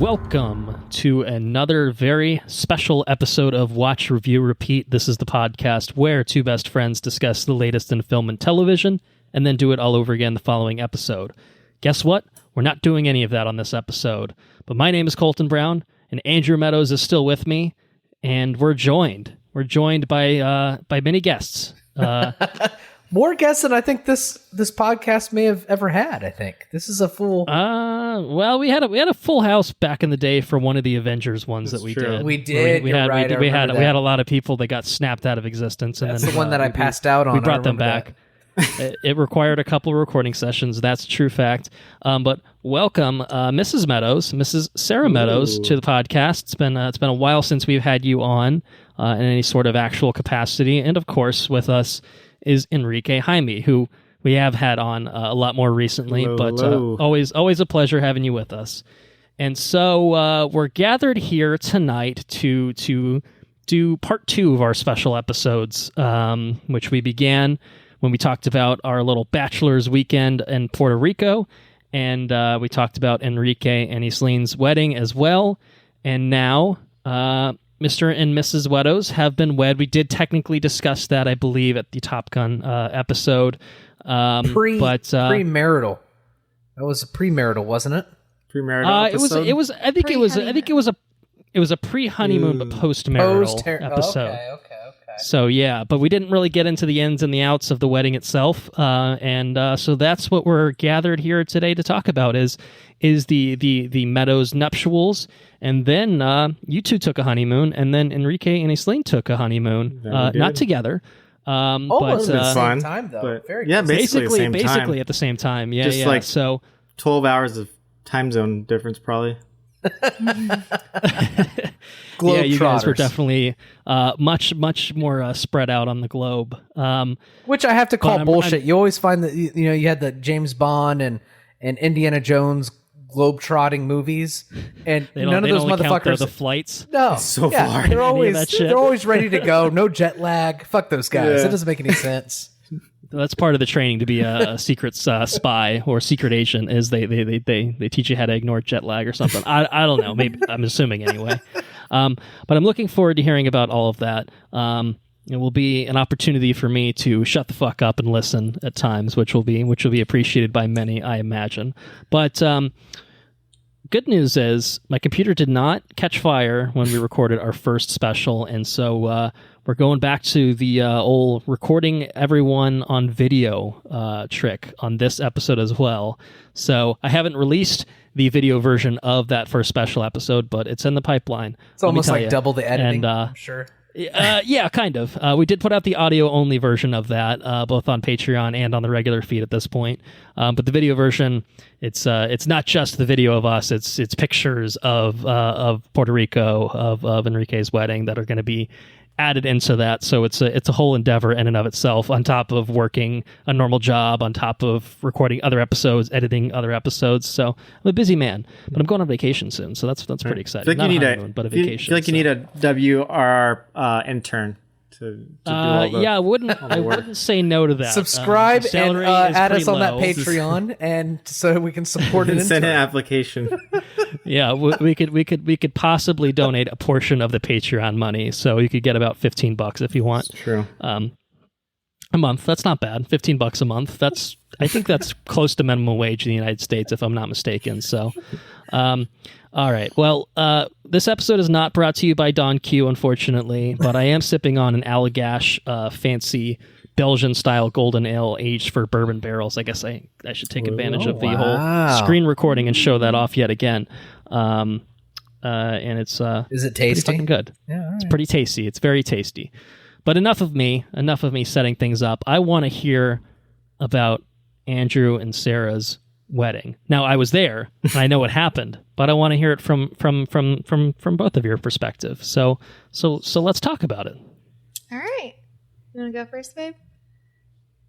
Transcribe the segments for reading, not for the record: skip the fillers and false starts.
Welcome to another very special episode of Watch, Review, Repeat. This is the podcast where two best friends discuss the latest in film and television and then do it all over again the following episode. Guess what? We're not doing any of that on this episode. But my name is Colton Brown, and Andrew Meadows is still with me, and we're joined by many guests. More guests than I think this podcast may have ever had. I think this is a full. Well, we had a full house back in the day for one of the Avengers ones that we did. We did. We had a lot of people that got snapped out of existence, and that's then the one that I passed out on. We brought them back. It required a couple of recording sessions. That's a true fact. But welcome, Mrs. Meadows, Mrs. Sarah Meadows, to the podcast. It's been a while since we've had you on in any sort of actual capacity, and of course, with us is Henrique Jaime, who we have had on a lot more recently, always a pleasure having you with us. And so we're gathered here tonight to do part 2 of our special episodes, which we began when we talked about our little bachelor's weekend in Puerto Rico, and we talked about Henrique and Isleen's wedding as well. And now Mr. and Mrs. Meadows have been wed. We did technically discuss that, I believe, at the Top Gun episode. Premarital. That was a premarital, wasn't it? Premarital episode? I think it was a pre-honeymoon but post-marital episode. Okay. So yeah, but we didn't really get into the ins and the outs of the wedding itself, and so that's what we're gathered here today to talk about is the Meadows nuptials, and then you two took a honeymoon, and then Henrique and Isleen took a honeymoon, not together. Almost at the same time, though. But, very yeah, close. basically at the same time. Yeah, just like so 12 hours of time zone difference, probably. Yeah, you guys were definitely much more spread out on the globe. Which I have to call bullshit. You always find that you had the James Bond and Indiana Jones globe-trotting movies, and none of those motherfuckers. The flights. No, so far. They're always ready to go. No jet lag. Fuck those guys. It doesn't make any sense. That's part of the training to be a secret spy or secret agent. Is they teach you how to ignore jet lag or something. I don't know. Maybe I'm assuming anyway. But I'm looking forward to hearing about all of that. It will be an opportunity for me to shut the fuck up and listen at times, which will be appreciated by many, I imagine. But good news is my computer did not catch fire when we recorded our first special, and so we're going back to the old recording everyone on video trick on this episode as well. So I haven't released the video version of that first special episode, but it's in the pipeline. It's almost like double the editing, I'm sure. Yeah, kind of. We did put out the audio-only version of that, both on Patreon and on the regular feed at this point. But the video version, it's not just the video of us. It's pictures of Puerto Rico, of Henrique's wedding that are going to be added into that. So it's a whole endeavor in and of itself, on top of working a normal job, on top of recording other episodes, editing other episodes. So I'm a busy man, but I'm going on vacation soon, so that's pretty exciting. I feel like Not a honeymoon, but a vacation. I feel like you need a WR intern to do all the, I wouldn't say no to that. Subscribe and add us on that low. Patreon, and so we can support it. Send an application. Yeah, we could possibly donate a portion of the Patreon money, so you could get about $15 if you want. That's true. A month. That's not bad. $15 a month. I think that's close to minimum wage in the United States, if I'm not mistaken. So, all right. Well, this episode is not brought to you by Don Q, unfortunately, but I am sipping on an Allagash fancy Belgian-style golden ale aged for bourbon barrels. I guess I should take advantage of the whole screen recording and show that off yet again. And it's is it tasty? Pretty fucking good. Yeah, all right. It's pretty tasty. It's very tasty. But enough of me setting things up. I want to hear about Andrew and Sarah's wedding. Now, I was there and I know what happened, but I want to hear it from both of your perspective. So let's talk about it. All right. You want to go first, babe?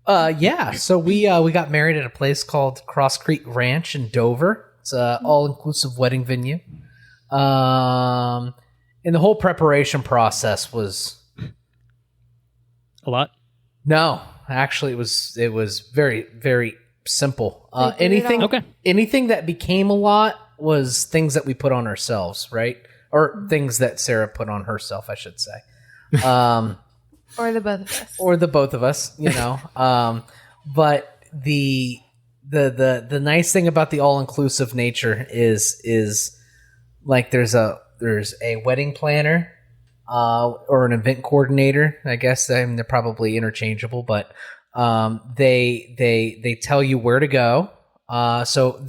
Yeah. So we got married at a place called Cross Creek Ranch in Dover. It's a all-inclusive wedding venue. And the whole preparation process was a lot. No, actually, it was very, very simple. Anything that became a lot was things that we put on ourselves, right? Or things that Sarah put on herself, I should say. Or the both of us. Or the both of us, you know. But the nice thing about the all-inclusive nature is like there's a wedding planner or an event coordinator. I guess they're probably interchangeable, but they tell you where to go. So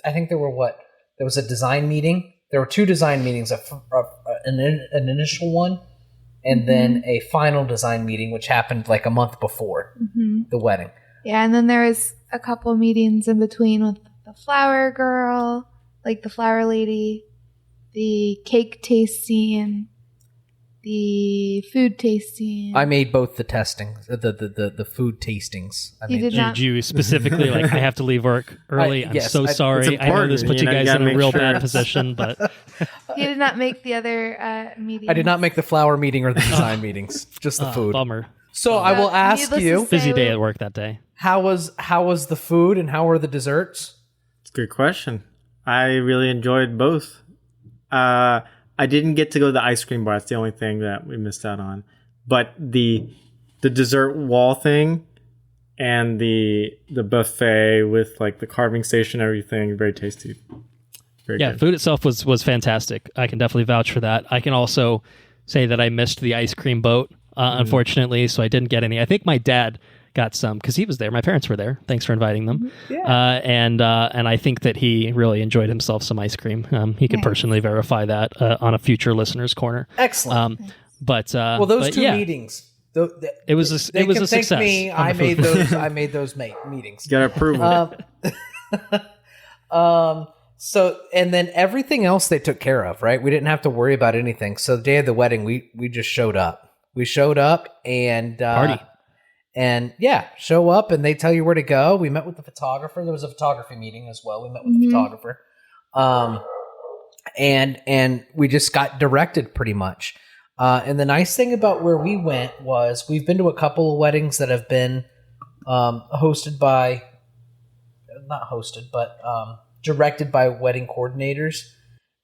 I think there was a design meeting. There were 2 design meetings, an initial one, and then a final design meeting, which happened like a month before the wedding. Yeah, and then there was a couple meetings in between with the flower girl, like the flower lady, the cake tasting, the food tasting. I made both the testings, the food tastings. Did you specifically like? I have to leave work early. I'm so sorry. I know this put you guys in a real bad position, but he did not make the other meetings. I did not make the flower meeting or the design meetings, just the food. Bummer. So I will ask you, busy day at work that day. How was the food and how were the desserts? It's a good question. I really enjoyed both. I didn't get to go to the ice cream bar. That's the only thing that we missed out on. But the dessert wall thing and the buffet with like the carving station and everything, very tasty. Very good. Food itself was fantastic. I can definitely vouch for that. I can also say that I missed the ice cream boat, unfortunately, so I didn't get any. I think my dad got some because he was there. My parents were there. Thanks for inviting them. Yeah. And I think that he really enjoyed himself some ice cream. He could personally verify that on a future listener's corner. Excellent. Well, those 2 meetings. It was a success. Me, I made those meetings. You got to approve it. So and then everything else they took care of. Right, we didn't have to worry about anything. So the day of the wedding, we just showed up. We showed up and party. And show up and they tell you where to go. We met with the photographer. There was a photography meeting as well. We met with the photographer. And we just got directed pretty much. And the nice thing about where we went was we've been to a couple of weddings that have been directed by wedding coordinators.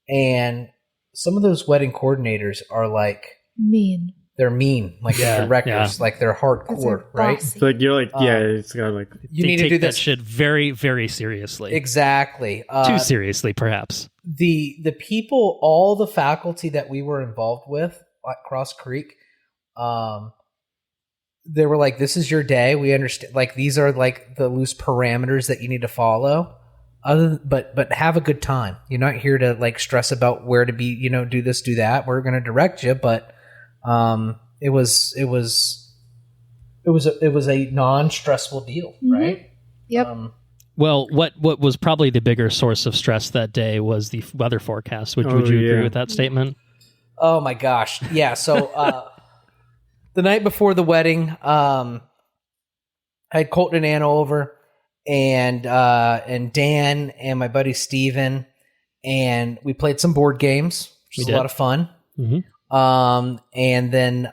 And some of those wedding coordinators are like mean. They're mean, like directors, like they're hardcore, right? So like you're like, it's got like you need to do this shit very, very seriously. Exactly, too seriously, perhaps. The people, all the faculty that we were involved with at Cross Creek, they were like, "This is your day. We understand. Like these are like the loose parameters that you need to follow. But have a good time. You're not here to like stress about where to be. You know, do this, do that. We're going to direct you, but." It was a non-stressful deal, right? Yep. Well, what was probably the bigger source of stress that day was the weather forecast. Would you agree with that statement? Oh my gosh, yeah. So the night before the wedding, I had Colton and Anna over, and Dan and my buddy Steven, and we played some board games, which was a lot of fun. Mm-hmm. And then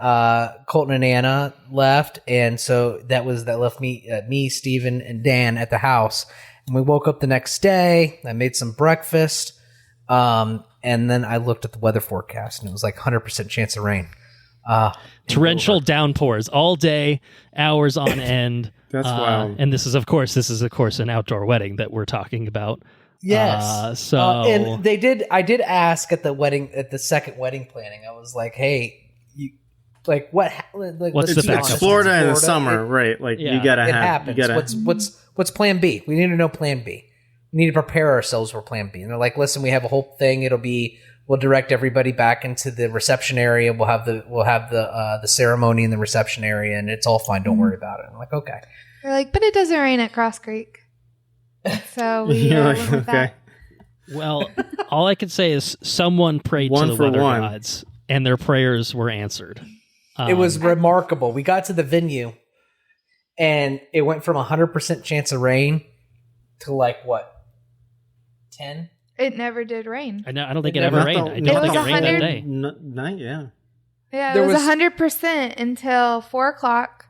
Colton and Anna left, and so that left me, Steven, and Dan at the house. And we woke up the next day. I made some breakfast, and then I looked at the weather forecast, and it was like 100% chance of rain. Torrential downpours all day, hours on end. That's wild. And this is of course an outdoor wedding that we're talking about. Yes. And I did ask at the second wedding planning. I was like, "Hey, what's the backup? It's Florida in the summer, right? Like you gotta it have. happens. What's Plan B? We need to know Plan B. We need to prepare ourselves for Plan B." And they're like, "Listen, we have a whole thing. We'll direct everybody back into the reception area. We'll have the ceremony in the reception area, and it's all fine. Don't worry about it." I'm like, "Okay." They're like, "But it doesn't rain at Cross Creek." So we went with that. Well, all I can say is someone prayed to the weather gods, and their prayers were answered. It was remarkable. We got to the venue, and it went from 100% chance of rain to like what, 10? It never did rain. I don't think it ever rained. I don't think it rained that day. Yeah, it was 100% until 4 o'clock,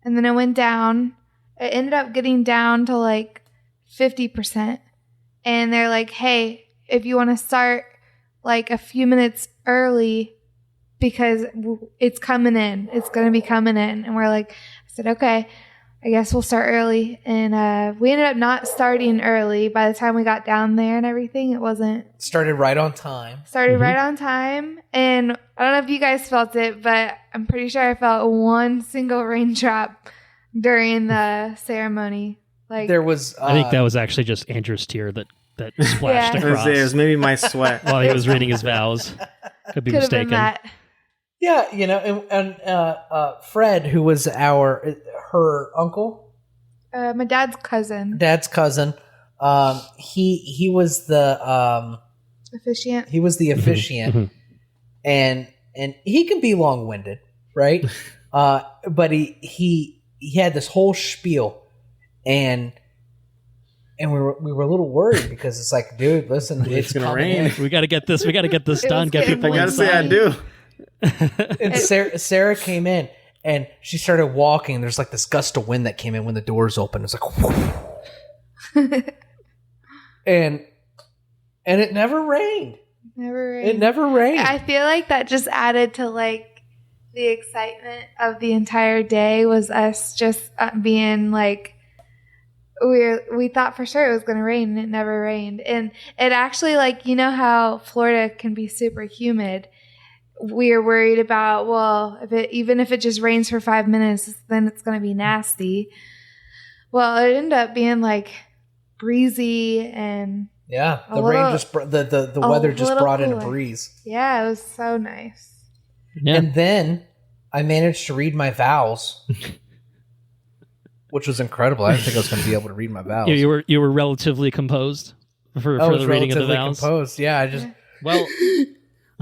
and then it went down. It ended up getting down to like 50%. And they're like, "Hey, if you want to start like a few minutes early because it's coming in. It's going to be coming in. And we're like, I said, okay, I guess we'll start early. And we ended up not starting early. By the time we got down there and everything, it wasn't. Started right on time. Right on time. And I don't know if you guys felt it, but I'm pretty sure I felt one single raindrop during the ceremony. Like There was... I think that was actually just Andrew's tear that splashed across It was maybe my sweat. while he was reading his vows. Could be could have mistaken. been that. Yeah, and Fred, who was her uncle, My dad's cousin. he was the Officiant. he was the officiant, and he can be long-winded, right? But he had this whole spiel, and we were a little worried because it's like, dude, listen, it's gonna coming rain. in. We got to get this done. Get getting people I gotta inside. say, I do. And Sarah came in and she started walking. There's like this gust of wind that came in when the doors opened. It was like, and it never rained. It never rained. I feel like that just added to like the excitement of the entire day was us just being like we thought for sure it was going to rain and it never rained. And it actually, like, you know how Florida can be super humid. We are worried about, well, even if it just rains for 5 minutes, then it's going to be nasty. Well, it ended up being like breezy and yeah, the rain just the weather just brought in a breeze. Yeah, it was so nice. Yeah. And then I managed to read my vows, which was incredible. I didn't think I was going to be able to read my vows. You were relatively composed for the reading of the vows. Composed. Yeah, I just Well,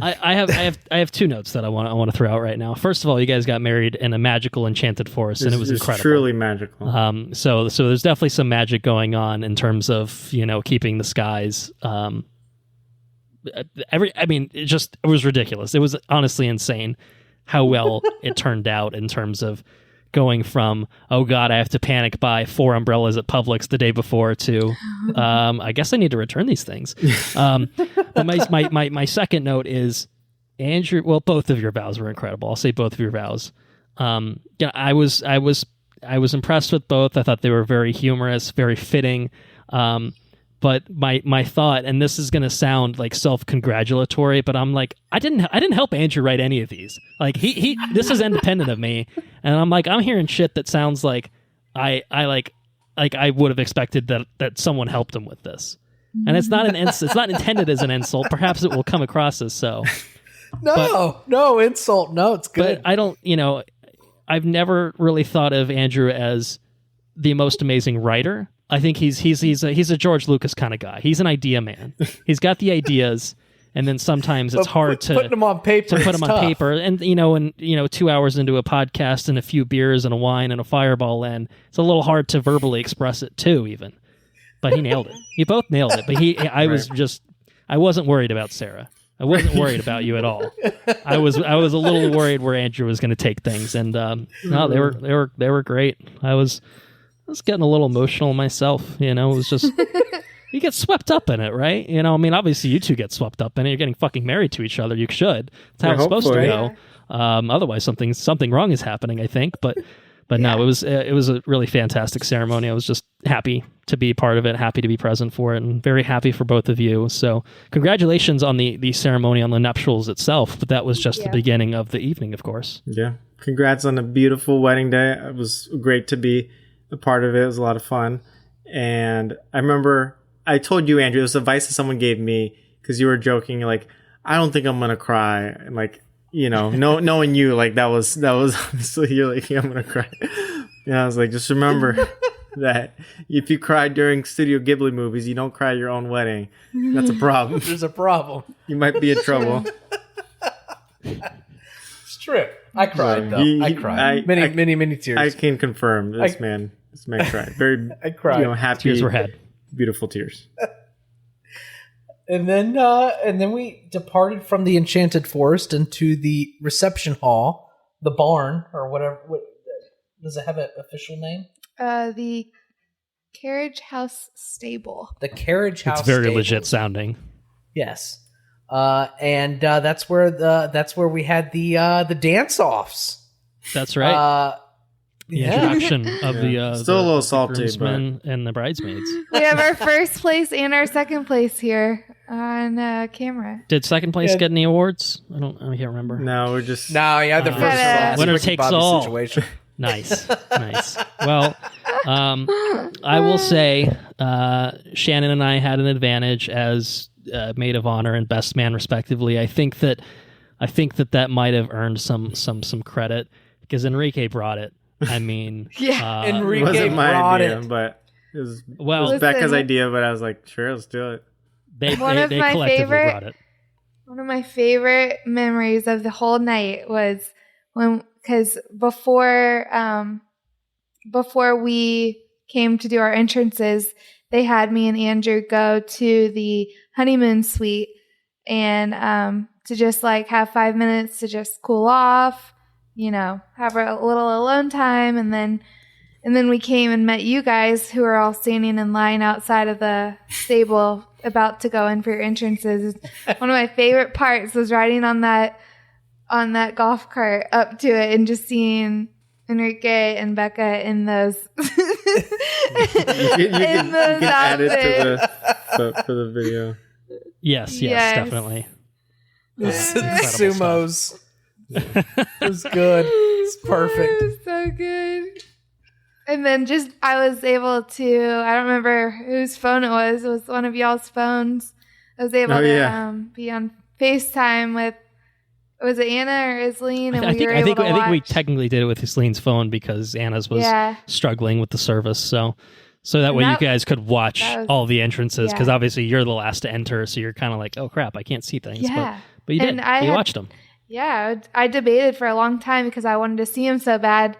I have two notes that I want to throw out right now. First of all, you guys got married in a magical, enchanted forest, and it was incredible. Truly magical. So there's definitely some magic going on in terms of keeping the skies. It was ridiculous. It was honestly insane how well it turned out in terms of going from, oh God, I have to panic buy 4 umbrellas at Publix the day before to, I guess I need to return these things. But my second note is, Andrew, well, both of your vows were incredible. I'll say both of your vows. I was impressed with both. I thought they were very humorous, very fitting. But my thought, and this is going to sound like self-congratulatory, but I'm like, I didn't help Andrew write any of these. Like he this is independent of me, and I'm like, I'm hearing shit that sounds like I would have expected that someone helped him with this, and it's not it's not intended as an insult. Perhaps it will come across as so. No insult. No, it's good. But I don't, I've never really thought of Andrew as the most amazing writer. I think he's a George Lucas kind of guy. He's an idea man. He's got the ideas, and then sometimes it's hard to put them on paper. And 2 hours into a podcast and a few beers and a wine and a fireball, and it's a little hard to verbally express it too. Even, but he nailed it. You both nailed it. But I wasn't worried about Sarah. I wasn't worried about you at all. I was a little worried where Andrew was going to take things, and no, they were great. I was getting a little emotional myself. It was just you get swept up in it, right? Obviously you two get swept up in it. You're getting fucking married to each other. You should. That's how it's supposed to go. Otherwise, something wrong is happening, I think. But no, it was a really fantastic ceremony. I was just happy to be part of it, happy to be present for it, and very happy for both of you. So congratulations on the ceremony, on the nuptials itself. But that was just the beginning of the evening, of course. Yeah. Congrats on a beautiful wedding day. It was great to be a part of it. It was a lot of fun. And I remember I told you, Andrew, it was advice that someone gave me because you were joking, like, I don't think I'm going to cry. And like, knowing you, like that was obviously you're like, yeah, I'm going to cry. And I was like, just remember that if you cry during Studio Ghibli movies, you don't cry at your own wedding. That's a problem. There's a problem. You might be in trouble. It's true. I cried though. I cried. Many tears. I can confirm this man cried. Very I cried. Happy. Tears were had. Beautiful tears. And then we departed from the enchanted forest into the reception hall, the barn, or whatever. Does it have an official name? The carriage house stable. The carriage house. It's very stables. legit sounding. Yes. And that's where we had the dance offs. That's right. The introduction of Still a little the salty, groomsmen and the bridesmaids. We have our first place and our second place here on camera. Did second place get any awards? I can't remember. No, we're just the first and last winner Ricky takes Bobby all. situation. Nice. Well, I will say Shannon and I had an advantage as maid of honor and best man respectively. I think that might have earned some credit because Henrique brought it. I mean, Henrique wasn't my brought idea, it. but it was Listen, Becca's idea. But I was like, sure, let's do it. They One of my collectively favorite- brought it. One of my favorite memories of the whole night was because before we came to do our entrances, they had me and Andrew go to the honeymoon suite and to just like have 5 minutes to just cool off, have a little alone time, and then we came and met you guys who are all standing in line outside of the stable about to go in for your entrances. One of my favorite parts was riding on that golf cart up to it and just seeing Henrique and Becca in those You can add it for the video. Yes, Yes. definitely. The Incredible sumos. It was good. It's perfect. It was so good. And then I was able to, I don't remember whose phone it was. It was one of y'all's phones. I was able to be on FaceTime with, was it Anna or Isleen? And I we were able to think we watch. technically did it with Isleen's phone because Anna's was Yeah. struggling with the service. So that way you guys could watch all the entrances because obviously you're the last to enter. So you're kind of like, oh crap, I can't see things. Yeah. But you did. And You watched them. Yeah, I debated for a long time because I wanted to see him so bad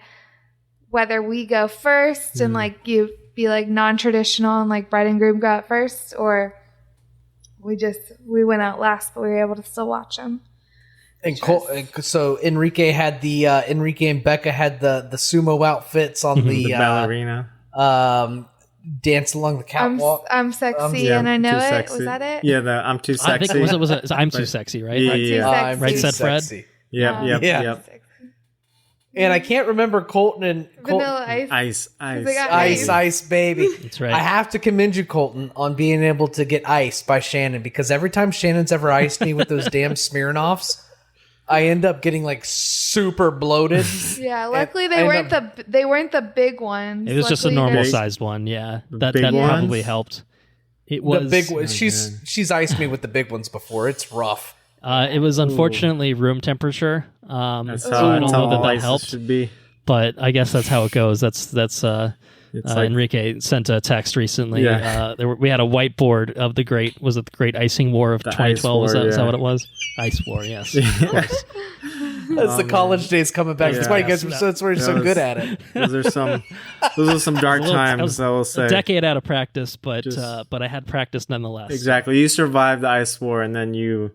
whether we go first and like you be like non-traditional and like bride and groom go out first, or we went out last but we were able to still watch them. And so Enrique and Becca had the sumo outfits on The ballerina. Dance along the catwalk. I'm sexy and I know too it. sexy. Was that it? Yeah, I'm too I sexy. think was it I'm too sexy, right? Yeah, Right. yeah. I'm Right, too said Fred? sexy. Yep. Sexy. And I can't remember Colton. Vanilla ice. Ice. They got Ice, baby. That's right. I have to commend you, Colton, on being able to get iced by Shannon because every time Shannon's ever iced me with those damn Smirnoffs, I end up getting like super bloated. Yeah, luckily And they I weren't end they weren't the big ones. It was just a Luckily, normal they're- sized one. Yeah, that big probably ones? helped. It was The big one. She's iced me with the big ones before. It's rough. It was unfortunately room temperature. That's So how, I don't know all that ices helped, should be. but I guess that's how it goes. That's It's like Enrique sent a text recently. Yeah. We had a whiteboard of the great icing war of The 2012. ice war, is that yeah. what it was? Ice war, yes. Of course. That's the college days coming back. That's why you guys Yeah. that's why you're so That was- good at it. those are some dark times, I will say. A decade out of practice, but Just- I had practice nonetheless. Exactly. You survived the ice war, and then you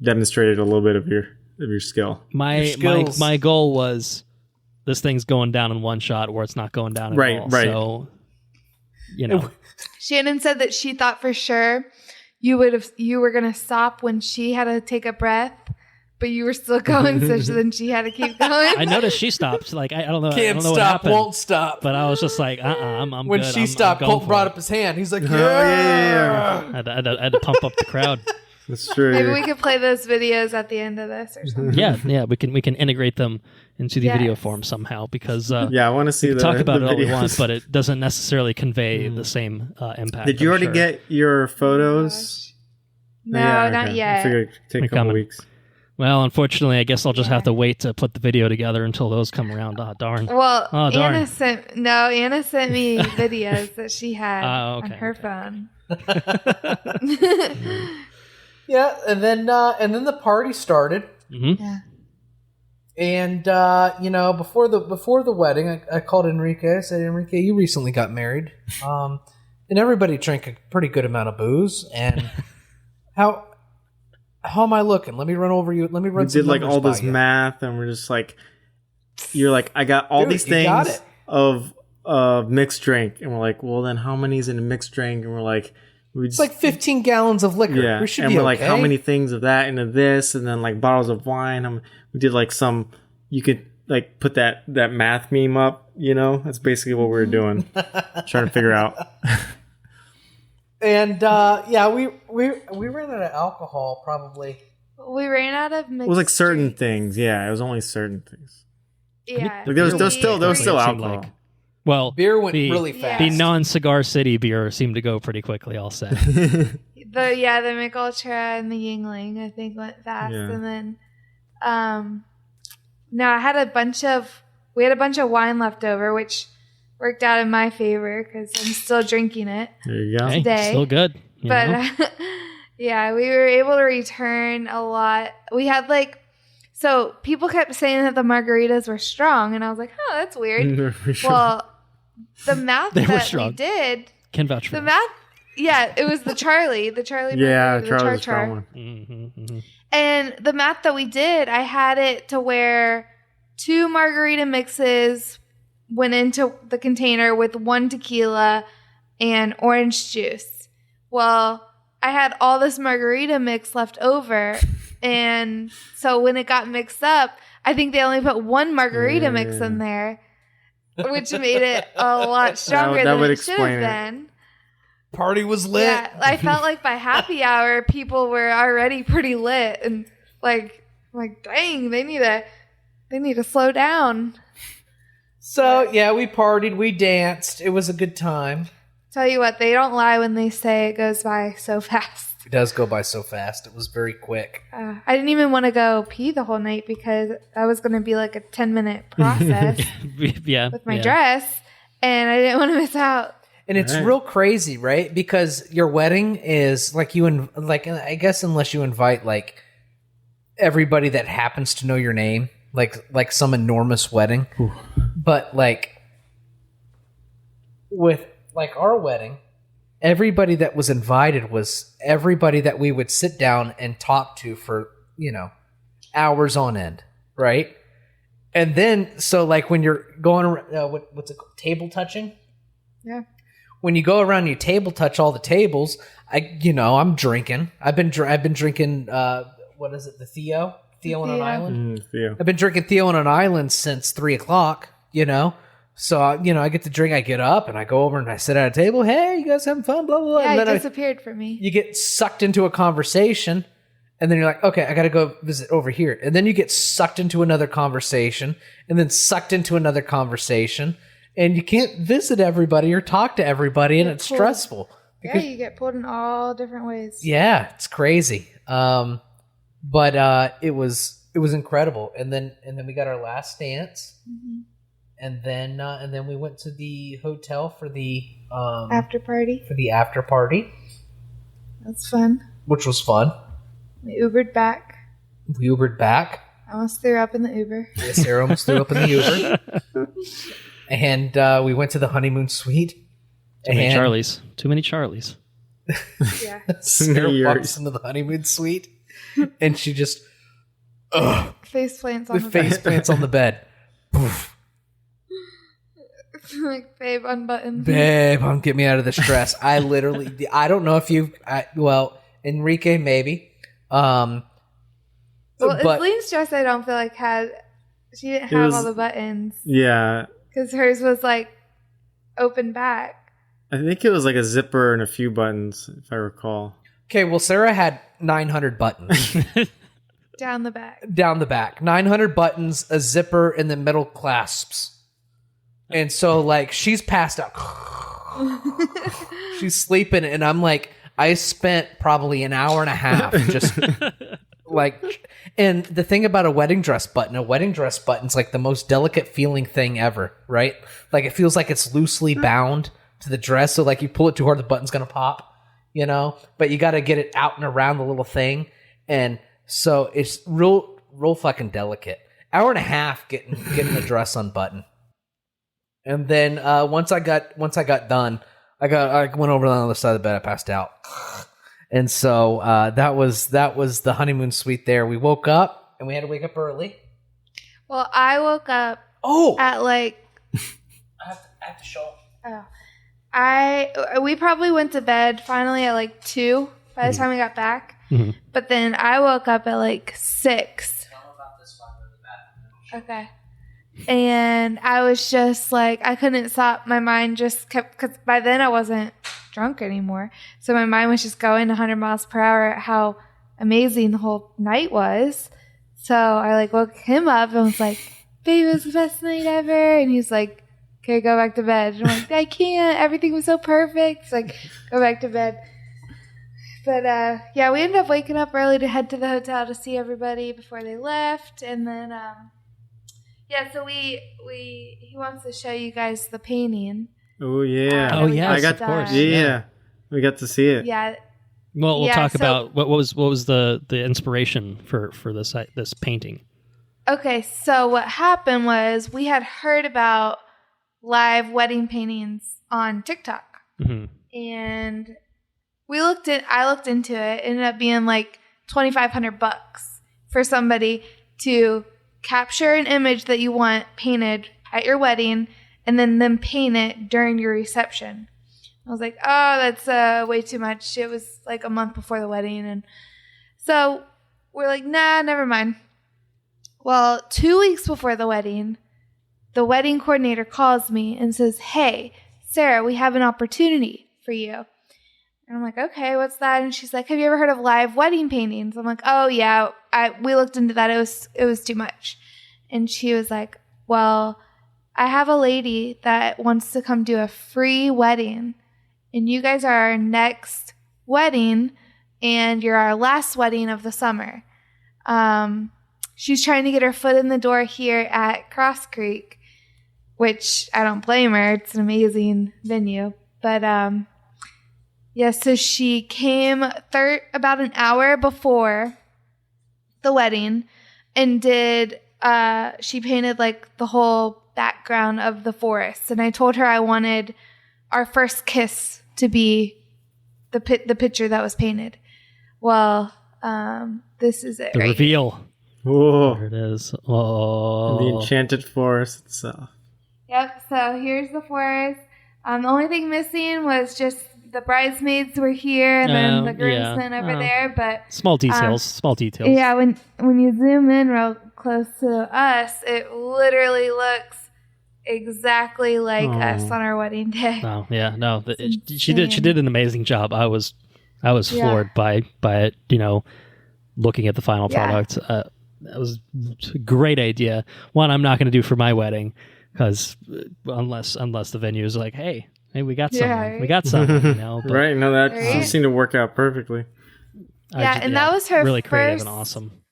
demonstrated a little bit of your skill. My skills. my goal was this thing's going down in one shot, or it's not going down at Right, all. right. So Shannon said that she thought for sure you were gonna stop when she had to take a breath, but you were still going, so then she had to keep going. I noticed she stopped. Like I don't know. I Can't don't know what stop, happened, won't stop. But I was just like, I'm When good. she I'm stopped, going Colton for brought it. up his hand. He's like, Oh, yeah. I had to pump up the crowd. That's true. Maybe we could play those videos at the end of this or something. Yeah, we can integrate them into the Yes. video form somehow because Yeah, I want to see we the can talk about the it all we videos. want, but it doesn't necessarily convey the same impact. Did you I'm already sure. get your photos? No, Yeah, not okay. yet. I figured it'd take They're a couple coming. weeks. Well, unfortunately, I guess I'll just have to wait to put the video together until those come around. Ah, darn. Well, Oh, darn. Anna sent me videos that she had Oh, on okay, her okay. phone. yeah. And then the party started. Mm-hmm. Yeah. And before the wedding, I called Enrique. I said, Enrique, you recently got married, and everybody drank a pretty good amount of booze. And how am I looking? Let me run over you. Let me run. We some did like numbers all by this you. math, and we're just like, you're like, I got all Dude, these you got things it. of mixed drink, and we're like, well, then how many is in a mixed drink? And we're like, It's like 15 gallons of liquor. Yeah, We should and be we're okay. like, how many things of that into this, and then like bottles of wine. We did like some. You could like put that math meme up. That's basically what we were doing, trying to figure out. And we ran out of alcohol probably. We ran out of mixed It was like certain drinks. things. Yeah, it was only certain things. Yeah. Like there was still it seemed alcohol. like. Well, Beer went the- really fast. The non-Cigar City beer seemed to go pretty quickly, I'll say. The Mick Ultra and the Yingling I think went fast, Yeah. and then no, we had a bunch of wine left over, which worked out in my favor because I'm still drinking it. There you go. Hey, Today. still good. you But know? yeah, we were able to return a lot. We had so people kept saying that the margaritas were strong, and I was like, oh, that's weird. For sure. Well, the math They were that strong. we did, Can vouch for the that. math, yeah, it was the Charlie yeah, margarita, the Charles Char was Char. one. Mm-hmm. And the math that we did, I had it to where 2 margarita mixes went into the container with 1 tequila and orange juice. Well, I had all this margarita mix left over. And so when it got mixed up, I think they only put 1 margarita mix in there, which made it a lot stronger that than would it should explain have it. been. Party was lit. Yeah, I felt like by happy hour, people were already pretty lit, and like, dang, they need to slow down. So yeah, we partied, we danced. It was a good time. Tell you what, they don't lie when they say it goes by so fast. It does go by so fast. It was very quick. I didn't even want to go pee the whole night because that was going to be like a 10-minute process Yeah. with my dress, and I didn't want to miss out. And it's Right. real crazy, right? Because your wedding is like I guess unless you invite like everybody that happens to know your name, like some enormous wedding. But like with like our wedding, everybody that was invited was everybody that we would sit down and talk to for, hours on end, right? And then so like when you're going around, what's it called? Table touching? Yeah. When you go around, you table touch all the tables. I'm drinking. I've been drinking. What is it? The Theo on an Theo. island. Yeah. I've been drinking Theo on an island since 3:00. So I get to drink. I get up and I go over and I sit at a table. Hey, you guys having fun? Blah blah blah. Yeah, And it then disappeared for me. you get sucked into a conversation, and then you're like, okay, I got to go visit over here, and then you get sucked into another conversation, and then sucked into another conversation. And you can't visit everybody or talk to everybody, and it's Cool. stressful. Yeah, you get pulled in all different ways. Yeah, it's crazy. But it was incredible. And then we got our last dance, and then we went to the hotel for the After party. after party, That's fun. which was fun. We Ubered back. We Ubered back. I almost threw up in the Uber. Sarah almost threw up in the Uber. And we went to the honeymoon suite. Too many And Charlies. Too many Charlies. Yeah. Sarah Yours. walks into the honeymoon suite, and she just Face plants on the the face plants on the bed. Poof. like, babe, unbutton. Babe, get me out of this dress. I don't know if Henrique maybe. Well, but Isleen's dress, I don't feel like she didn't It have was- all the buttons Yeah. because hers was like open back. I think it was like a zipper and a few buttons, if I recall. okay, well, Sarah had 900 buttons Down the back. down the back, 900 buttons, a zipper, and then metal clasps. And so, like, she's passed out. She's sleeping, and I'm like, I spent probably an hour and a half just like. And the thing about a wedding dress button's like the most delicate feeling thing ever, right? Like, it feels like it's loosely bound to the dress, so like you pull it too hard, the button's gonna pop, But you got to get it out and around the little thing, and so it's real fucking delicate. Hour and a half getting the dress unbuttoned. And then once I got done, I went over on the other side of the bed. I passed out, and so that was the honeymoon suite. There, we woke up and we had to wake up early. Well, I woke up Oh, at like I have to show. oh, We probably went to bed finally at like 2 by the time we got back. Mm-hmm. But then I woke up at like 6. Okay. And I was just like, I couldn't stop. My mind just kept, because by then I wasn't drunk anymore. So my mind was just going 100 miles per hour at how amazing the whole night was. So I like woke him up and was like, babe, it was the best night ever. And he's like, okay, go back to bed. And I'm like, I can't. Everything was so perfect. It's like, go back to bed. But yeah, we ended up waking up early to head to the hotel to see everybody before they left. And then, yeah, so he wants to show you guys the painting. Oh, yeah. Oh, yeah, I got, of course. Yeah. We got to see it. Yeah. Well, we'll Yeah, talk so- about what was the inspiration for this painting. Okay, so what happened was we had heard about live wedding paintings on TikTok. Mm-hmm. And I looked into it. It ended up being like $2,500 for somebody to capture an image that you want painted at your wedding and then paint it during your reception. I was like, oh, that's way too much. It was like a month before the wedding. And so we're like, nah, never mind. Well, 2 weeks before the wedding coordinator calls me and says, hey, Sarah, we have an opportunity for you. And I'm like, okay, what's that? And she's like, have you ever heard of live wedding paintings? I'm like, oh yeah, we looked into that. It was too much. And she was like, well, I have a lady that wants to come do a free wedding, and you guys are our next wedding, and you're our last wedding of the summer. She's trying to get her foot in the door here at Cross Creek, which I don't blame her. It's an amazing venue. But yeah, so she came about an hour before the wedding and she painted like the whole background of the forest. And I told her I wanted our first kiss to be the picture that was painted. Well, this is it. The right reveal. Whoa. There it is. Oh, The enchanted forest itself. Yep, so here's the forest. The only thing missing was just the bridesmaids were here and then the groomsmen over there. But small details. Yeah, when you zoom in real close to us, it literally looks exactly like us on our wedding day. Oh yeah, no, she did an amazing job. I was floored by it. You know, looking at the final product. That was a great idea. One, I'm not going to do for my wedding because unless the venue is like, hey, we got something. Right. We got something. You know, but Right. No, that seemed to work out perfectly. That was her really first, creative and awesome.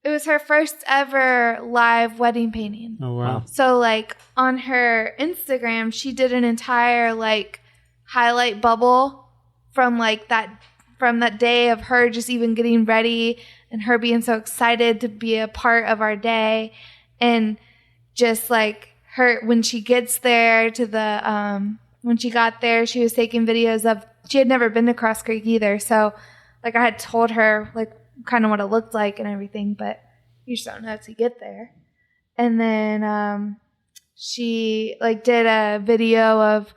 It was her first ever live wedding painting. Oh, wow. So like on her Instagram, she did an entire like highlight bubble from that day of her just even getting ready and her being so excited to be a part of our day. And just like her, when she gets there to the, when she got there, she was taking videos of, she had never been to Cross Creek either. So like I had told her like kind of what it looked like and everything, but you just don't know till you get there. And then, she like did a video of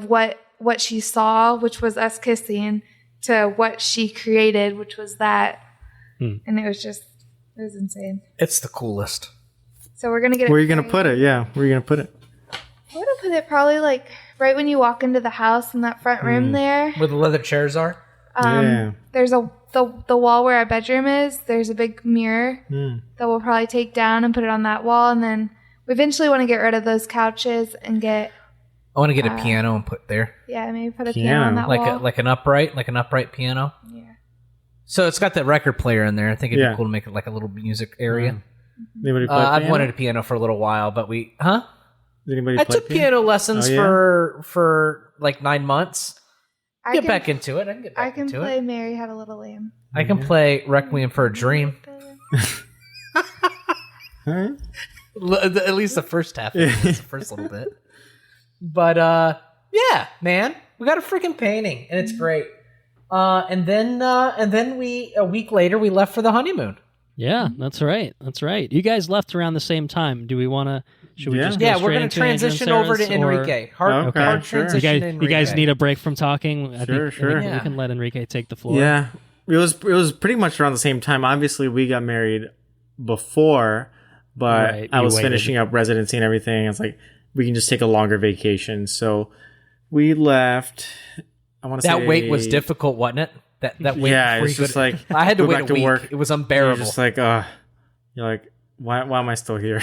what she saw, which was us kissing, to what she created, which was that. And it was insane. It's the coolest. So we're going to get it. Where are you going to put it? Yeah. Where are you going to put it? I'm going to put it probably like right when you walk into the house in that front room there. Where the leather chairs are? Yeah. There's the wall where our bedroom is. There's a big mirror that we'll probably take down and put it on that wall. And then we eventually want to get rid of those couches and get... I want to get a piano and put there. Yeah, maybe put a piano on that wall. Like an upright piano. Yeah. So it's got that record player in there. I think it'd be cool to make it like a little music area. Anybody play I've piano? wanted a piano for a little while, but Does anybody I play took piano lessons for like 9 months. Get back into it. I can get back into it. I can play Mary Had a Little Lamb. I can play Requiem for a Dream. Huh? At least the first half, the first little bit. But yeah, man, we got a freaking painting, and it's great. And then we a week later we left for the honeymoon. Yeah, that's right. That's right. You guys left around the same time. Do we want to? Should we just go Yeah, we're straight going into to transition Andrew and over to Sarah's, or- Enrique. Hard Okay, sure. transition. You guys need a break from talking. I Sure, sure. think Yeah. we can let Enrique take the floor. Yeah, it was pretty much around the same time. Obviously, we got married before, but Right, I you was waited. finishing up residency and everything. It's like we can just take a longer vacation. So we left. I want to say That wait was difficult, wasn't it? That wait. Yeah, before it's you just go to- like I had to go wait back a to week. work. It was You're unbearable. just like, you're like, why am I still here?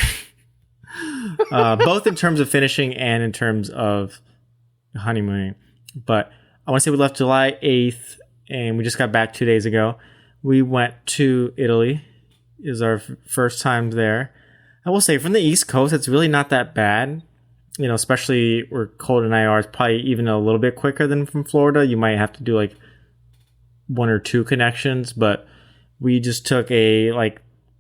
Both in terms of finishing and in terms of honeymooning. But I want to say we left July 8th and we just got back 2 days ago. We went to Italy. It was our first time there. I will say from the East Coast, it's really not that bad. You know, especially where Cold and I are, it's probably even a little bit quicker than from Florida. You might have to do like 1 or 2 connections, but we just took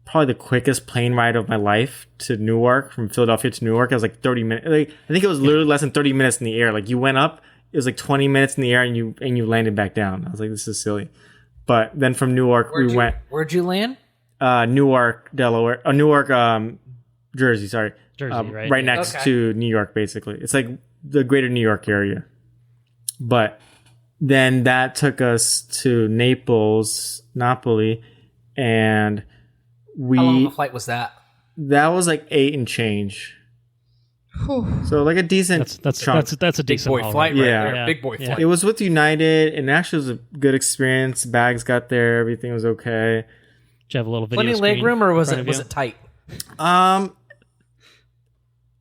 probably the quickest plane ride of my life to Newark, from Philadelphia to Newark. It was like 30 minutes. Like, I think it was literally less than 30 minutes in the air. Like you went up, it was like 20 minutes in the air and you landed back down. I was like, this is silly. But then from Newark, Where'd you land? Newark, Delaware, Newark, Jersey, sorry. Jersey, right? Right next to New York, basically. It's like the greater New York area. But then that took us to Napoli, and How long of a flight was that? that was like 8 and change. So like a decent That's chunk. a Big decent boy haul, flight, right? right Yeah. there. Yeah. Big boy Yeah. flight. It was with United, and actually it was a good experience. Bags got there, everything was okay. Did you have a little video Plenty of screen leg room, or was in front it of was you? it tight?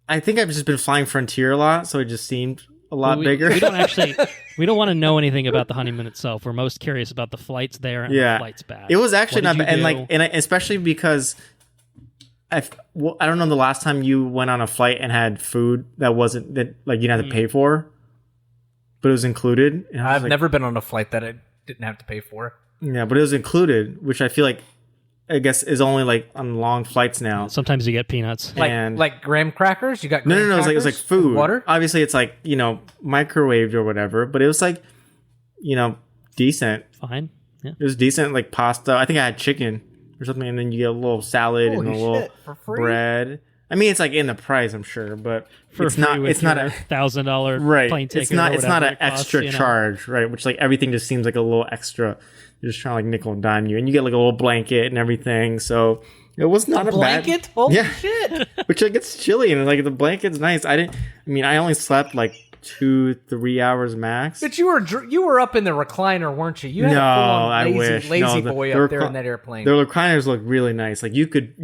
I think I've just been flying Frontier a lot, so it just seemed a lot bigger. We don't want to know anything about the honeymoon itself. We're most curious about the flights there and the flights back. It was actually What not did bad, you and do? especially because I don't know the last time you went on a flight and had food that wasn't that like you didn't have to pay for, but it was included. And I was I've like, never been on a flight that I didn't have to pay for. yeah, but it was included, which I feel like I guess is only like on long flights now. Sometimes you get peanuts. Like graham crackers. You got No, graham it was like crackers food. with water. Obviously, it's like microwaved or whatever, but it was like decent. Fine. Yeah. It was decent, like pasta. I think I had chicken or something, and then you get a little salad and a little for free? bread. I mean, it's like in the price, I'm sure, but For it's free not. with It's not your a $1,000 right. plane ticket. It's not. or It's not whatever an it costs, extra charge, right? Which like everything just seems like a little extra. You're just trying to like nickel and dime you, and you get like a little blanket and everything. So it was not a Blanket? bad. Holy Yeah. shit! Which like it's chilly and like the blanket's nice. I only slept like 2-3 hours max. But you were up in the recliner, weren't you? You had No, a full-on I lazy, wish. lazy No, boy the up there in that airplane. The recliners look really nice. Like you could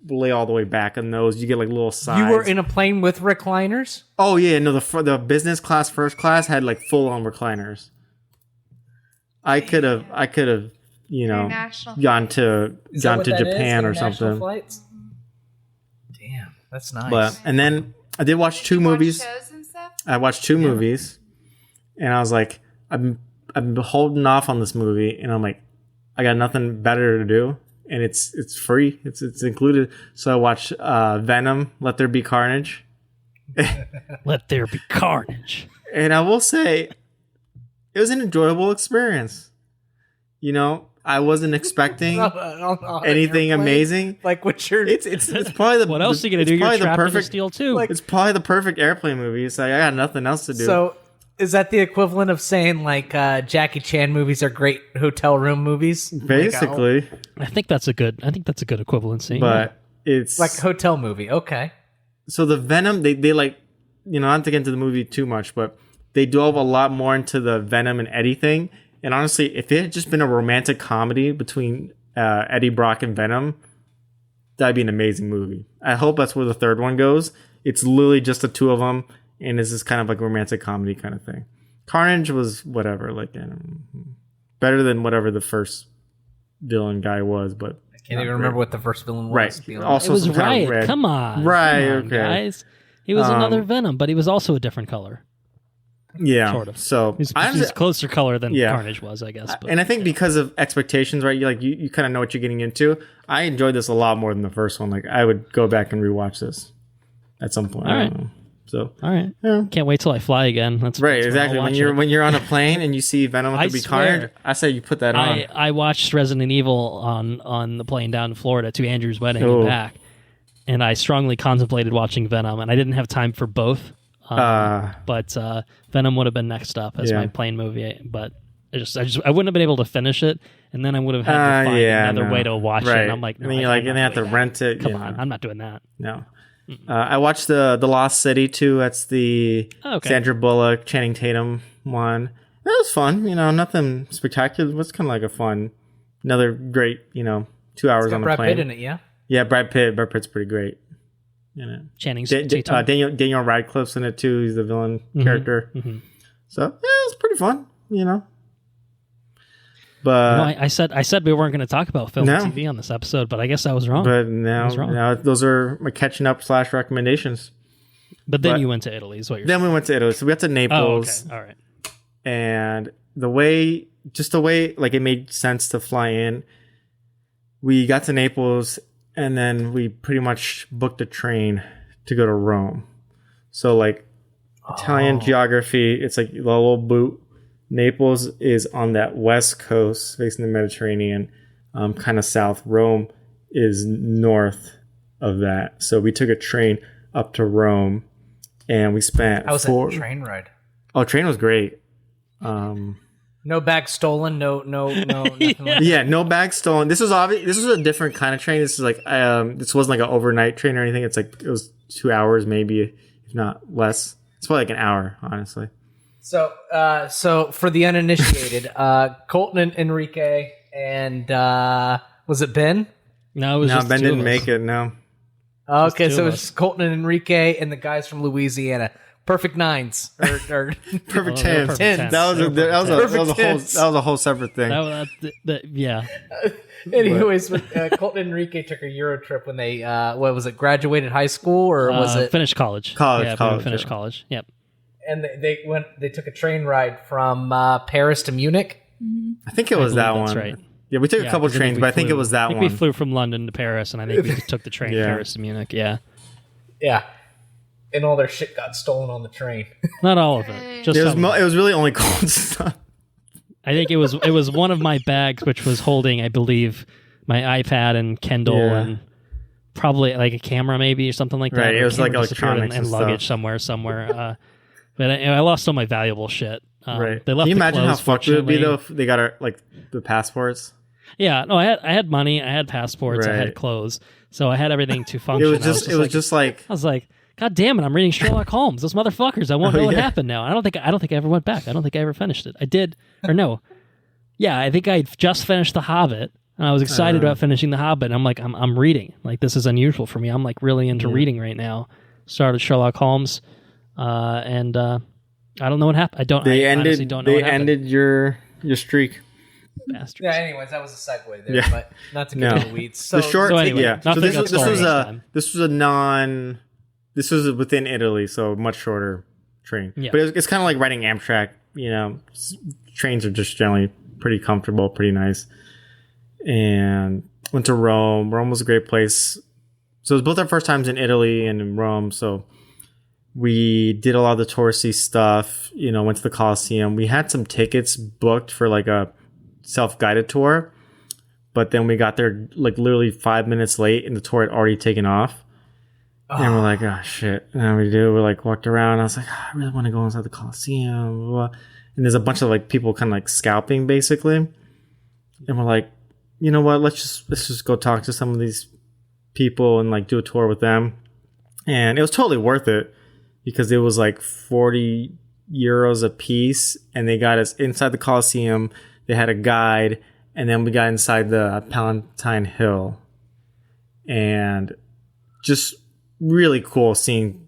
lay all the way back on those. You get like little sides. You were in a plane with recliners? Oh yeah, no. The business class, first class had like full on recliners. I could have, International gone to Japan or something. Flights? Damn, that's nice. But and then I did watch 2 movies. shows and stuff. I watched 2 movies, and I was like, I'm holding off on this movie, and I'm like, I got nothing better to do, and it's free, it's included. So I watched Venom, Let There Be Carnage, Let there be carnage. and I will say, it was an enjoyable experience. I wasn't expecting anything amazing. Like what you're... It's probably the What else are you going to do? You're probably the trapped in a perfect. steel tube. It's probably the perfect airplane movie. It's like I got nothing else to do. So is that the equivalent of saying like Jackie Chan movies are great hotel room movies? basically, I think that's a good equivalency. but it's Like hotel movie. Okay. so the Venom, they like, not to get into the movie too much, but they delve a lot more into the Venom and Eddie thing. And honestly, if it had just been a romantic comedy between Eddie Brock and Venom, that'd be an amazing movie. I hope that's where the third one goes. It's literally just the 2 of them, and this is kind of like a romantic comedy kind of thing. Carnage was whatever, like better than whatever the first villain guy was, but Can't even remember what the first villain was. right. to be honest. Also, it was some kind of Riot. red. Come on. Right, Come on, okay. guys. He was another Venom, but he was also a different color. Yeah, Sort of. So He's I was- closer color than Yeah. Carnage was, I guess. But and I think because of expectations, right? You kind of know what you're getting into. I enjoyed this a lot more than the first one. Like I would go back and rewatch this at some point. All I right. don't know. So All right. yeah. Can't wait till I fly again. That's Right, that's exactly. I'll When watch it. you're on a plane and you see Venom I to be swear. Carnage, I say you put that on. I watched Resident Evil on the plane down in Florida to Andrew's wedding Oh. and back, and I strongly contemplated watching Venom, and I didn't have time for both. But Venom would have been next up as my plane movie, but I wouldn't have been able to finish it, and then I would have had to find another way to watch it. And I'm like, no, and then you're I like, can't and they have to do that. rent it. Come on, I'm not doing that. No. I watched the Lost City too. That's the Sandra Bullock, Channing Tatum one. That was fun. Nothing spectacular. It was kind of like a fun, another great, 2 hours on the Brad plane. Pitt in it, yeah. Yeah, Brad Pitt. Brad Pitt's pretty great. Channing's Daniel Radcliffe's in it too. He's the villain character. Mm-hmm. So yeah, it was pretty fun. But I said we weren't going to talk about film and TV on this episode, but I guess I was wrong. But now those are my catching up / recommendations. But then you went to Italy, is what you're saying. Then we went to Italy. So we got to Naples. Oh, okay. All right. And the way like it made sense to fly in, we got to Naples and then we pretty much booked a train to go to Rome. So like Italian geography, it's like the little boot. Naples is on that west coast facing the Mediterranean, kind of south. Rome is north of that. So we took a train up to Rome and we spent How was that train ride? Oh, train was great. No bag stolen, no nothing like Yeah, no bags stolen. This was obvious. This was a different kind of train. This is like this wasn't like an overnight train or anything. It's like it was 2 hours, maybe, if not less. It's probably like an hour, honestly. So for the uninitiated, Colton and Henrique and was it Ben? No, it was just Ben the two didn't of us. make it. No. Okay, two so of it was Colton and Henrique and the guys from Louisiana. Perfect nines or Perfect they're 10. perfect Tens. tens. That was They're a perfect that was a whole separate thing. yeah. Anyways, Colton and Henrique took a Euro trip when they what was it? Graduated high school or was it? Finished college? College, Finished yeah. college. Yep. And they took a train ride from Paris to Munich. I think it was that believe one. that's right. Yeah, we took a couple 'cause trains, but I think it was that I think one. we flew from London to Paris, and I think we took the train Yeah. Paris to Munich. Yeah. Yeah, and all their shit got stolen on the train. Not all of it. Just It was some. it was really only cold stuff. I think it was one of my bags, which was holding, I believe, my iPad and Kindle and probably like a camera maybe or something like that. Right, Or it was like camera disappeared electronics and and luggage stuff. somewhere. But I lost all my valuable shit. Right. They left Can you the imagine how clothes, fucked it would be fortunately. though if they got our like the passports? Yeah, no, I had money, I had passports, I had Right. clothes, so I had everything to function. It was just like I was like, God damn it! I'm reading Sherlock Holmes. Those motherfuckers! I won't know what yeah. happened now. I don't think I ever went back. I don't think I ever finished it. I did, or no? Yeah, I think I just finished The Hobbit, and I was excited about finishing The Hobbit. And I'm like, I'm reading. Like this is unusual for me. I'm like really into reading right now. Started Sherlock Holmes, and I don't know what happened. I honestly don't know they what happened. ended your streak. Bastards. Yeah. Anyways, that was a segue there, Yeah. but not to get No. into the weeds. So, The short so anyway, yeah. So nothing this got was this stolen was this a time. this was within Italy, so much shorter train. Yeah. But it's kind of like riding Amtrak. Trains are just generally pretty comfortable, pretty nice. And went to Rome. Rome was a great place. So it was both our first times in Italy and in Rome. So we did a lot of the touristy stuff. Went to the Colosseum. We had some tickets booked for like a self-guided tour, but then we got there like literally 5 minutes late, and the tour had already taken off. And we're like, oh shit! And then we like walked around. I was like, I really want to go inside the Colosseum. Blah, blah. And there's a bunch of like people kind of like scalping basically. And we're like, you know what? Let's just go talk to some of these people and like do a tour with them. And it was totally worth it because it was like 40 euros a piece, and they got us inside the Colosseum. They had a guide, and then we got inside the Palatine Hill, and just really cool seeing,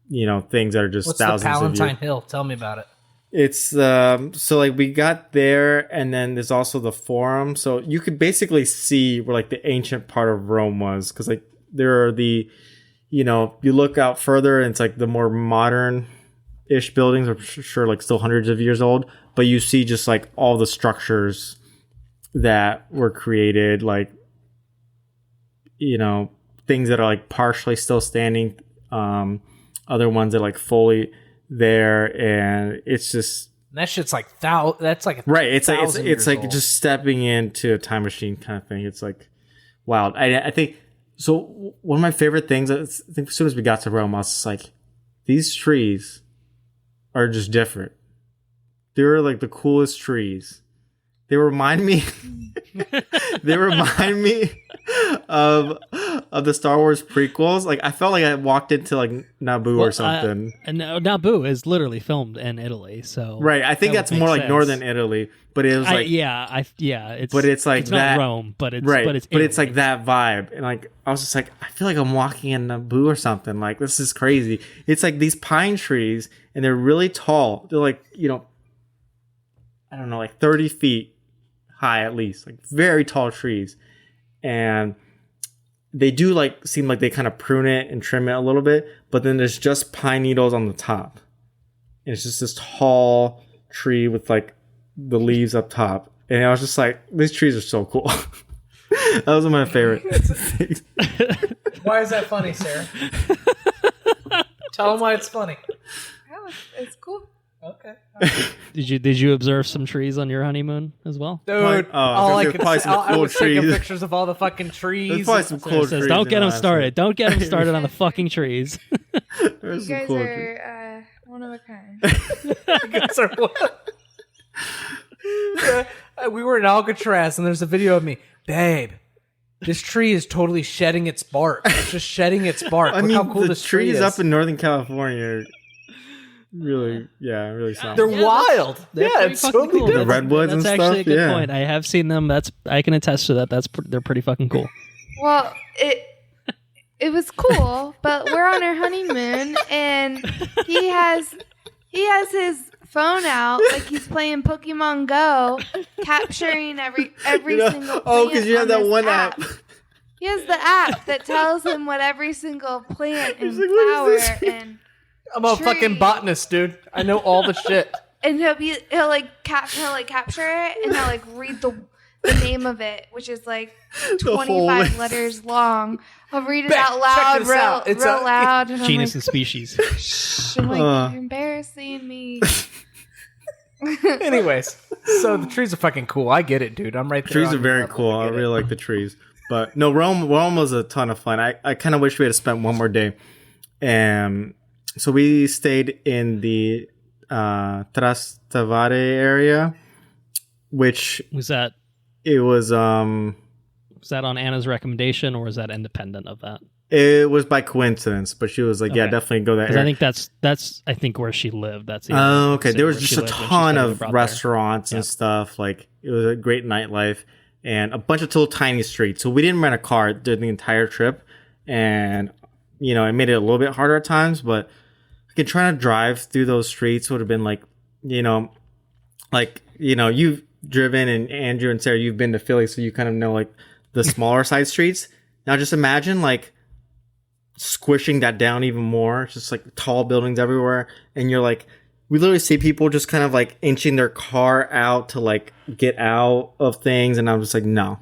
things that are just what's the thousands of Palatine years. Hill? Tell me about it. It's so like we got there, and then there's also the Forum, so you could basically see where like the ancient part of Rome was, because like there are you look out further, and it's like the more modern-ish buildings are sure like still hundreds of years old, but you see just like all the structures that were created, like things that are like partially still standing, other ones that are like fully there, and it's just That shit's like that's like right. It's like 1,000 it's years like old. just stepping into a time machine kind of thing. It's like wild. I think so. One of my favorite things. I think as soon as we got to Rome, I was just like, these trees are just different. They're like the coolest trees. They remind me. They remind me of the Star Wars prequels. Like I felt like I walked into like Naboo or something. And Naboo is literally filmed in Italy, so Right. I think that that's would more make like sense. northern Italy, but it was like It's but it's like it's that not Rome, but it's right. but it's But it's Italy. like that vibe, and like I was just like, I feel like I'm walking in Naboo or something. Like this is crazy. It's like these pine trees, and they're really tall. They're like I don't know, like 30 feet high at least, like very tall trees, and they do like seem like they kind of prune it and trim it a little bit, but then there's just pine needles on the top, and it's just this tall tree with like the leaves up top, and I was just like, these trees are so cool. That was one of my favorite things. Why is that funny, Sarah? Tell them why it's funny. Oh, it's cool. Okay. Did you observe some trees on your honeymoon as well? Dude, Oh, all I there's could probably say, some I cool was taking trees. pictures of all the fucking There's trees. probably some cool It says, trees. don't get in them Alaska. started. Don't get them started on the fucking trees. There's You some guys cool trees. are one of a kind. You guys are what? We were in Alcatraz, and there's a video of me, babe. This tree is totally shedding its bark. It's just shedding its bark. I Look mean, how cool the this tree trees is. up in Northern California are really, really something. They're Yeah, wild. They're Yeah, pretty it's fucking totally cool. different. The redwoods That's and actually stuff, a good yeah. point. I have seen them. I can attest to that. They're pretty fucking cool. Well, it was cool, but we're on our honeymoon, and he has his phone out like he's playing Pokemon Go, capturing every single. Oh, because you have that one app. He has the app that tells him what every single plant and He's like, what is flower this? and I'm a fucking tree. botanist, dude. I know all the shit. and he'll capture it and he'll like read the name of it, which is like The whole 25 list. letters long. I'll read it Beck, out loud, check this out. It's real a- loud, and Genus I'm and species. like, shh, I'm like, you're embarrassing me. Anyways, so the trees are fucking cool. I get it, dude. I'm right there. Trees on are your very level. cool. I get it. really like the trees. But no, Rome was a ton of fun. I kind of wish we had spent one more day. So we stayed in the Trastevere area, which Was that was on Anna's recommendation, or was that independent of that? it was by coincidence, but she was like, yeah, Okay. definitely go that Because I area. think that's where she lived. That's the Oh, okay. city There was where just she a lived when she ton studied of abroad there. restaurants and stuff. Like it was a great nightlife and a bunch of little tiny streets. So we didn't rent a car during the entire trip, and it made it a little bit harder at times. But trying to drive through those streets would have been like, you've driven, and Andrew and Sarah, you've been to Philly, so you kind of know like the smaller side streets. Now just imagine like squishing that down even more, just like tall buildings everywhere, and you're like, we literally see people just kind of like inching their car out to like get out of things, and I'm just like, no.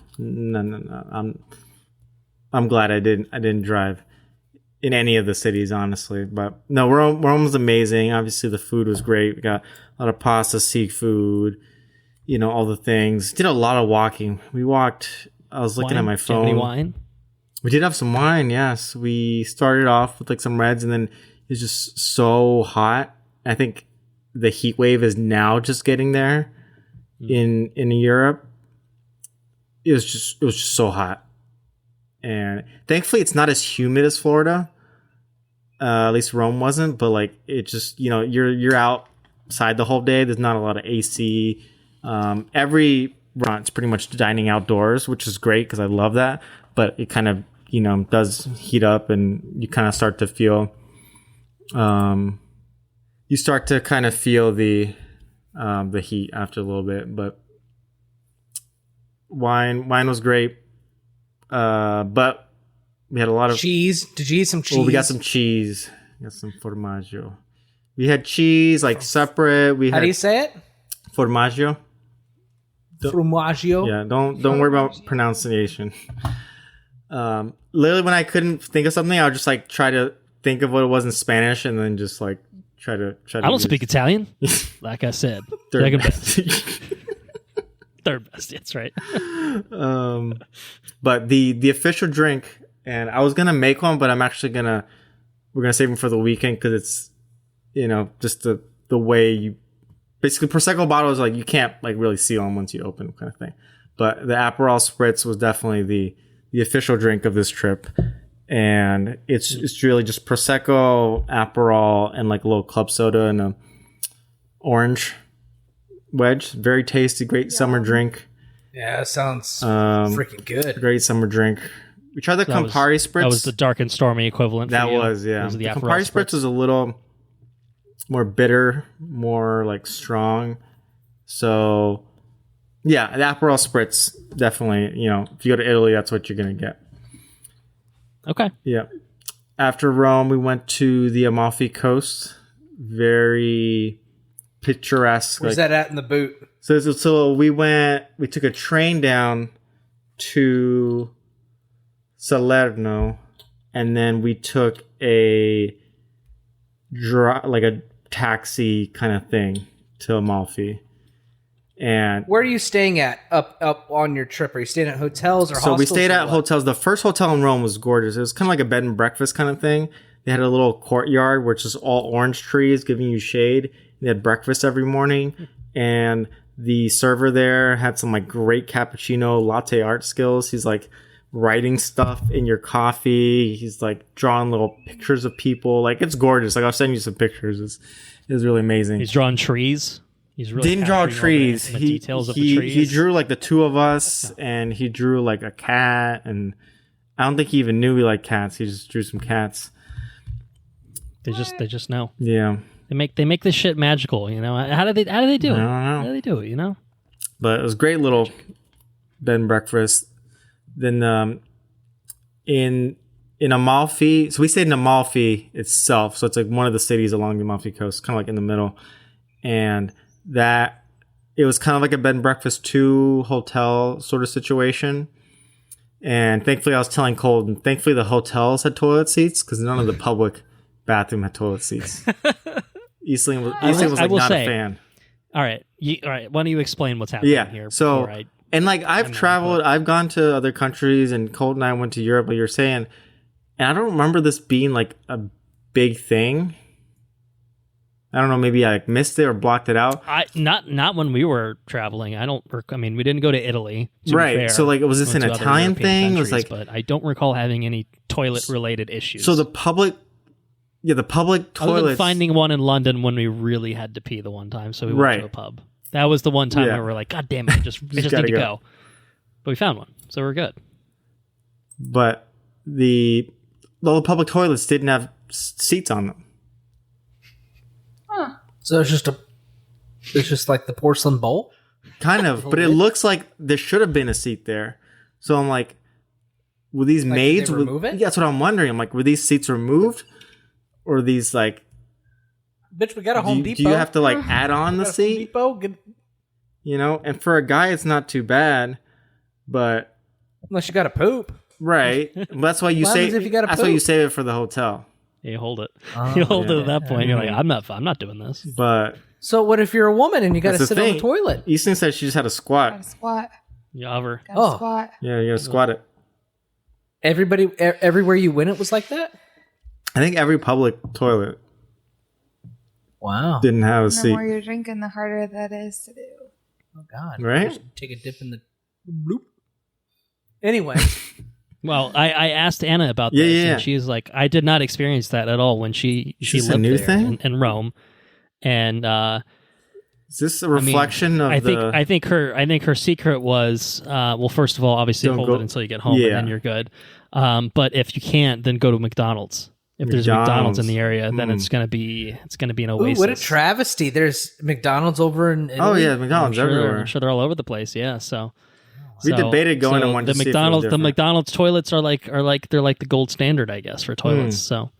I'm glad I didn't drive in any of the cities, honestly. But no, Rome was amazing. Obviously the food was great. We got a lot of pasta, seafood, all the things. Did a lot of walking. We walked. I was looking at my Wine? Do you have any phone. wine? We did have some wine, yes. We started off with like some reds, and then it's just so hot. I think the heat wave is now just getting there in Europe. It was just so hot. And thankfully it's not as humid as Florida. At least Rome wasn't, but like it just, you're outside the whole day. There's not a lot of AC. Every restaurant's pretty much dining outdoors, which is great because I love that. But it kind of, does heat up, and you kind of start to feel, the heat after a little bit. But wine was great. But we had a lot of Cheese. Did you eat some cheese? Well, we got some cheese. We got some formaggio. We had cheese like separate. We How had do you say it? formaggio. Formaggio. Yeah, don't worry about pronunciation. Literally, when I couldn't think of something, I would just like try to think of what it was in Spanish and then just like try to. I don't speak Italian. Like I said, second best. Third best. That's right. But the official drink, and I was gonna make one, but we're gonna save them for the weekend because it's, just the way you basically Prosecco bottles, like you can't like really see them once you open them, kind of thing. But the Aperol Spritz was definitely the official drink of this trip. And it's really just Prosecco, Aperol, and like a little club soda and a orange wedge. Very tasty, great summer drink. Yeah, that sounds freaking good. Great summer drink. We tried the Campari Spritz. That was the dark and stormy equivalent. That for you. was, yeah. Was the Campari Spritz was a little more bitter, more like strong. So, yeah, the Aperol Spritz, definitely, if you go to Italy, that's what you're going to get. Okay. Yeah. After Rome, we went to the Amalfi Coast. Very picturesque. Where's that at in the boot? So we took a train down to Salerno, and then we took a taxi kind of thing to Amalfi. And where are you staying at up on your trip? Are you staying at hotels or hostels? So we stayed at hotels. The first hotel in Rome was gorgeous. It was kind of like a bed and breakfast kind of thing. They had a little courtyard which is all orange trees giving you shade. They had breakfast every morning, and the server there had some like great cappuccino latte art skills. He's like writing stuff in your coffee. He's like drawing little pictures of people. Like, it's gorgeous. Like, I'll send you some pictures. It was really amazing. He's drawing trees. He's really didn't draw trees. The details of the trees. He drew like the two of us, and he drew like a cat, and I don't think he even knew we liked cats. He just drew some cats. They just know. Yeah. They make this shit magical, How do they do it? I don't know. How do they do it, But it was a great little bed and breakfast. Then in Amalfi, so we stayed in Amalfi itself. So it's like one of the cities along the Amalfi Coast, kind of like in the middle. And that it was kind of like a bed and breakfast 2 hotel sort of situation. And thankfully I was telling Cole, and thankfully the hotels had toilet seats because none of the public bathroom had toilet seats. Isleen was like not a fan. All right. Why don't you explain what's happening here? So, and like I've traveled, I've gone to other countries, and Colt and I went to Europe, like you're saying, and I don't remember this being like a big thing. I don't know, maybe I missed it or blocked it out. Not when we were traveling. We didn't go to Italy. Right. Fair. So like, was this an Italian thing? It was like, but I don't recall having any toilet related issues. So the public toilets. Other than finding one in London when we really had to pee the one time, so we went to a pub. That was the one time where we were like, God damn it, I just need to go. But we found one, so we're good. But the public toilets didn't have seats on them. Huh. So it's just like the porcelain bowl? Kind of, but it looks like there should have been a seat there. So I'm like, were these maids? Did they remove it? That's what I'm wondering. I'm like, were these seats removed? Or are these like... Bitch, we got a Home Depot. Do you have to like add on the seat? Home Depot? And for a guy, it's not too bad, but... Unless you got to poop. Right. That's why you save why you save it for the hotel. You hold it. You hold it at that point. You're like, I'm not doing this. But... So what if you're a woman and you got to sit on the toilet? Easton said she just had to squat. Gotta squat. You hover. Gotta squat. Yeah, you got to squat it. Everywhere you went, it was like that? I think every public toilet didn't have a seat. The more you're drinking, the harder that is to do. Oh, God. Right? Just take a dip in the... Bloop. Anyway. Well, I asked Anna about this, and she's like, I did not experience that at all when she lived a new there thing? in Rome. And is this a reflection of I think her secret was first of all, obviously hold it until you get home, and then you're good. But if you can't, then go to McDonald's. If there's a McDonald's in the area, then it's gonna be an oasis. Ooh, what a travesty! There's McDonald's over in Italy. Oh yeah, McDonald's everywhere. I'm sure they're all over the place. Yeah, so we debated going to one. The McDonald's, the McDonald's toilets are like the gold standard, I guess, for toilets. So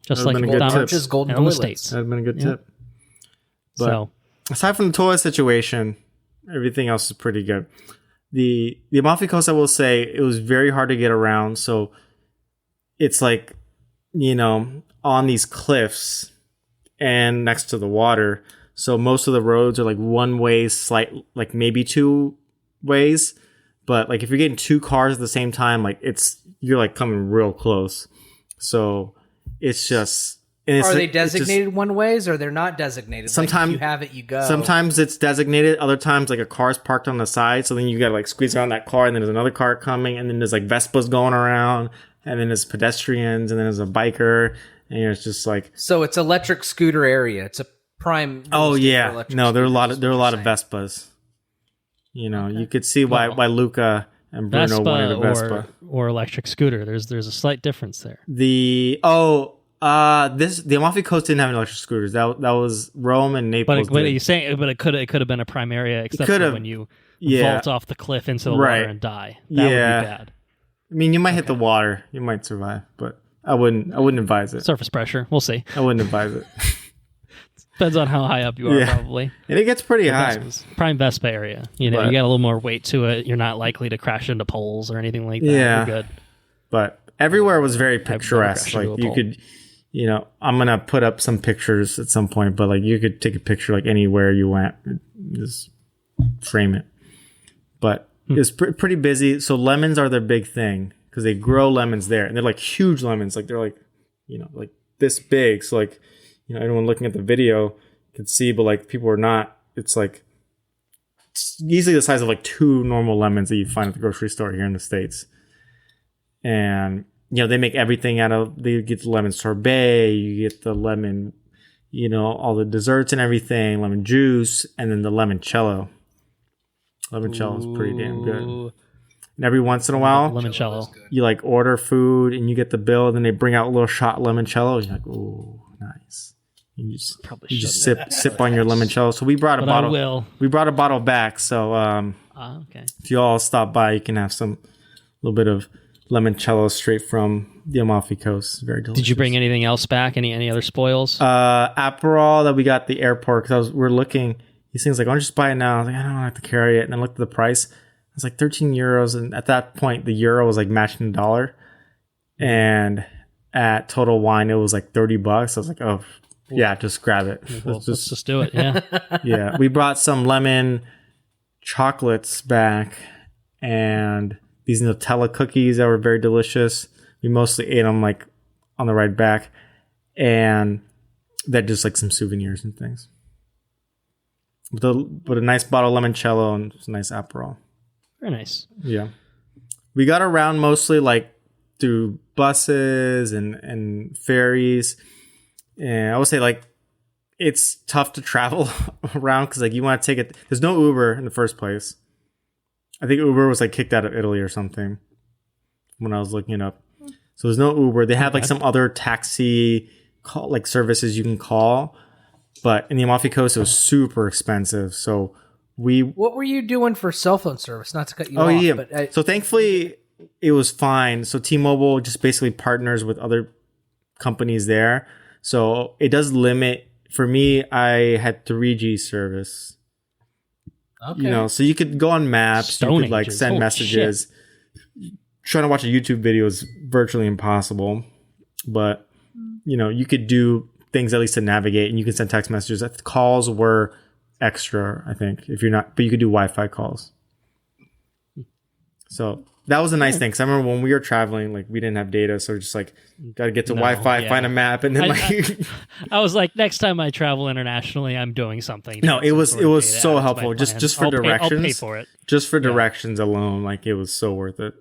just like McDonald's golden in the toilets. States. That'd been a good tip. But so aside from the toilet situation, everything else is pretty good. The Amalfi Coast, I will say, it was very hard to get around. So it's like on these cliffs and next to the water. So most of the roads are like one way, like maybe two ways. But like if you're getting two cars at the same time, like you're like coming real close. So it's just. Are they designated one ways, or they're not designated? Sometimes if you have it, you go. Sometimes it's designated. Other times, like a car's parked on the side, so then you gotta like squeeze around that car, and then there's another car coming, and then there's like Vespas going around, and then there's pedestrians, and then there's a biker, and it's just like. So it's electric scooter area. It's a prime. Oh yeah, no, there are a lot of Vespas. You could see why Luca and Bruno Vespa wanted a Vespa or electric scooter. There's a slight difference there. the Amalfi Coast didn't have any electric scooters. That was Rome and Naples. But you saying, but it could have been a prime area, except for when you vault off the cliff into the water and die. That would be bad. I mean, you might hit the water, you might survive, but I wouldn't advise it. Surface pressure, we'll see. I wouldn't advise it. Depends on how high up you are, probably. And it gets pretty high. Prime Vespa area. You got a little more weight to it. You're not likely to crash into poles or anything like that. Yeah. You're good. But everywhere was very picturesque. Like you could. I'm going to put up some pictures at some point, but like you could take a picture like anywhere you went, just frame it. But it's pretty busy. So lemons are their big thing because they grow lemons there, and they're like huge lemons. Like they're like, like this big. So like, anyone looking at the video could see, but like people are not, it's easily the size of like 2 normal lemons that you find at the grocery store here in the States. And they make everything they get the lemon sorbet, you get the lemon, all the desserts and everything, lemon juice, and then the limoncello. Limoncello is pretty damn good. And every once in a while, limoncello, you like order food and you get the bill, and then they bring out a little shot limoncello. You're like, ooh, nice. You just sip on your limoncello. So we brought a bottle. We brought a bottle back. So okay. If you all stop by, you can have a little bit of limoncello straight from the Amalfi Coast. Very delicious. Did you bring anything else back? Any other spoils? Aperol that we got at the airport, because we're looking. These things like, why don't you just buy it now? I was like, I don't have to carry it. And then I looked at the price. It was like 13 euros. And at that point, the euro was like matching the dollar. And at Total Wine, it was like $30. I was like, oh, yeah, just grab it. Let's just do it. Yeah. Yeah. We brought some lemon chocolates back and these Nutella cookies that were very delicious. We mostly ate them like on the ride back, and they're just like some souvenirs and things. With a nice bottle of limoncello and just a nice Aperol. Very nice. Yeah. We got around mostly like through buses and ferries. And I would say like it's tough to travel around because like you want to take it. There's no Uber in the first place. I think Uber was like kicked out of Italy or something when I was looking it up. So there's no Uber. They have like some other taxi services you can call, but in the Amalfi Coast it was super expensive. So what were you doing for cell phone service? Not to cut you off. Yeah. But so thankfully it was fine. So T-Mobile just basically partners with other companies there. So it does limit. For me, I had 3G service. Okay. So you could go on maps, you could like send messages. Shit. Trying to watch a YouTube video is virtually impossible. But, you could do things at least to navigate, and you can send text messages. Calls were extra, I think, but you could do Wi-Fi calls. So that was a nice thing. Because I remember when we were traveling, like we didn't have data. So just like, got to get to Wi-Fi, find a map. And then I was like, next time I travel internationally, I'm doing something. No, it was so helpful. Just for directions. I'll pay for it. Just for directions alone. Like it was so worth it.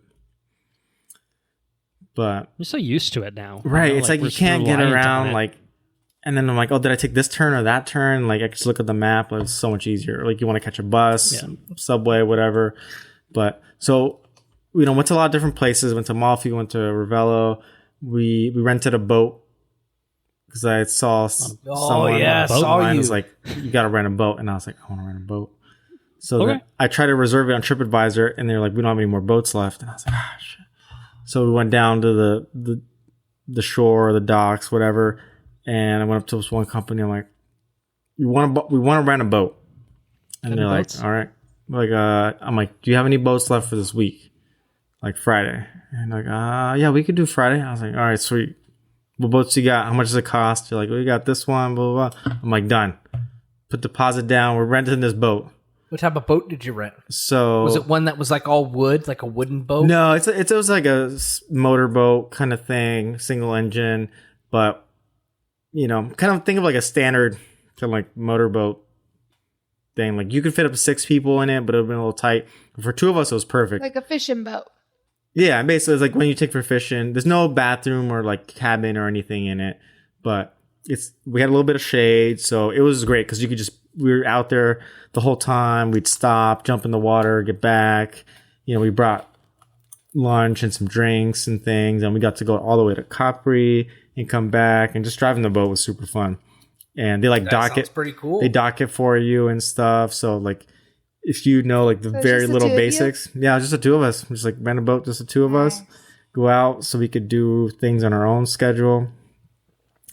But you're so used to it now. Right. It's like you can't get around and then I'm like, oh, did I take this turn or that turn? Like I just look at the map. It's so much easier. Like you want to catch a bus, subway, whatever. But so, went to a lot of different places. Went to Amalfi, went to Ravello. We rented a boat because I saw someone online was like, you got to rent a boat. And I was like, I want to rent a boat. So then I tried to reserve it on TripAdvisor and they're like, we don't have any more boats left. And I was like, shit. So we went down to the shore, the docks, whatever. And I went up to this one company. I'm like, we want to rent a boat. And they're like, all right. Like, I'm like, do you have any boats left for this week? Like Friday. And like, yeah, we could do Friday. I was like, all right, sweet. what boats you got? How much does it cost? You're like, we got this one, blah, blah, blah. I'm like, done. Put deposit down. We're renting this boat. What type of boat did you rent? So Was it one that was like all wood, like a wooden boat? No, it was like a motorboat kind of thing, single engine, but kind of think of like a standard kind of like motorboat thing. Like you could fit up to 6 people in it, but it would have been a little tight. For 2 of us, it was perfect. Like a fishing boat. Yeah, basically it's like when you take for fishing. There's no bathroom or like cabin or anything in it, but we had a little bit of shade, so it was great because we were out there the whole time. We'd stop, jump in the water, get back. We brought lunch and some drinks and things, and we got to go all the way to Capri and come back, and just driving the boat was super fun. And they dock it. Pretty cool. They dock it for you and stuff. So like, if you know like the very little basics, yeah, just the 2 of us. Just like rent a boat, just the 2 of us, go out so we could do things on our own schedule.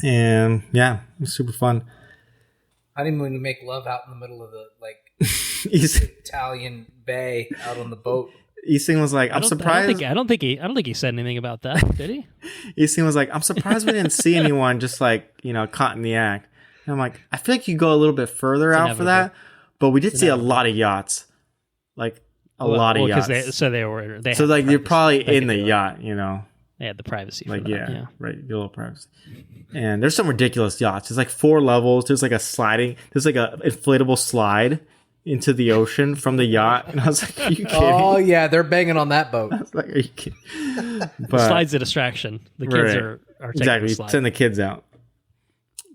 And yeah, it was super fun. Honeymoon, you make love out in the middle of the Italian bay out on the boat. Easting was like, I'm surprised. I don't think he said anything about that, did he? Easting was like, I'm surprised we didn't see anyone just like, caught in the act. And I'm like, I feel like you go a little bit further out for that, but we did see a lot of yachts, like a lot of yachts. You're probably in the yacht, They had the privacy. Like, for that, yeah, right. Your little privacy. And there's some ridiculous yachts. There's like 4 levels. There's like a inflatable slide into the ocean from the yacht. And I was like, are you kidding? Oh, yeah. They're banging on that boat. I was like, are you kidding? The slide's a distraction. The kids are taking exactly. the slide. Send the kids out.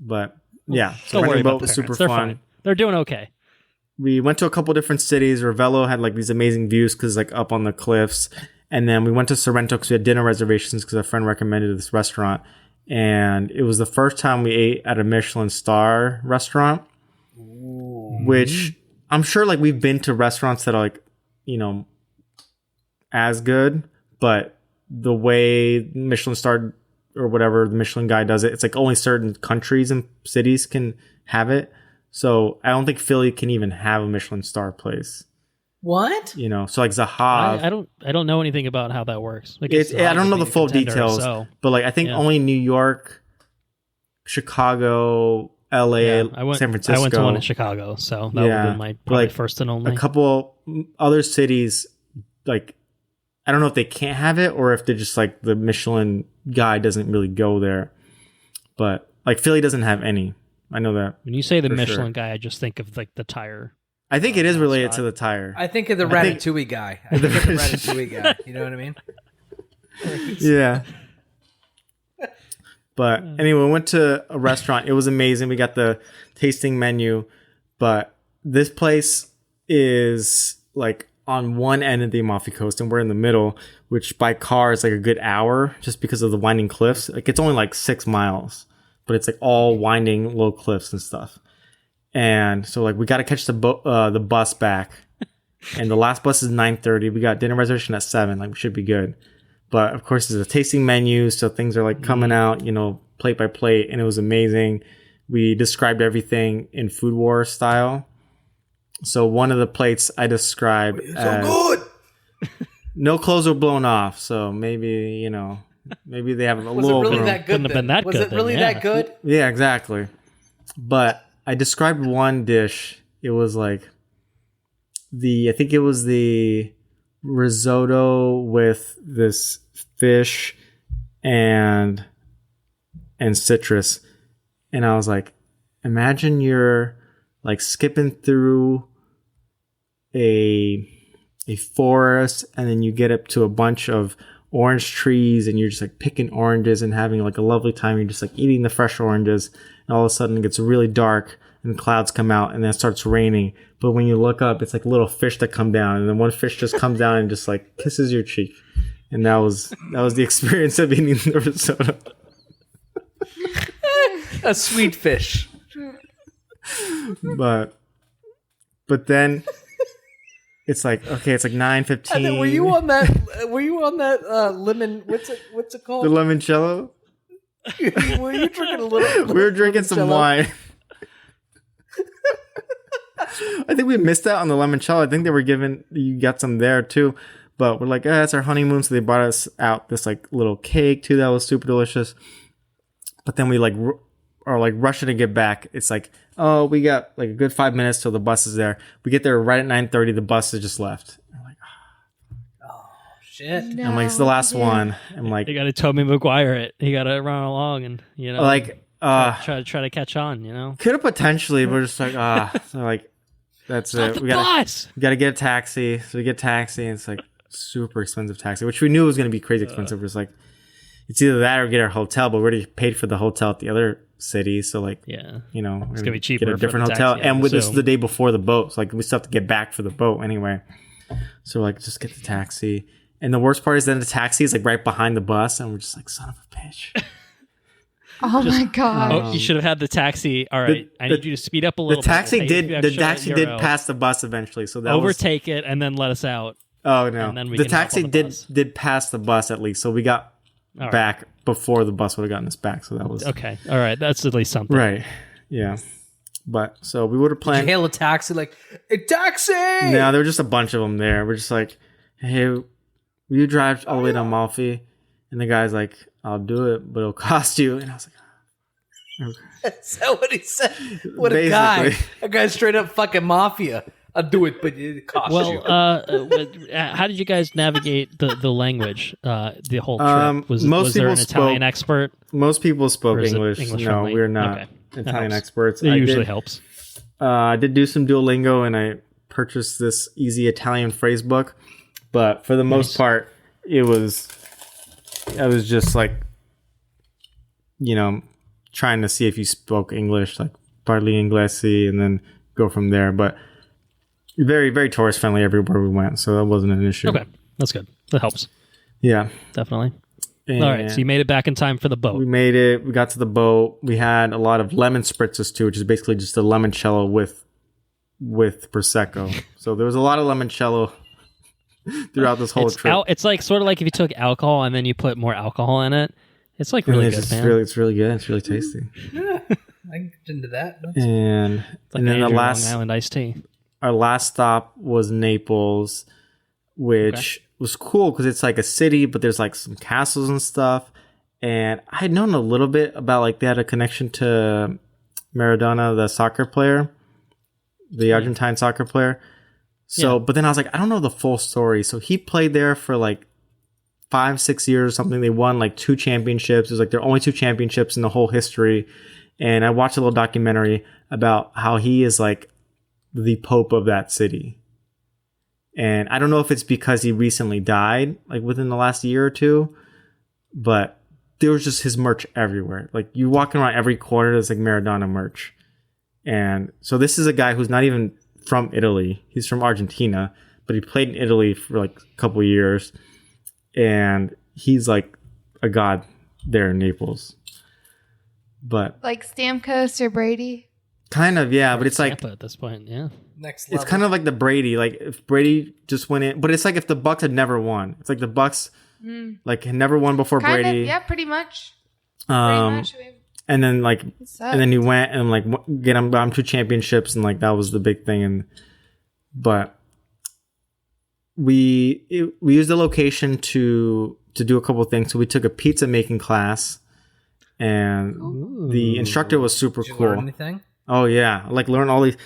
But yeah, so running worry boat about was the super parents. They're fun. fine. They're doing okay. We went to a couple different cities. Ravello had like these amazing views because like up on the cliffs. And then we went to Sorrento because we had dinner reservations because a friend recommended this restaurant. And it was the first time we ate at a Michelin star restaurant, which I'm sure like we've been to restaurants that are like, as good, but the way Michelin star or whatever the Michelin guy does it, it's like only certain countries and cities can have it. So I don't think Philly can even have a Michelin star place. What? So like Zahav. I don't know anything about how that works. Like I don't know the full details, but like I think only New York, Chicago, LA, San Francisco. I went to one in Chicago, so that would have been my probably first and only. A couple other cities, like I don't know if they can't have it or if they're just like the Michelin guy doesn't really go there. But like Philly doesn't have any. I know that. When you say the Michelin guy, I just think of like the tire. I think it is related to the tire. I think of the Ratatouille guy. I think of the Ratatouille guy. You know what I mean? Yeah. But anyway, we went to a restaurant. It was amazing. We got the tasting menu. But this place is like on one end of the Amalfi Coast and we're in the middle, which by car is like a good hour just because of the winding cliffs. Like it's only like 6 miles, but it's like all winding low cliffs and stuff. And so like we got to catch the bus back, and the last bus is 9:30. We got dinner reservation at 7. Like we should be good, but of course there's a tasting menu, so things are like coming out, plate by plate, and it was amazing. We described everything in Food War style. So one of the plates I described as good. No clothes were blown off, so maybe maybe they have a little. Was it really room. that good? Couldn't have been that was good it really then, that good? Yeah, exactly. But I described one dish. It was like I think it was the risotto with this fish and citrus. And I was like, imagine you're like skipping through a forest and then you get up to a bunch of orange trees and you're just like picking oranges and having like a lovely time. You're just like eating the fresh oranges. And all of a sudden it gets really dark and clouds come out and then it starts raining. But when you look up, it's like little fish that come down, and then one fish just comes down and just like kisses your cheek. And that was the experience of eating the risotto. A sweet fish. But then it's like, okay, it's like 9:15. Were you on that lemon? What's it called? The limoncello? Were you drinking a little? We were drinking some wine. I think we missed out on the limoncello. I think they were you got some there too. But we're like, that's our honeymoon. So they brought us out this like little cake too that was super delicious. but then we are like rushing to get back. It's like, oh, we got like a good 5 minutes till the bus is there. We get there right at 9:30. The bus has just left. I'm like, Shit. No, I'm like, it's the last dude. one. I'm like, You got to Tobey Maguire it. You got to run along and like, try to catch on. could have potentially, but we're just like, so like, that's it. The We bus. got to get a taxi. So we get a taxi, and it's like super expensive taxi, which we knew was going to be crazy expensive. It was like, it's either that or get our hotel, but we already paid for the hotel at the other city. So like, Yeah. we're It's gonna be cheaper get a for different the hotel. taxi, I And this is assume. the day before the boat. So like, we still have to get back for the boat anyway. So we're like, just get the taxi. And the worst part is then the taxi is like right behind the bus, and we're just like, son of a bitch. Oh my god. Oh, you should have had the taxi. All right, I need you to speed up a The little. taxi bit. We'll pay you the extra taxi euro. did pass the bus eventually. So that Overtake it and then let us out. oh no, and then we the can hop taxi on the bus. did pass the bus at least. So we got All right. back before the bus would have gotten us back. So that was Okay. All right. That's at least something. right. Yeah. But so we would have Did you planned. hail a taxi like, a taxi? No, there were just a bunch of them there. We're just like, hey, will you drive all the way to Amalfi? And the guy's like, I'll do it, but it'll cost you. And I was like, Is that what he said? What a guy. Basically. That guy's straight up fucking mafia. I'll do it, but it costs you. Well, how did you guys navigate the language? The whole trip Most was there an people Italian spoke- expert? most people spoke Or is it English. English No, friendly? we're not Okay. That Italian helps. experts. It I usually did, helps. I did do some Duolingo, and I purchased this easy Italian phrase book. But for the most part, I was just like, trying to see if you spoke English, like parli inglesi, and then go from there. But very, very tourist friendly everywhere we went, so that wasn't an issue. Okay, that's good. That helps Yeah. definitely. And All right, so you made it back in time for the we boat. made it. We got to the boat. We had a lot of lemon spritzes too, which is basically just a limoncello with prosecco. So there was a lot of limoncello throughout this whole trip. It's like sort of like if you took alcohol and then you put more alcohol in it. It's like really it's good, just man. really, it's really good. It's really tasty. I can get into that. And It's like and then Andrew Long Island iced tea. our last stop was Naples, which was cool because it's like a city, but there's like some castles and stuff. And I had known a little bit about like they had a connection to Maradona, the soccer player, the Argentine soccer player. So, but then I was like, I don't know the full story. So he played there for like 5-6 years or something. They won like 2 championships. It was like their only 2 championships in the whole history. And I watched a little documentary about how he is like the Pope of that city. And I don't know if it's because he recently died, like within the last year or two, but there was just his merch everywhere. Like you walking around every corner, there's like Maradona merch. And so this is a guy who's not even from Italy. He's from Argentina, but he played in Italy for like a couple of years. And he's like a god there in Naples. But Like Stamkos or Brady. kind of, yeah, but it's like Tampa at this point, yeah. Next level. it's kind of like the Brady. Like if Brady just went in, but it's like if the Bucks had never won. It's like the Bucks like had never won before Kind Brady. of, yeah, pretty much. Pretty Um, much. and then like It sucks. and then he went and like get him 2 championships, and like that was the big thing. And but we used the location to do a couple of things. So we took a pizza making class, and the instructor was super Did you cool. learn anything? Oh yeah, like learn all these.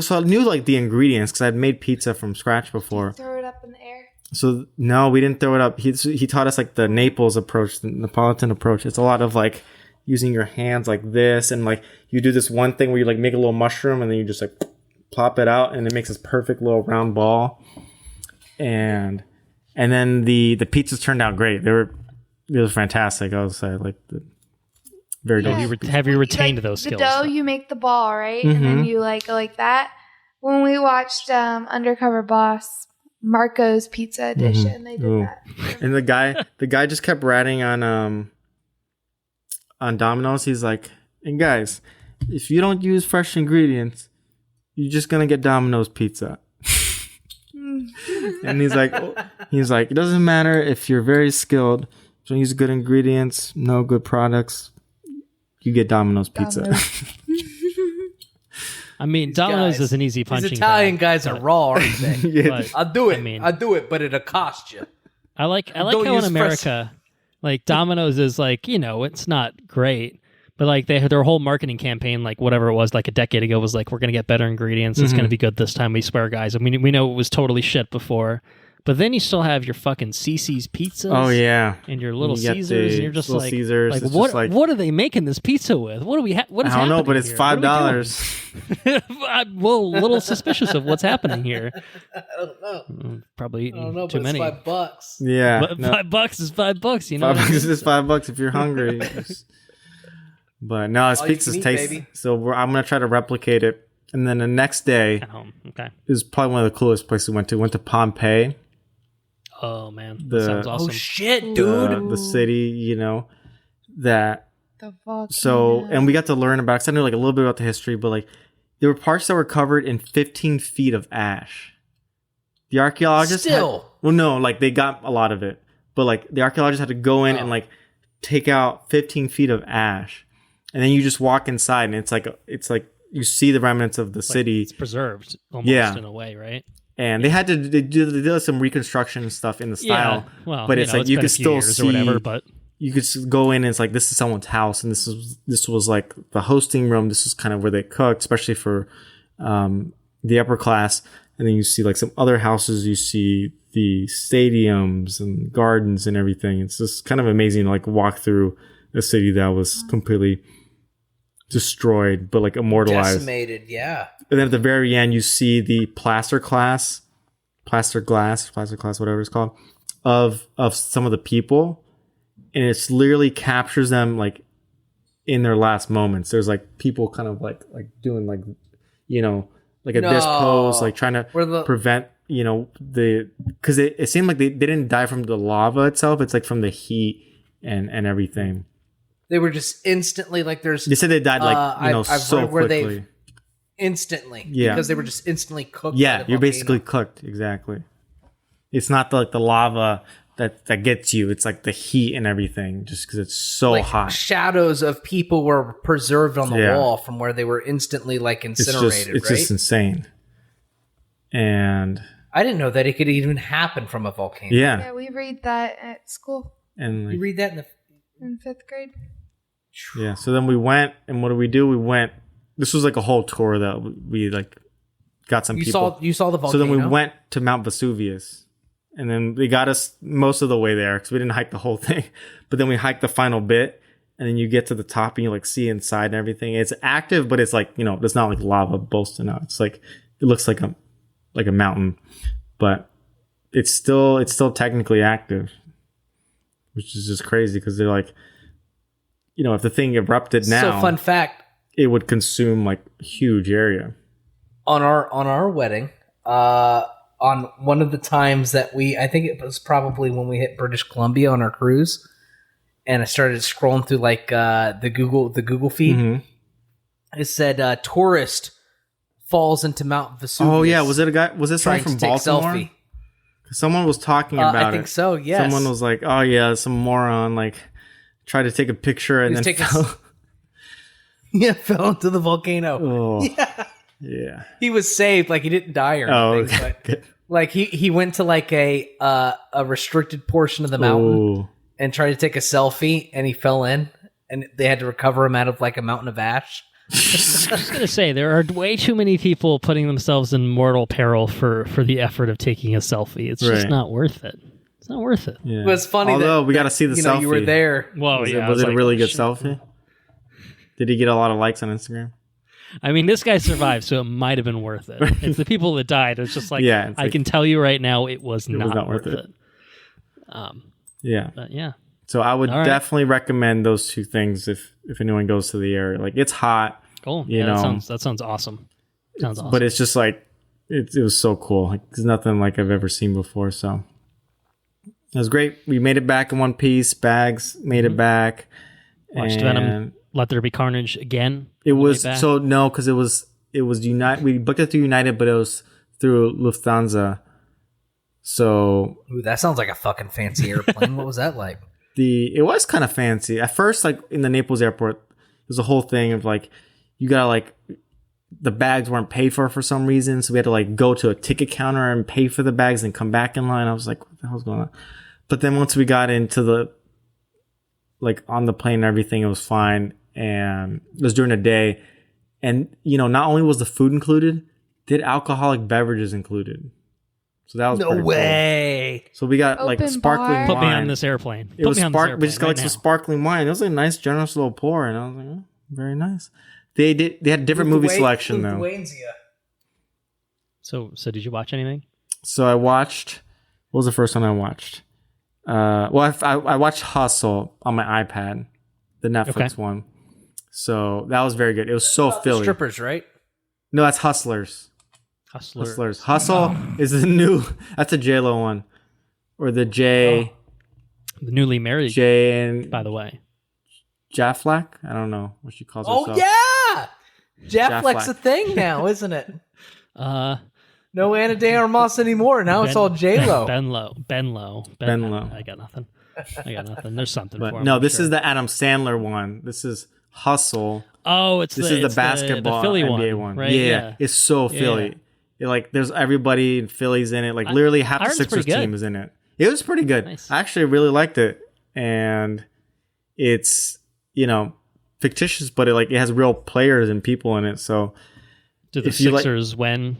So I knew like the ingredients because I'd made pizza from scratch before. Throw it up in the air. So no, we didn't throw it up. He taught us like the Naples approach, the Neapolitan approach. It's a lot of like using your hands like this, and like you do this one thing where you like make a little mushroom, and then you just like plop it out, and it makes this perfect little round ball. And then the pizzas turned out great. It was fantastic. I would say like very Yeah. delicious. Have you retained Like, those skills? The dough, you make the ball, right? And then you like go like that. When we watched Undercover Boss, Marco's Pizza Edition, they did Ooh. that. And the guy just kept ratting on Domino's. He's like, and guys, if you don't use fresh ingredients, you're just gonna get Domino's pizza. And he's like, it doesn't matter if you're very skilled, don't use good ingredients, no good products, you get Domino's pizza. Domino's. I mean, Domino's guys- is an easy punching These Italian bag, guys are raw, aren't they? Yeah. but I'll do it. I mean- I'll do it, but it'll cost you. I like Don't how in use America, like Domino's is like, it's not great, But like their whole marketing campaign, like whatever it was, like a decade ago, was like, we're gonna get better ingredients. It's gonna be good this time. We swear, guys. I mean, we know it was totally shit before, but then you still have your fucking CC's pizzas. Oh yeah, and your Little You get Caesars, and you're just Little like, Caesars. like It's what? just like- What are they making this pizza with? What do we? What is I don't know, happening but it's here? What are we $5. doing? I'm well, a little suspicious of what's happening here. I don't know. Probably I don't know, eating too but many. it's $5. Yeah, But no. $5 is $5. You know, $5 is $5 if you're hungry. But no, his All you pizza's can eat, tasty. baby. So I'm gonna try to replicate it. And then the next day at home. Okay. is probably one of the coolest places we went to. We went to Pompeii, Oh man, The- that sounds awesome. Oh shit, dude! the city. That. The volcano. So, and we got to learn about. Cause I knew like a little bit about the history, but like there were parts that were covered in 15 feet of ash. The archaeologists Still. well, no, like they got a lot of it, but like the archaeologists had to go in and like take out 15 feet of ash. And then you just walk inside, and it's like you see the remnants of the city. It's preserved almost Yeah. in a way, right? And they had to they did some reconstruction and stuff in the style. Yeah. Well, but it's like you been could a few still years see or whatever, but you could go in and it's like this is someone's house, and this was like the hosting room. This is kind of where they cooked, especially for the upper class. And then you see like some other houses. You see the stadiums and gardens and everything. It's just kind of amazing to like walk through a city that was completely destroyed but like immortalized. Decimated, yeah. And then at the very end you see the plaster glass, whatever it's called, of some of the people, and it's literally captures them like in their last moments. There's like people kind of like doing like like a this pose, like trying to Where the- prevent because it seemed like they didn't die from the lava itself. It's like from the heat and everything. They were just instantly like there's They said they died like I've so read where quickly. instantly Yeah. because they were just instantly cooked. Yeah, by the you're volcano. basically cooked. Exactly. It's not like the lava that gets you. It's like the heat and everything, just because it's so like hot. shadows of people were preserved on the Yeah. wall from where they were instantly like It's incinerated. it's right? just insane. And I didn't know that it could even happen from a volcano. yeah, Yeah, we read that at school and You like, read that in the in 5th grade. yeah. So then we went, and what did we do? We went. This was like a whole tour that we like got some you people. saw the volcano. So then we went to Mount Vesuvius, and then they got us most of the way there because we didn't hike the whole thing. But then we hiked the final bit, and then you get to the top and you like see inside and everything. It's active, but it's like it's not like lava boasting out. It's like it looks like a mountain, but it's still technically active, which is just crazy because they're like, if the thing erupted now, So fun fact it would consume like a huge area. on our wedding, on one of the times that I think it was probably when we hit British Columbia on our cruise, and I started scrolling through like the Google feed. Mhm. It said tourist falls into Mount Vesuvius. Oh yeah, was it a guy? Was it someone trying from to take Baltimore? selfie. Someone was talking about I think it. so. Yes. Someone was like, "Oh yeah, some moron like tried to take a picture and He was then taking fell." Yeah, fell into the volcano. Oh, Yeah. yeah. He was saved, like he didn't die or Oh, anything. okay. But Good. like he went to like a restricted portion of the mountain Oh, and tried to take a selfie, and he fell in, and they had to recover him out of like a mountain of ash. I was gonna say there are way too many people putting themselves in mortal peril for the effort of taking a selfie. It's just Right. not worth it. It's not worth it. yeah. It was funny. Although that, we got to see the selfie. You were there. Well, Was yeah, it, was it like, a really oh, good shit. selfie? Did he get a lot of likes on Instagram? I mean, this guy survived, so it might have been worth it. It's the people that died. It's just like, Yeah, it's I like- can tell you right now, it was not not worth worth it. Yeah. But yeah, So I would All right. definitely recommend those two things if anyone goes to the area. Like it's hot, cool. You Yeah, know, that sounds awesome. Sounds awesome. but it's just like it was so cool. Like there's nothing like I've ever seen before. So it was great. We made it back in one piece. Bags made it back. Watched and Venom. Let There Be Carnage again. It on the way was back. so no, because it was United. We booked it through United, but it was through Lufthansa. So Ooh, that sounds like a fucking fancy airplane. What was that like? it was kind of fancy at first. Like in the Naples airport, there's a whole thing of like you gotta like the bags weren't paid for some reason, so we had to like go to a ticket counter and pay for the bags and come back in line. I was like, what the hell's going on? But then once we got into the like on the plane and everything, it was fine. and it was during the day. And, not only was the food included, they had alcoholic beverages included. So that was No pretty way. cool. So we got like Open sparkling bar. Put wine. me on this airplane. It was Put me on this airplane we just got like right some now. sparkling wine. It was a nice, generous little pour, and I was like, oh, very nice. They had a different movie selection though. So did you watch anything? So I watched. What was the first one I watched? I watched Hustle on my iPad, the Netflix one. So that was very good. It was so Philly. Strippers, right? No, that's Hustlers. Hustlers. Hustle is the new. That's a J-Lo one, or the J. The newly married, J and by the way. Jafflack. I don't know what she calls herself. Oh yeah, Jaffleck's Jaffleck. a thing now, isn't it? Uh, No Anna de Armas anymore. Now it's all J Lo. Benlo. I got nothing. There's something for But him. no, I'm this sure. is the Adam Sandler one. This is Hustle. Oh, it's This the, is the it's basketball the Philly NBA one. right? Yeah, it's so Yeah. Philly. Like there's everybody in Philly's in it. Like literally half the Iron's Sixers pretty good. team is in it. It was pretty good. Nice. I actually really liked it, and it's fictitious, but it has real players and people in it. So Did the if you like- Sixers win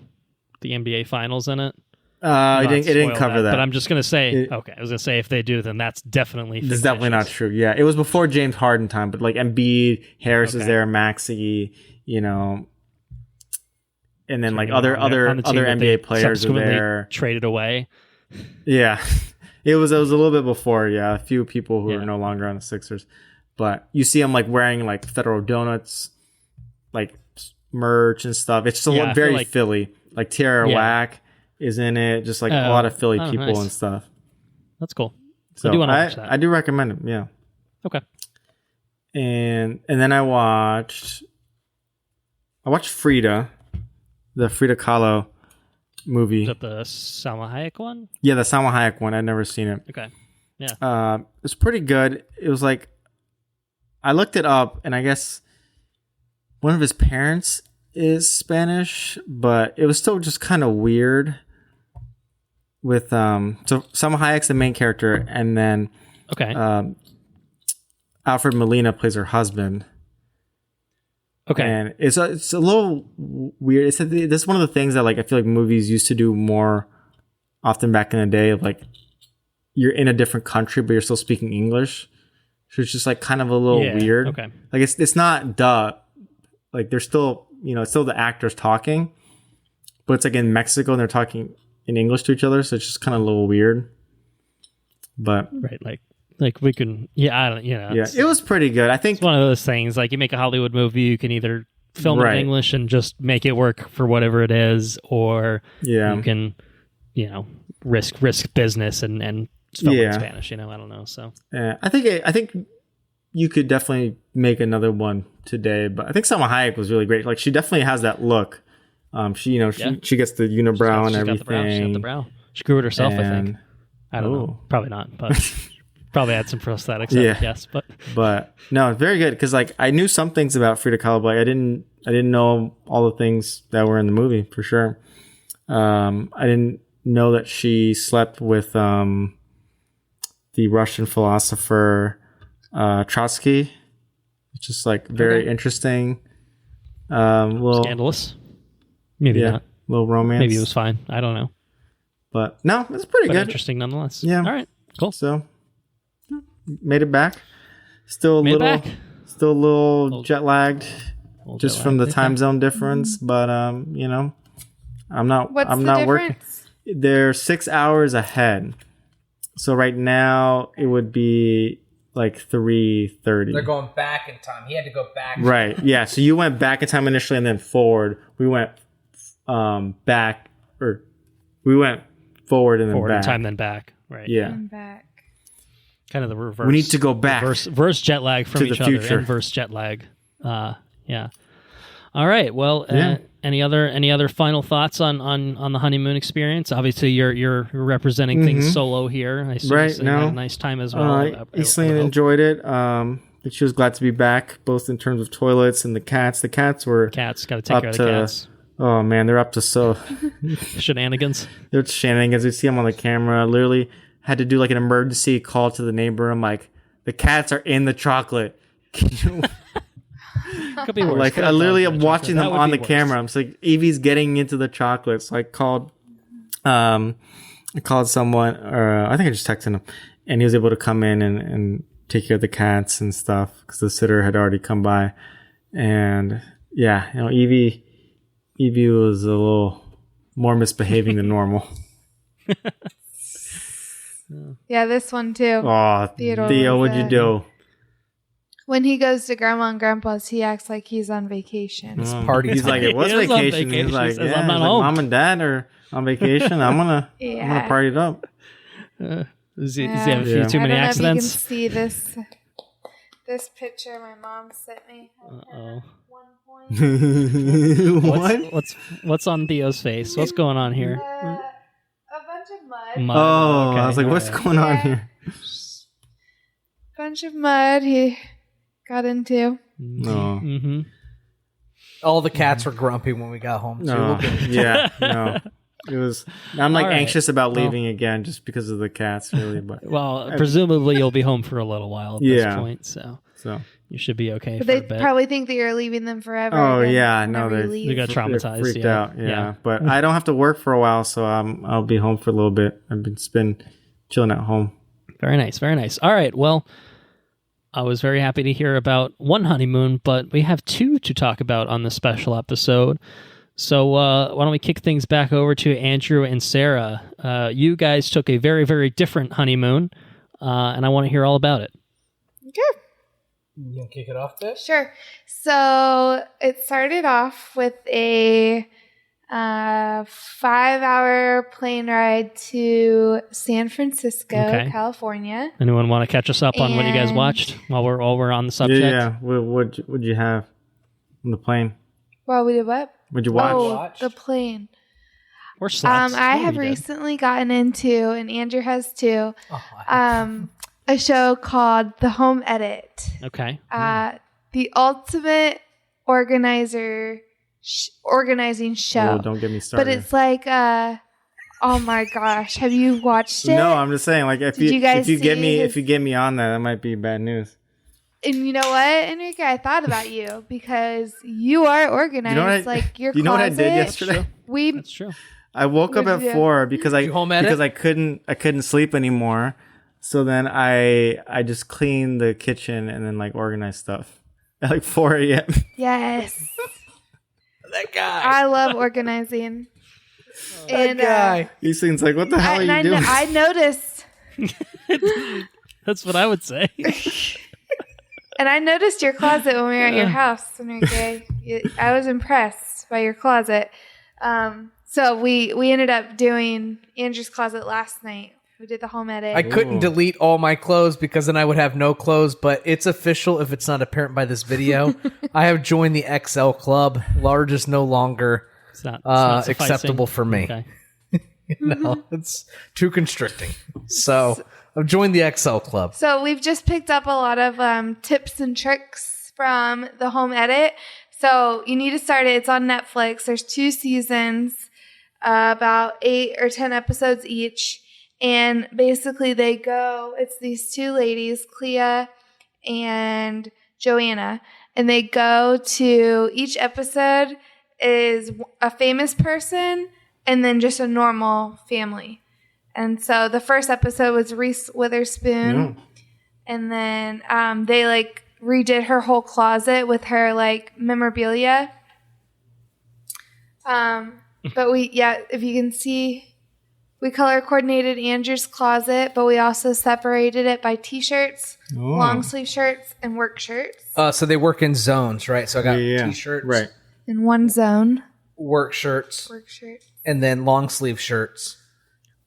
the NBA Finals in it? it Not didn't spoil cover that. But I'm just gonna say, It- okay. I was gonna say if they do, then that's definitely. This is definitely not fictitious. true. Yeah, it was before James Harden time, but like Embiid, Harris is Okay. there, Maxey, and then like On other the team that they NBA players are subsequently there. traded away. Yeah, it was a little bit before. Yeah, a few people who Yeah. are no longer on the Sixers, but you see them like wearing like Federal Donuts, like merch and stuff. It's just Yeah, I feel very like- Philly. Like Tierra Yeah. Whack is in it, just like a Oh. lot of Philly Oh, people nice. and stuff. That's cool. So I do want to watch that. I do recommend it. Yeah. Okay. And then I watched Frida, the Frida Kahlo movie. Is that the Salma Hayek one? Yeah, the Salma Hayek one. I'd never seen it. Okay. It's pretty good. It was like, I looked it up, and I guess one of his parents is Spanish, but it was still just kind of weird. With so Salma Hayek's the main character, and then Okay. Alfred Molina plays her husband. Okay. And it's a little weird. This is one of the things that like I feel like movies used to do more often back in the day. Of like you're in a different country, but you're still speaking English, so it's just like kind of a little Yeah, weird. okay. Like it's not like they're still it's still the actors talking, but it's like in Mexico and they're talking in English to each other, so it's just kind of a little weird. But Right. Like we can. Yeah. I don't. yeah, It's, it was pretty good. I think it's one of those things. Like you make a Hollywood movie, you can either film it Right. in English and just make it work for whatever it is, or Yeah. you can, risk business and film it in Yeah. Spanish. I don't know. So I think you could definitely make another one today, but I think Salma Hayek was really great. Like she definitely has that look. She gets the unibrow and she's got the brow. She got everything. the brow. She grew it herself, I think. And- I don't Oh. know. Probably not, but probably had some prosthetics. Yeah. Yes, but But no, very good because like I knew some things about Frida Kahlo, but I didn't know all the things that were in the movie for sure. I didn't know that she slept with the Russian philosopher Trotsky. It's just like very Okay. interesting. Little scandalous. Maybe not. little romance. Maybe it was fine. I don't know. but no, it's pretty But good. interesting nonetheless. Yeah. All right. Cool. So made it back. Still a Made it little, back. still a little jet lagged. Old Just jet from the lag. time zone difference, but I'm not What's I'm the not working. difference? They're 6 hours ahead. So right now it would be like 3:30. They're going back in time. He had to go back. Right. Yeah, so you went back in time initially and then forward. We went back or we went forward and then Forward in back. time, then back. Right. Yeah. I'm back. Kind of the reverse. We need to go back. Verse jet lag from to each the other. future. Inverse jet lag. Yeah. All right. Well, Yeah. any other final thoughts on the honeymoon experience? Obviously, you're representing things solo here. I assume Mm-hmm. Right, you had no. a nice time as well. I would Isleen hope. enjoyed it. I think she was glad to be back, both in terms of toilets and the cats. The cats were Cats got to take up care of to the cats. Oh man, they're up to Shenanigans. they're shenanigans. We see them on the camera. Literally had to do like an emergency call to the neighbor. I'm like, the cats are in the chocolate. Can you Could be worse. Like, Could I have literally dog am adventure. watching them That would on be the worse. camera. I'm just like, Evie's getting into the chocolates. So I called someone, or I think I just texted him, and he was able to come in and take care of the cats and stuff because the sitter had already come by. And yeah, Evie was a little more misbehaving than normal. Yeah, this one too. Oh, Theodore Theo, was what'd you a- do? When he goes to Grandma and Grandpa's, he acts like he's on vacation. party He's time. like, it was He was on vacation. vacation. He's like, He says, yeah, I'm not he's like, home. Mom and Dad are on vacation. I'm gonna Yeah. party it up. Does he have a few Yeah. too many I don't know accidents? if you can see this picture my mom sent me. Uh-oh. One point. What? What's on Theo's face? What's going on here? A bunch of mud. Mud. Oh, Okay, I was like, what's alright. going on Yeah. here? Bunch of mud he got into. No. Mm-hmm. All the cats were grumpy when we got home too. No. Yeah, no. It was. I'm like All right. anxious about leaving again just because of the cats, really. But Well, presumably you'll be home for a little while at this Yeah. point, so so. you should be okay But for they a bit. probably think that you're leaving them forever. Oh again yeah, no, whenever you they leave. They got traumatized. freaked yeah. out. Yeah. But I don't have to work for a while, so I'll be home for a little bit. I've been chilling at home. Very nice, very nice. All right, well, I was very happy to hear about one honeymoon, but we have two to talk about on this special episode. So why don't we kick things back over to Andrew and Sarah? You guys took a very, very different honeymoon, and I want to hear all about it. Sure. You gonna kick it off, Tish? Sure. So it started off with a 5-hour plane ride to San Francisco, Okay. California. Anyone want to catch us up on what you guys And- watched while we're on the subject? Yeah. What'd you have on the plane? Well, we did what? What'd you watch? Oh, Watched? the plane. Or slept? I What have you did. recently gotten into, and Andrew has too, Oh, a show called The Home Edit. Okay. The ultimate organizing show. Oh, don't get me started. But it's like, oh my gosh, have you watched it? No, I'm just saying, like, if Did you guys if you get see me his- if you get me on that might be bad news. And you know what, Enrique, I thought about you because you are organized. You know what I- like your You know what I closet. did yesterday? We That's true. I woke up What'd at you do? 4 because you home edit? I couldn't sleep anymore. So then I just cleaned the kitchen and then like organized stuff at like 4 a.m. yes, that guy. I love organizing. And These things like, what the hell are you doing? I noticed, That's what I would say. and I noticed your closet when we were at your house, Enrique. I was impressed by your closet. So we ended up doing Andrew's closet last night. We did the home edit. I couldn't Ooh. delete all my clothes because then I would have no clothes, but it's official if it's not apparent by this video. I have joined the XL club. Large is no longer It's not sufficing. acceptable for me. Okay. No, it's too constricting. So I've joined the XL club. So we've just picked up a lot of tips and tricks from the home edit. So you need to start it. It's on Netflix. There's 2 seasons, about 8 or 10 episodes each. And basically it's these 2 ladies, Clea and Joanna. And they go to, each episode is a famous person and then just a normal family. And so the first episode was Reese Witherspoon. And then they like redid her whole closet with her like memorabilia. But if you can see, we color coordinated Andrew's closet, but we also separated it by t-shirts, long sleeve shirts, and work shirts So they work in zones, right? So I got Yeah. t-shirts, Right. in one zone. work shirts, Work shirts. and then long sleeve shirts.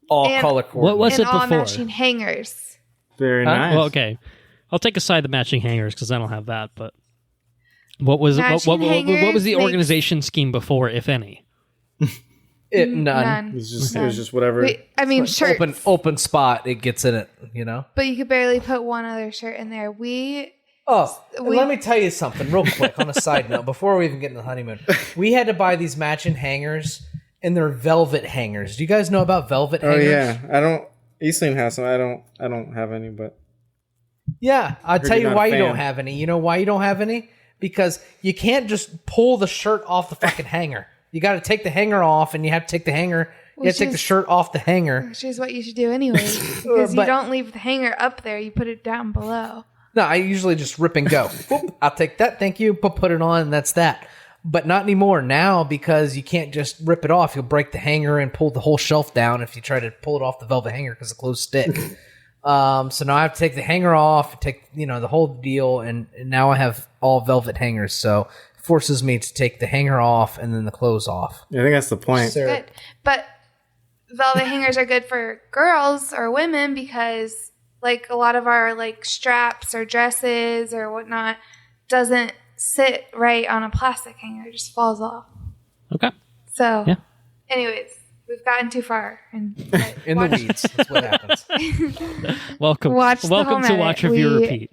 All And- color What coordinated. was And it all before? matching hangers. Very Huh? nice. Well, okay. I'll take aside the matching hangers because I don't have that. But what was Matching what was hangers the makes- organization scheme before, if any? None. None. It was just whatever. I mean, shirts. Open spot. It gets in it. You know. But you could barely put one other shirt in there. Oh, We- let me tell you something real quick on a side note before we even get into the honeymoon. We had to buy these matching hangers, and they're velvet hangers. Do you guys know about velvet Oh hangers? yeah, I don't. Isleen has some. I don't have any, but Yeah, I'll Heard tell you're you not why a you don't fan. have any. You know why you don't have any? because you can't just pull the shirt off the fucking hanger. You got to take the hanger off, and you have to take the hanger. You have to take the shirt off the hanger. Which is what you should do anyway, because you don't leave the hanger up there. You put it down below. No, I usually just rip and go. Whoop, I'll take that. Thank you. Put it on, and that's that. But not anymore now, because you can't just rip it off. You'll break the hanger and pull the whole shelf down if you try to pull it off the velvet hanger because the clothes stick. So now I have to take the hanger off, take the whole deal, and now I have all velvet hangers. So it forces me to take the hanger off and then the clothes off. I think that's the point. Good, but velvet hangers are good for girls or women because, like, a lot of our like straps or dresses or whatnot doesn't sit right on a plastic hanger; it just falls off. Okay. So, yeah. Anyways. We've gotten too far. In the weeds. That's what happens. Welcome to Watch Review Repeat.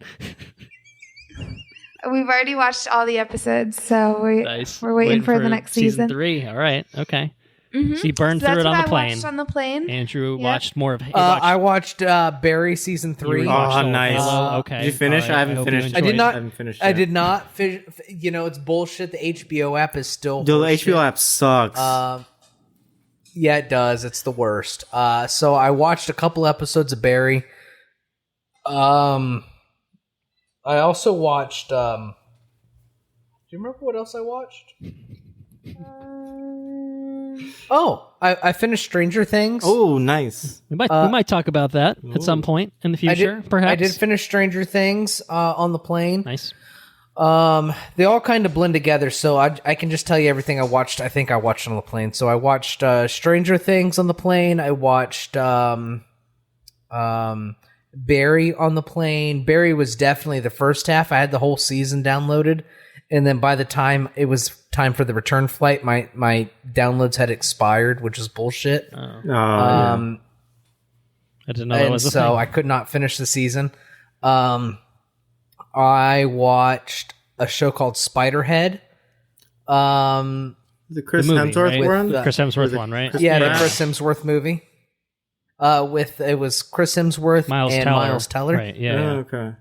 We've already watched all the episodes, so we're waiting for the next season. 3. All right. Okay. Mm-hmm. So you burned through it on the plane. I watched on the plane. Andrew watched more of I watched Barry season 3. Oh, nice. Okay. Did you finish? I haven't finished. I did not. I haven't finished I yet. did not. It's bullshit. The HBO app is still. Dude, the HBO app sucks. Yeah, it does. It's the worst. So I watched a couple episodes of Barry. I also watched. Do you remember what else I watched? I finished Stranger Things. Oh, nice. We might talk about that at some point in the future, perhaps. I did finish Stranger Things on the plane. Nice. They all kind of blend together, so I can just tell you everything I watched. I think I watched on the plane. So I watched Stranger Things on the plane. I watched Barry on the plane. Barry was definitely the first half. I had the whole season downloaded, and then by the time it was time for the return flight, my downloads had expired, which is bullshit. I didn't know that was a thing. So I could not finish the season. I watched a show called Spiderhead. The Chris movie, Hemsworth right? one? Chris Hemsworth one, right? The Chris Hemsworth movie. It was Chris Hemsworth and Miles Teller. Right, yeah. Oh, okay.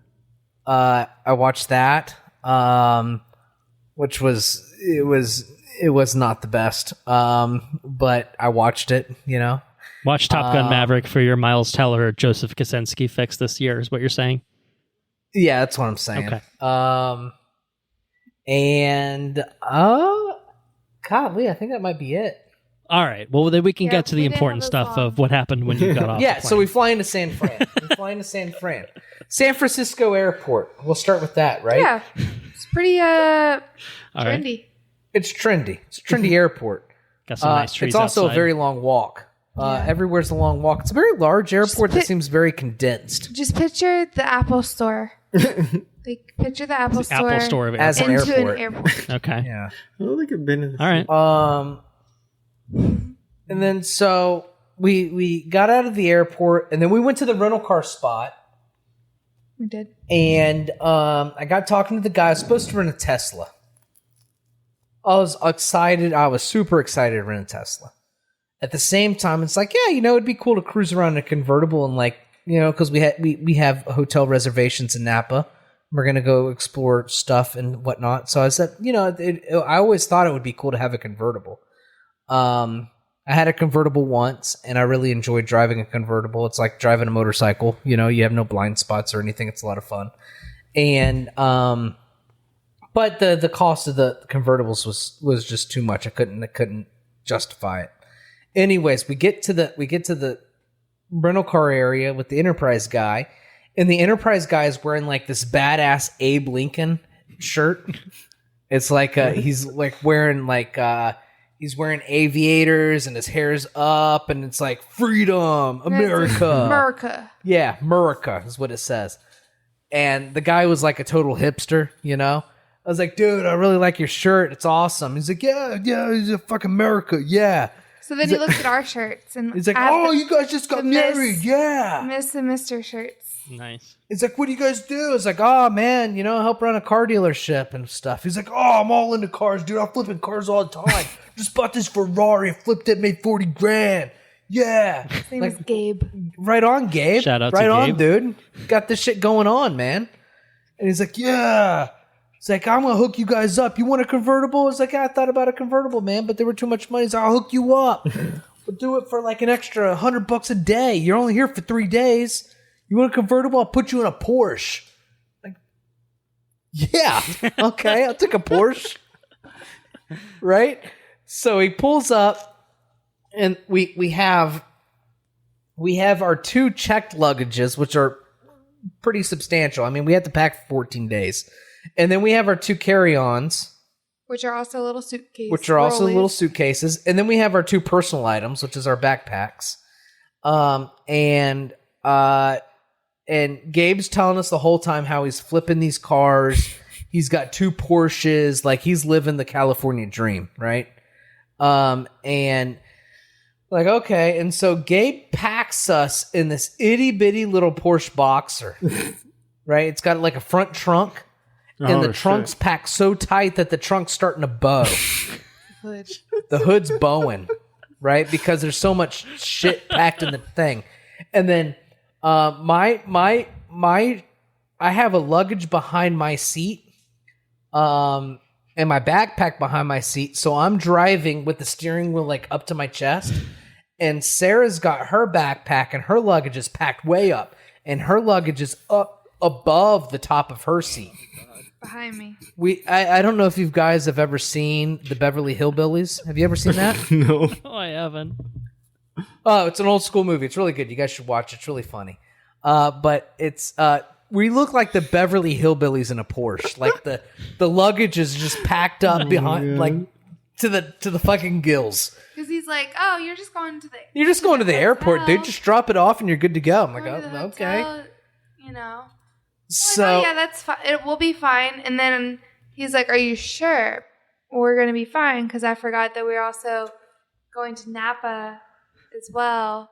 I watched that, which was not the best, but I watched it. Watch Top Gun Maverick for your Miles Teller or Joseph Kosinski fix this year, is what you're saying? Yeah, that's what I'm saying. Okay. Godly, I think that might be it. All right. Well, then we can get to the we didn't important have stuff as long. of what happened when you got off. Yeah, the plane. so we fly into San Fran. San Francisco Airport. We'll start with that, right? Yeah, it's pretty All right. trendy. It's trendy. It's a trendy airport. Got some nice trees It's also outside. a very long walk. Everywhere's a long walk. It's a very large airport that seems very condensed. Just picture the Apple Store. Like, picture the Apple Store, Apple Store of as an airports. into airport. an airport. Okay. Yeah. I don't think I've been in this. All right. And then so we got out of the airport, and then we went to the rental car spot, We did. and I got talking to the guy. I was supposed to rent a Tesla. I was excited. I was super excited to rent a Tesla. At the same time, it's like, yeah, it'd be cool to cruise around in a convertible and because we have hotel reservations in Napa. We're gonna go explore stuff and whatnot. So I said, I always thought it would be cool to have a convertible. I had a convertible once, and I really enjoyed driving a convertible. It's like driving a motorcycle. You have no blind spots or anything. It's a lot of fun. And but the cost of the convertibles was just too much. I couldn't justify it. Anyways, we get to the rental car area with the Enterprise guy, and the Enterprise guy is wearing like this badass Abe Lincoln shirt. It's like he's wearing aviators, and his hair's up, and it's like freedom, America. America. Yeah, America is what it says. And the guy was like a total hipster, I was like, dude, I really like your shirt. It's awesome. He's like, yeah, he's a fucking America, yeah. So then he looked at our shirts and He's like, oh, you guys just got married, yeah. Miss and Mr. shirts. Nice. It's like, what do you guys do? It's like, oh, man, I help run a car dealership and stuff. He's like, oh, I'm all into cars, dude. I'm flipping cars all the time. Just bought this Ferrari. I flipped it, made $40,000. Yeah. His name is Gabe. Right on, Gabe. Shout out to right Gabe. on, dude. Got this shit going on, man. And he's like, yeah. He's like, I'm gonna hook you guys up. You want a convertible? It's like, I thought about a convertible, man, but they were too much money. So I'll hook you up. We'll do it for like an extra $100 a day. You're only here for 3 days. You want a convertible? I'll put you in a Porsche. Like, yeah, okay, I'll take a Porsche. Right? So he pulls up, and we have our 2 checked luggages, which are pretty substantial. I mean, we had to pack for 14 days. And then we have our 2 carry-ons. Which are also little suitcases. And then we have our 2 personal items, which is our backpacks. And Gabe's telling us the whole time how he's flipping these cars. He's got 2 Porsches. Like, he's living the California dream, right? And like, okay. And so Gabe packs us in this itty-bitty little Porsche Boxer, right? It's got like a front trunk. And the trunk's packed so tight that the trunk's starting to bow. The hood's bowing, right? Because there's so much shit packed in the thing. And then I have a luggage behind my seat, and my backpack behind my seat. So I'm driving with the steering wheel like up to my chest. And Sarah's got her backpack, and her luggage is packed way up, and her luggage is up above the top of her seat. Behind me. I don't know if you guys have ever seen the Beverly Hillbillies. Have you ever seen that? No. Oh, I haven't. Oh, it's an old school movie. It's really good. You guys should watch it. It's really funny. But it's we look like the Beverly Hillbillies in a Porsche. Like the luggage is just packed up behind, like to the fucking gills. Because he's like, oh, you're just going to the airport, dude. Just drop it off and you're good to go. I'm like, oh, okay. Hotel, you know. So like, oh, yeah, that's fine. It will be fine. And then he's like, are you sure we're going to be fine? Because I forgot that we're also going to Napa as well.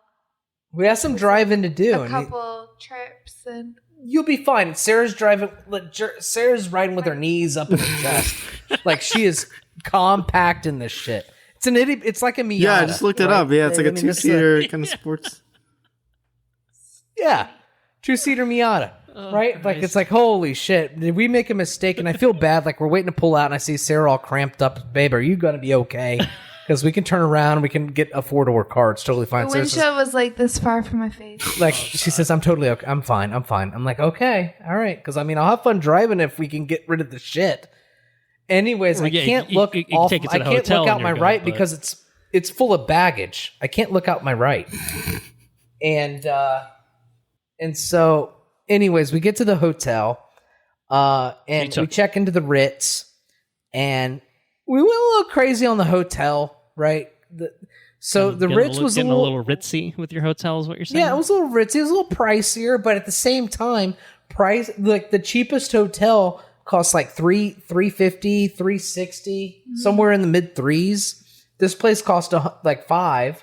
We have some driving to do. A couple trips. And you'll be fine. Sarah's driving. Sarah's riding with her knees up in her chest. Like, she is compact in this shit. It's an idiot. It's like a Miata. Yeah, I just looked it up. Yeah, it's like a 2-seater kind of sports. Yeah, 2-seater Miata. Right? Christ. Like, it's like, holy shit. Did we make a mistake? And I feel bad. Like, we're waiting to pull out, and I see Sarah all cramped up. Babe, are you going to be okay? Because we can turn around, and we can get a 4-door car. It's totally fine. the windshield was like this far from my face. Like, she says, I'm totally okay. I'm fine. I'm like, okay. All right. Because, I mean, I'll have fun driving if we can get rid of the shit. Anyways, Well, I can't look off. I can't look out my right because it's full of baggage. I can't look out my right. And so... Anyways, we get to the hotel, and we check into the Ritz, and we went a little crazy on the hotel, right? The Ritz was getting a little ritzy with your hotel, is what you're saying? Yeah, it was a little ritzy. It was a little pricier, but at the same time, like the cheapest hotel costs like $350, $360, somewhere in the mid threes. This place cost like $5.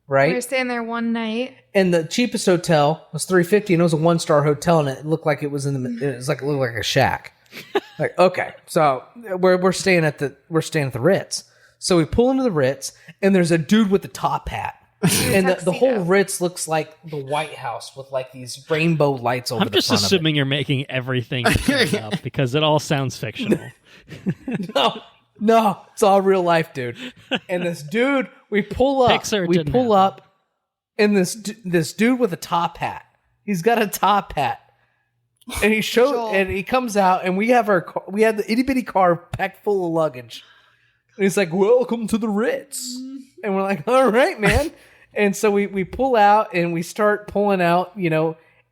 Right? We were staying there one night. And the cheapest hotel was $350, and it was a 1-star hotel, and it looked like it was it looked like a shack. Like, okay, so we're staying at the Ritz. So we pull into the Ritz, and there's a dude with the top hat, and the whole Ritz looks like the White House with like these rainbow lights over the front of it. I'm just assuming you're making everything up because it all sounds fictional. No, it's all real life, dude. And this dude, we pull up, and this dude with a top hat. He's got a top hat, and he comes out, and we had the itty bitty car packed full of luggage, and he's like, "Welcome to the Ritz," and we're like, "All right, man." And so we pull out, and we start pulling out,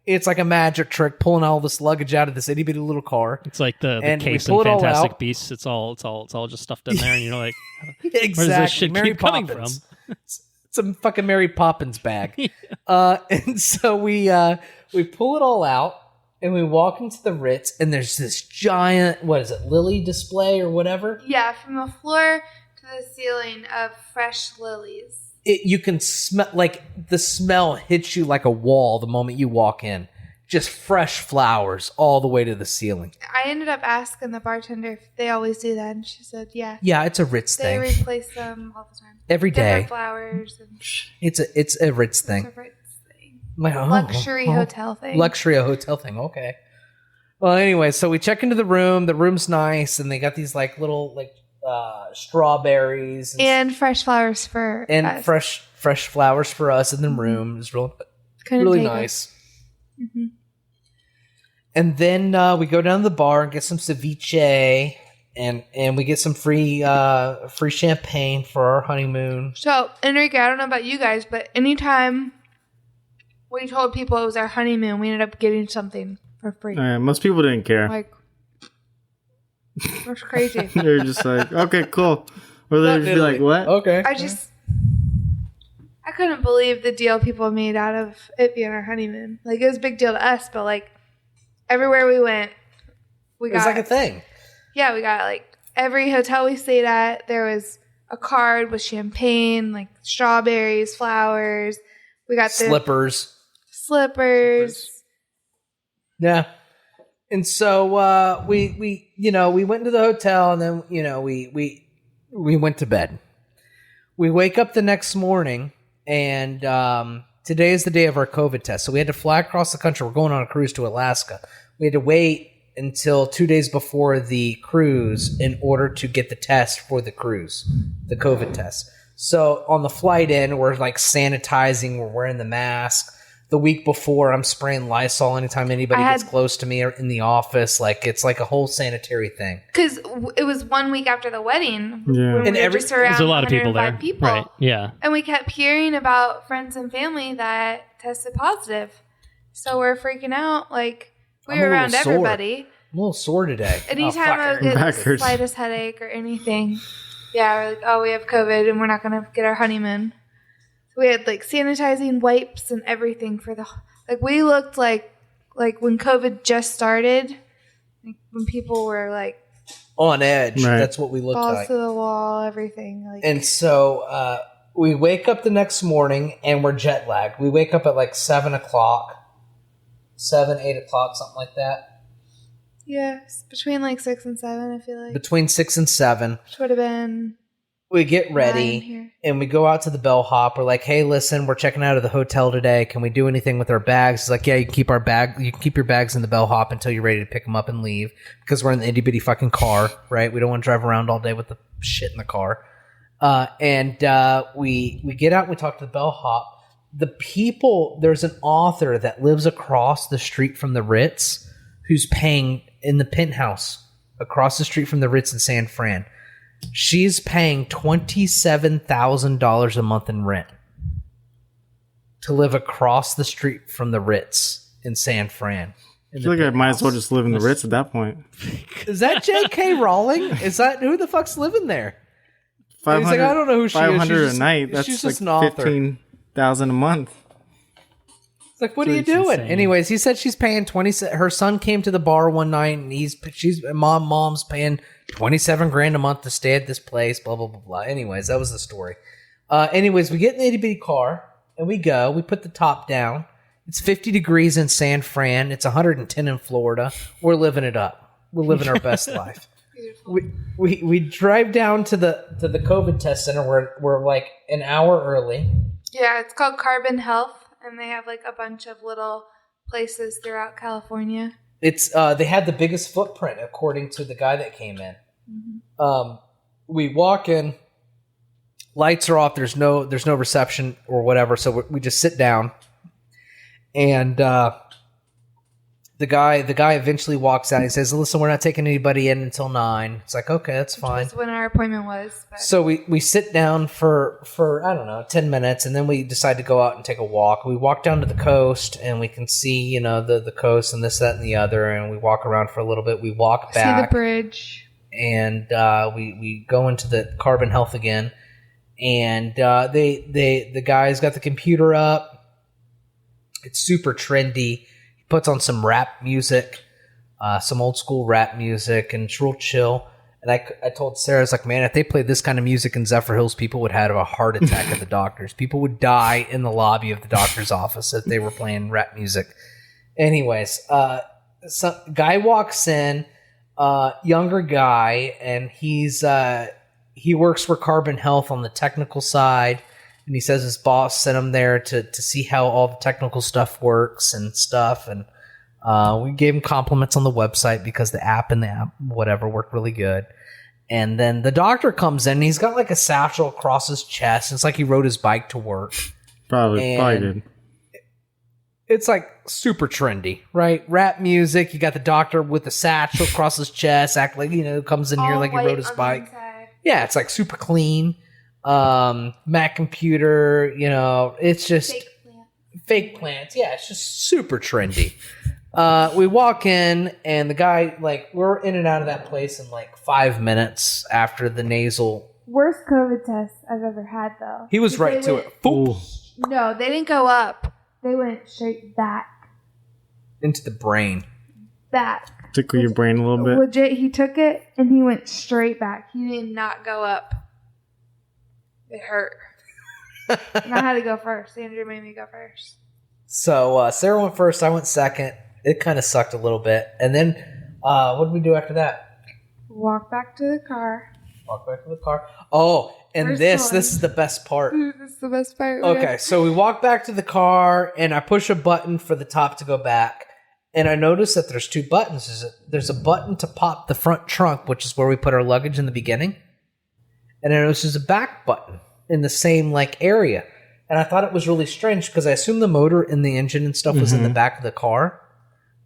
it's like a magic trick, pulling all this luggage out of this itty bitty little car. It's like the case in Fantastic Beasts. It's all just stuffed in there, and you're like, exactly. Where does this shit Mary keep coming Poppins. from? It's a fucking Mary Poppins bag. And so we pull it all out, and we walk into the Ritz, and there's this giant, what is it, lily display or whatever? Yeah, from the floor to the ceiling of fresh lilies. You can smell, like, the smell hits you like a wall the moment you walk in. Just fresh flowers all the way to the ceiling. I ended up asking the bartender if they always do that, and she said, yeah. Yeah, it's a Ritz they thing. They replace them all the time. Every day. Different flowers. And it's a Ritz thing. It's a Ritz thing. Like, Luxury hotel thing. Luxury hotel thing, okay. Well, anyway, so we check into the room. The room's nice, and they got these like little like strawberries and fresh flowers for us. fresh flowers for us in the room. It was really nice. Mm-hmm. And then we go down to the bar and get some ceviche, and we get some free champagne for our honeymoon. So, Enrique, I don't know about you guys, but anytime we told people it was our honeymoon, we ended up getting something for free. Most people didn't care. Like, that's crazy. They're just like, okay, cool. Or they'd just be like, what? Okay. I couldn't believe the deal people made out of it being our honeymoon. Like, it was a big deal to us, but like, everywhere we went, It was like a thing. Yeah, we got like every hotel we stayed at, there was a card with champagne, like strawberries, flowers. We got slippers. Yeah. And so we went to the hotel, and then we went to bed. We wake up the next morning, and today is the day of our COVID test. So we had to fly across the country. We're going on a cruise to Alaska. We had to wait until 2 days before the cruise in order to get the test for the cruise, the COVID test. So on the flight in, we're like sanitizing, we're wearing the mask. The week before, I'm spraying Lysol anytime anybody gets close to me or in the office. Like, it's like a whole sanitary thing. Because it was 1 week after the wedding. Yeah. When we were just around there's a lot of people there. Right. Yeah. And we kept hearing about friends and family that tested positive. So we're freaking out. Like, we were around everybody. I'm a little sore today. Anytime I would get the slightest headache or anything, we're like, oh, we have COVID and we're not going to get our honeymoon. We had like sanitizing wipes and everything for we looked like when COVID just started, like when people were like on edge. Right. That's what we looked balls like. to the wall, everything. Like, and so we wake up the next morning and we're jet lagged. We wake up at like 8 o'clock, something like that. Yeah, between like 6 and 7, I feel like. Between 6 and 7. Which would have been. We get ready and we go out to the bellhop. We're like, hey, listen, we're checking out of the hotel today. Can we do anything with our bags? He's like, yeah, you can keep your bags in the bellhop until you're ready to pick them up and leave, because we're in the itty bitty fucking car, right? We don't want to drive around all day with the shit in the car. And we get out and we talk to the bellhop. There's an author that lives across the street from the Ritz who's paying in the penthouse across the street from the Ritz in San Fran. She's paying $27,000 a month in rent to live across the street from the Ritz in San Fran. I feel like I might as well just live in the Ritz at that point. Is that J.K. Rowling? Is that who the fuck's living there? He's like, I don't know who she is. 500 a night. That's she's like just an author. $15,000 a month. It's like, what are you doing? Insane. Anyways, he said she's paying 20. Her son came to the bar one night, and mom's paying $27,000 a month to stay at this place. Blah blah blah blah. Anyways, that was the story. Anyways, we get in the itty bitty car and we go. We put the top down. It's 50 degrees in San Fran. It's 110 in Florida. We're living it up. We're living our best life. We drive down to the COVID test center. We're like an hour early. Yeah, it's called Carbon Health. And they have like a bunch of little places throughout California. It's they had the biggest footprint according to the guy that came in. Mm-hmm. We walk in, lights are off. There's no reception or whatever. So we just sit down, and the guy eventually walks out. He says, "Listen, we're not taking anybody in until 9." It's like, okay, that's fine. That's when our appointment was. But. So we sit down for I don't know 10 minutes, and then we decide to go out and take a walk. We walk down to the coast, and we can see the coast and this, that, and the other. And we walk around for a little bit. We walk back, see the bridge, and we go into the Carbon Health again. And the guy's got the computer up. It's super trendy. Puts on some rap music, some old school rap music, and it's real chill. And I told Sarah, I was like, man, if they played this kind of music in Zephyr Hills, people would have a heart attack at the doctors. People would die in the lobby of the doctor's office if they were playing rap music. Anyways, some guy walks in, younger guy, and he works for Carbon Health on the technical side. And he says his boss sent him there to see how all the technical stuff works and stuff. And We gave him compliments on the website because the app and the app whatever worked really good. And then the doctor comes in and he's got like a satchel across his chest. It's like he rode his bike to work. Probably did. It's like super trendy, right? Rap music. You got the doctor with the satchel across his chest, act like, comes in here like he rode his bike. Yeah, it's like super clean. Mac computer, it's just fake plants. Yeah, it's just super trendy. We walk in and the guy, we're in and out of that place in 5 minutes after the nasal. Worst COVID test I've ever had, though. He was right to it. No, they didn't go up. They went straight back. Into the brain. Back. Tickle your brain a little bit. Legit, he took it and he went straight back. He did not go up. It hurt. And I had to go first. Andrew made me go first. So Sarah went first. I went second. It kind of sucked a little bit. And then what did we do after that? Walk back to the car. Oh, and First this one. is the best part. This is the best part. Okay, so we walk back to the car, and I push a button for the top to go back, and I notice that there's two buttons. There's a button to pop the front trunk, which is where we put our luggage in the beginning, and I notice there's a back button in the same area. And I thought it was really strange because I assumed the motor and the engine and stuff was in the back of the car,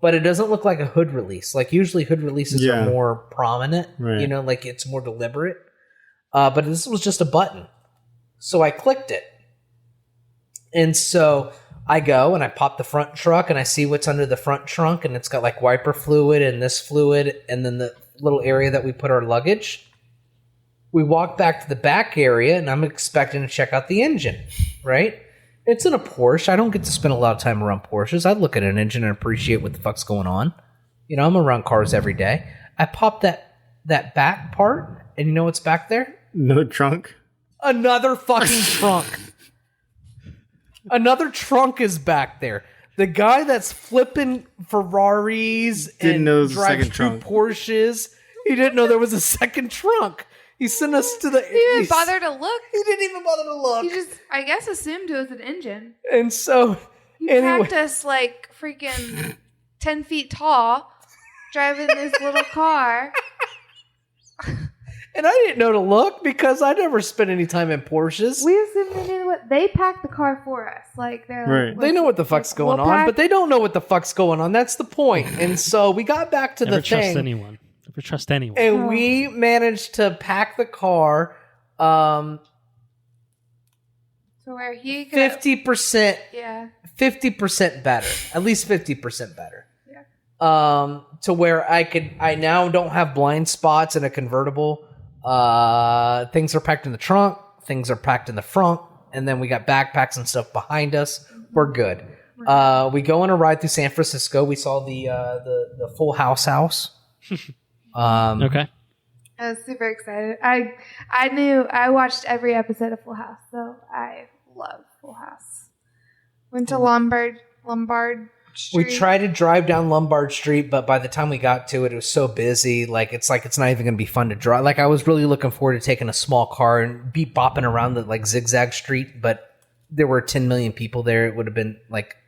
but it doesn't look like a hood release. Usually hood releases are more prominent, right. It's more deliberate. But this was just a button. So I clicked it. And so I go and I pop the front trunk and I see what's under the front trunk, and it's got wiper fluid and this fluid and then the little area that we put our luggage. We walk back to the back area and I'm expecting to check out the engine, right? It's in a Porsche. I don't get to spend a lot of time around Porsches. I look at an engine and appreciate what the fuck's going on. I'm around cars every day. I pop that back part, and you know what's back there? Another trunk? Another fucking trunk. Another trunk is back there. The guy that's flipping Ferraris and drives two Porsches, he didn't know there was a second trunk. He sent us to the... He didn't bother to look. He didn't even bother to look. He just, I guess, assumed it was an engine. And so... He packed us freaking 10 feet tall, driving this little car. And I didn't know to look because I never spent any time in Porsches. We assumed they knew what they packed the car for us. They're right. They know what the fuck's going on, but they don't know what the fuck's going on. That's the point. And so we got back to Never the thing. Never trust anyone. And we managed to pack the car to where he could 50%. Yeah. 50% better. At least 50% better. Yeah. To where I now don't have blind spots in a convertible. Things are packed in the trunk, things are packed in the front, and then we got backpacks and stuff behind us. We're good. We go on a ride through San Francisco. We saw the Full House. Okay. I was super excited. I watched every episode of Full House, so I love Full House. Went to Lombard Street. We tried to drive down Lombard Street, but by the time we got to it, it was so busy. It's not even going to be fun to drive. I was really looking forward to taking a small car and be bopping around the zigzag street, but there were 10 million people there. It would have been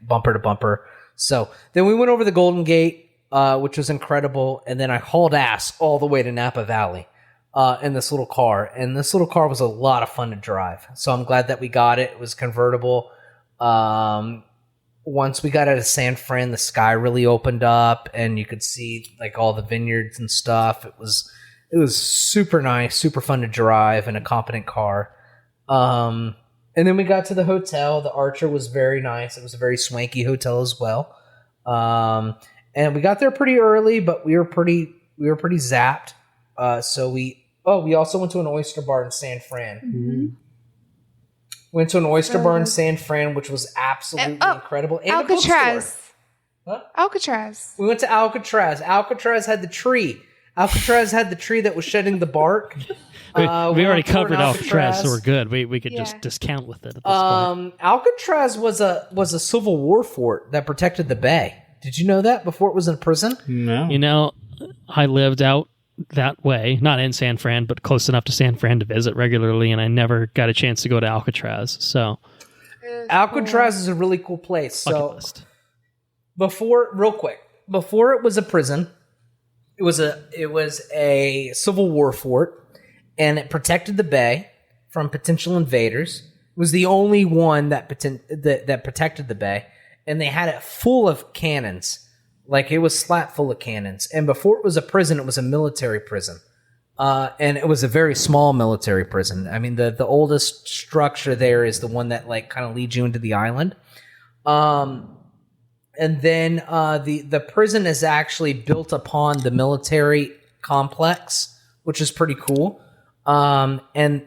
bumper to bumper. So then we went over the Golden Gate, which was incredible, and then I hauled ass all the way to Napa Valley in this little car. And this little car was a lot of fun to drive. So I'm glad that we got it. It was convertible. Once we got out of San Fran, the sky really opened up and you could see all the vineyards and stuff. It was super nice, super fun to drive in a competent car. And then we got to the hotel. The Archer was very nice. It was a very swanky hotel as well. And we got there pretty early, but we were pretty zapped. So we also went to an oyster bar in San Fran. Mm-hmm. Went to an oyster bar in San Fran, which was absolutely incredible. And Alcatraz. Huh? Alcatraz. We went to Alcatraz. Alcatraz had the tree. Alcatraz had the tree that was shedding the bark. We already covered Alcatraz, so we're good. We could just discount with it at this point. Alcatraz was a Civil War fort that protected the bay. Did you know that before it was in prison? No. I lived out that way, not in San Fran, but close enough to San Fran to visit regularly, and I never got a chance to go to Alcatraz. So Alcatraz is a really cool place. So real quick, before it was a prison. It was a Civil War fort, and it protected the bay from potential invaders. It was the only one that protected the bay, and they had it full of cannons. Like, it was slap full of cannons. And before it was a prison, it was a military prison. And it was a very small military prison. I mean, the oldest structure there is the one that, like, kind of leads you into the island. And then the prison is actually built upon the military complex, which is pretty cool. And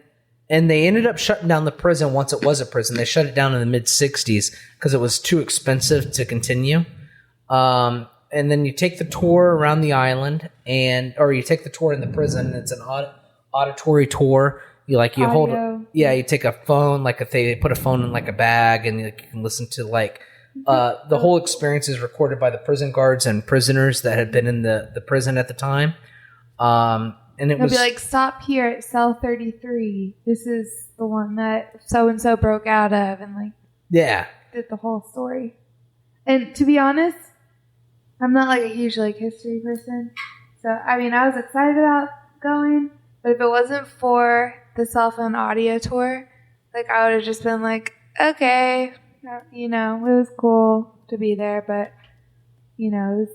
they ended up shutting down the prison once it was a prison. They shut it down in the mid-'60s because it was too expensive to continue. And then you take the tour around the island, or you take the tour in the prison, and it's an auditory tour. You hold, you take a phone, they put a phone in like a bag, and you can listen to the whole experience is recorded by the prison guards and prisoners that had been in the prison at the time. And it was be like, stop here at cell 33. This is the one that so and so broke out of, and did the whole story. And to be honest, I'm not like a huge history person, so I mean I was excited about going, but if it wasn't for the cell phone audio tour, I would have just been like, okay, it was cool to be there, but it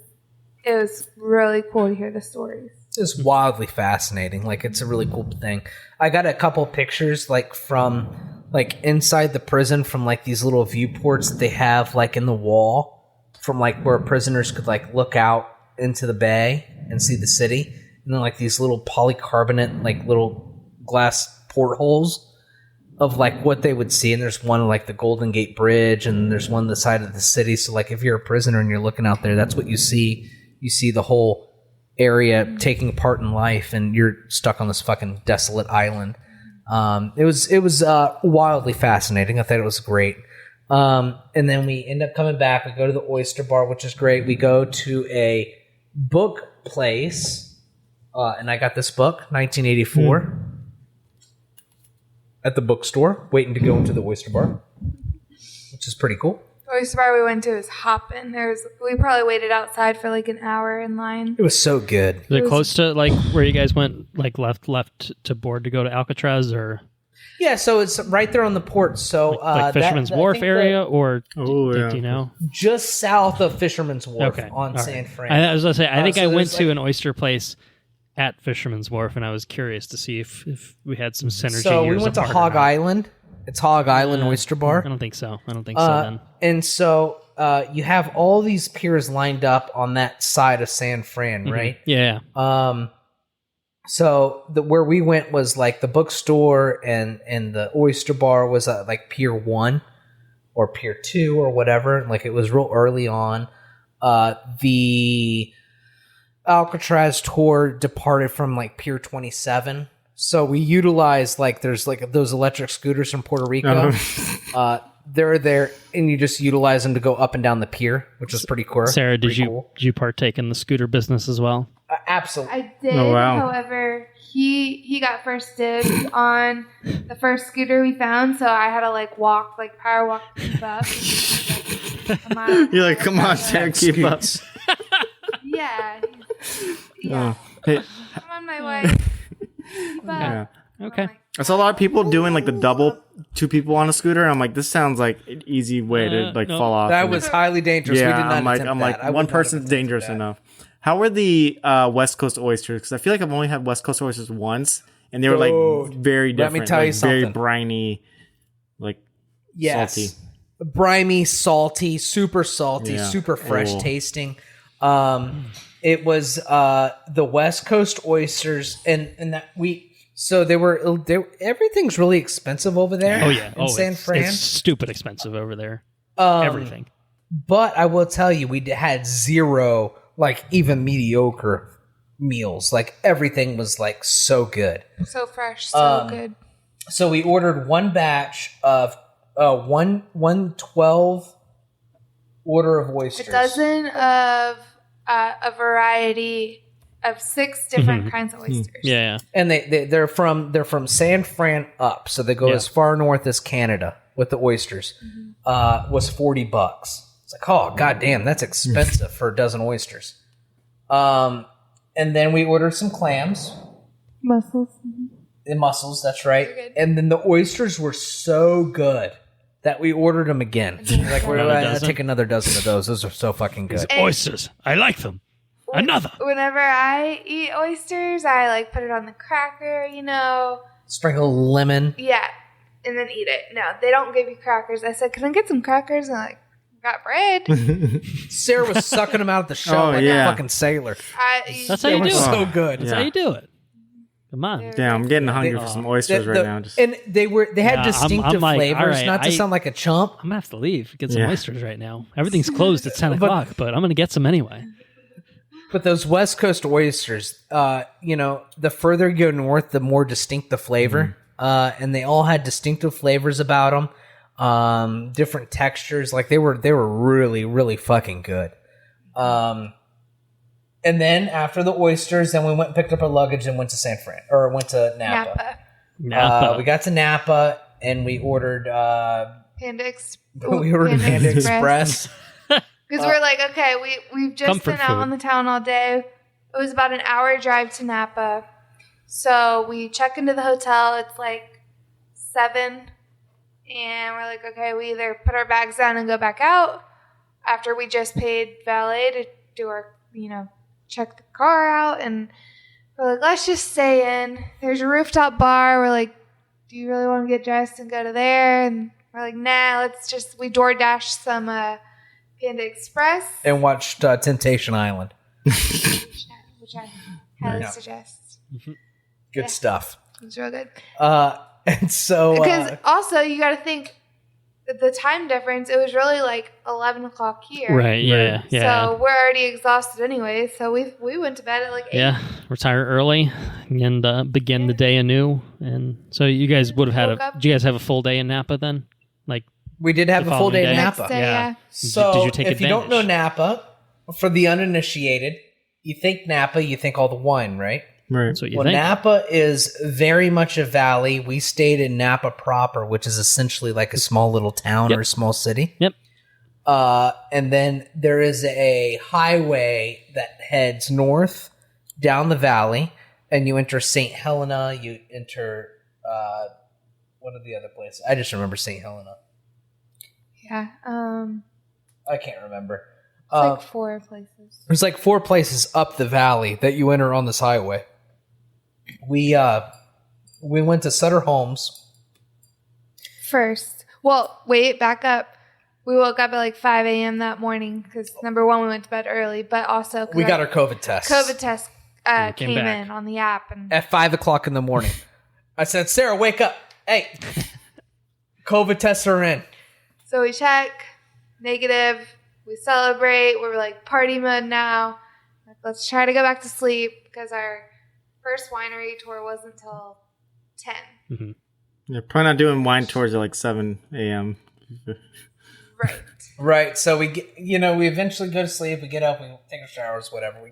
was really cool to hear the stories. It's wildly fascinating. It's a really cool thing. I got a couple pictures from inside the prison from these little viewports that they have in the wall from where prisoners could look out into the bay and see the city. And then these little polycarbonate little glass portholes of what they would see. And there's one the Golden Gate Bridge, and there's one on the side of the city. So if you're a prisoner and you're looking out there, that's what you see. You see the whole area taking part in life, and you're stuck on this fucking desolate island. It was wildly fascinating. I thought it was great. And then we end up coming back. We go to the Oyster Bar, which is great. We go to a book place, and I got this book, 1984, at the bookstore, waiting to go into the Oyster Bar, which is pretty cool. The oyster bar we went to was hopping. We probably waited outside for an hour in line. It was so good. Is it close to where you guys went left to board to go to Alcatraz, or? Yeah, so it's right there on the port. So Fisherman's Wharf area, or do you know? Just south of Fisherman's Wharf on San Fran. I was going to say, I think I went to an oyster place at Fisherman's Wharf, and I was curious to see if we had some synergy. So we went to Hog Island. It's Hog Island Oyster Bar. I don't think so. Then. And so you have all these piers lined up on that side of San Fran, right? Yeah. So where we went was the bookstore, and the Oyster Bar was Pier 1 or Pier 2 or whatever. It was real early on. The Alcatraz tour departed from Pier 27. So we utilize there's those electric scooters from Puerto Rico. They're there, and you just utilize them to go up and down the pier, which is pretty cool. Sarah, did you partake in the scooter business as well? Absolutely. I did. Oh, wow. However, he got first dibs on the first scooter we found, so I had to walk, power walk to keep up. You're come on, Sarah, keep up. Yeah. Yeah. Hey. I'm on my way. Yeah. Okay. I saw a lot of people doing the double, two people on a scooter. And I'm this sounds like an easy way to fall off. That was highly dangerous. Yeah, we did not attempt that. One person's dangerous enough. How were the West Coast oysters? Because I feel I've only had West Coast oysters once, and they were very different. Let me tell you something. Very briny, salty. Briny, salty, super fresh tasting. It was the West Coast oysters, and that so they were. Everything's really expensive over there. Oh yeah, in San Fran, it's stupid expensive over there. Everything. But I will tell you, we had zero even mediocre meals. Everything was so good, so fresh, so good. So we ordered one batch of 112 order of oysters, a dozen of a variety of 6 different kinds of oysters. Yeah. And they're from San Fran up, so they go as far north as Canada with the oysters. Was $40. It's like, oh, goddamn, that's expensive for a dozen oysters. And then we ordered some clams. Mussels. The mussels, that's right. They're good. And then the oysters were so good that we ordered them again. Like, we're Another going to dozen? take another dozen of those. Those are so fucking good. Oysters. I like them. Another. Whenever I eat oysters, I like put it on the cracker, Sprinkle lemon. Yeah, and then eat it. No, they don't give you crackers. I said, can I get some crackers? And I'm like, got bread. Sarah was sucking them out of the shell like a fucking sailor. That's how They you were do it. so good. That's how you do it. Come on. Damn, I'm getting hungry for some oysters right now. Just And they had Yeah, distinctive I'm like, flavors. all right, not to sound like a chump. I'm going to have to leave. Get some Yeah. oysters right now. Everything's closed at 10 o'clock, but I'm going to get some anyway. But those West Coast oysters, the further you go north, the more distinct the flavor. And they all had distinctive flavors about them, different textures. Like they were really, really fucking good. And then after the oysters, then we went and picked up our luggage and went to Napa. Napa. We got to Napa and we ordered Panda Panda Express. Because we're like, okay, we've just Comfort been out food. on the town all day. It was about an hour drive to Napa. So we check into the hotel. It's like 7. And we're like, okay, we either put our bags down and go back out after we just paid valet to do our, check the car out. And we're like, let's just stay in. There's a rooftop bar. We're like, do you really want to get dressed and go to there? And we're like, nah, we DoorDash some Panda Express. And watched Temptation Island. Which I highly suggest. Good stuff. It was real good. And so... Because also, you got to think, the time difference, it was really like 11 o'clock here. Right, yeah. So we're already exhausted anyway. So we went to bed at like 8. Yeah, retire early and begin the day anew. And so you guys would have had Woke up. did you guys have a full day in Napa then? Like, we did have the a full day in following day? Napa. Next day, Yeah. yeah. So did you take if you don't know advantage? Napa, for the uninitiated, you think Napa, you think all the wine, right? right. that's what you Well, think. Napa is very much a valley. We stayed in Napa proper, which is essentially like a small little town Yep. or a small city. Yep. And then there is a highway that heads north down the valley, and you enter St. Helena. You enter what are the other places? I just remember St. Helena. Yeah. I can't remember. It's like 4 places. There's like 4 places up the valley that you enter on this highway. We went to Sutter Homes. First. Well, wait, back up. We woke up at like 5 a.m. that morning because, number one, we went to bed early, but also... We got our COVID tests. COVID test came back. in on the app. And At 5 o'clock in the morning. I said, Sarah, wake up. Hey, COVID tests are in. so we check, negative, we celebrate, we're like party mode now. Like, let's try to go back to sleep because our first winery tour wasn't until 10. Yeah, probably not doing wine tours at like 7 a.m. Right. Right. So we get, we eventually go to sleep. We get up, we take our showers, whatever. We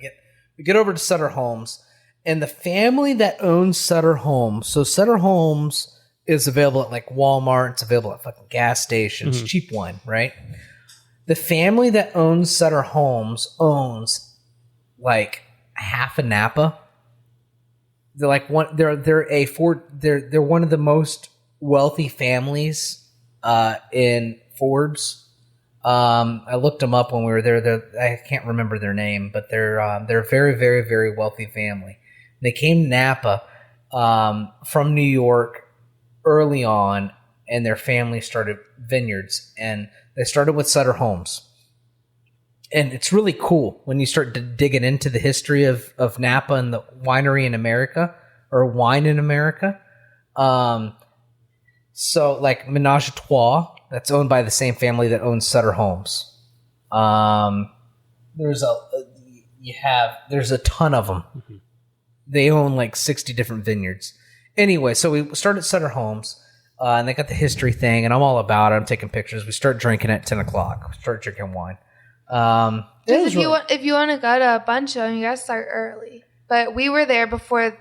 get over to Sutter Homes, and the family that owns Sutter Homes. So Sutter Homes is available at like Walmart. It's available at fucking gas stations. Cheap wine, right? The family that owns Sutter Homes owns like half of Napa. They're like they're one of the most wealthy families in Forbes. I looked them up when we were there. I can't remember their name, but they're a very, very, very wealthy family. They came to Napa from New York early on, and their family started vineyards, and they started with Sutter Homes. And it's really cool when you start digging into the history of Napa and the winery in America, or wine in America. So like Menage a Trois, that's owned by the same family that owns Sutter Homes. There's a ton of them. They own like 60 different vineyards. Anyway, so we started Sutter Homes, and they got the history thing, and I'm all about it. I'm taking pictures. We start drinking at 10 o'clock. We start drinking wine. If you want to go to a bunch of them, you got to start early. But we were there before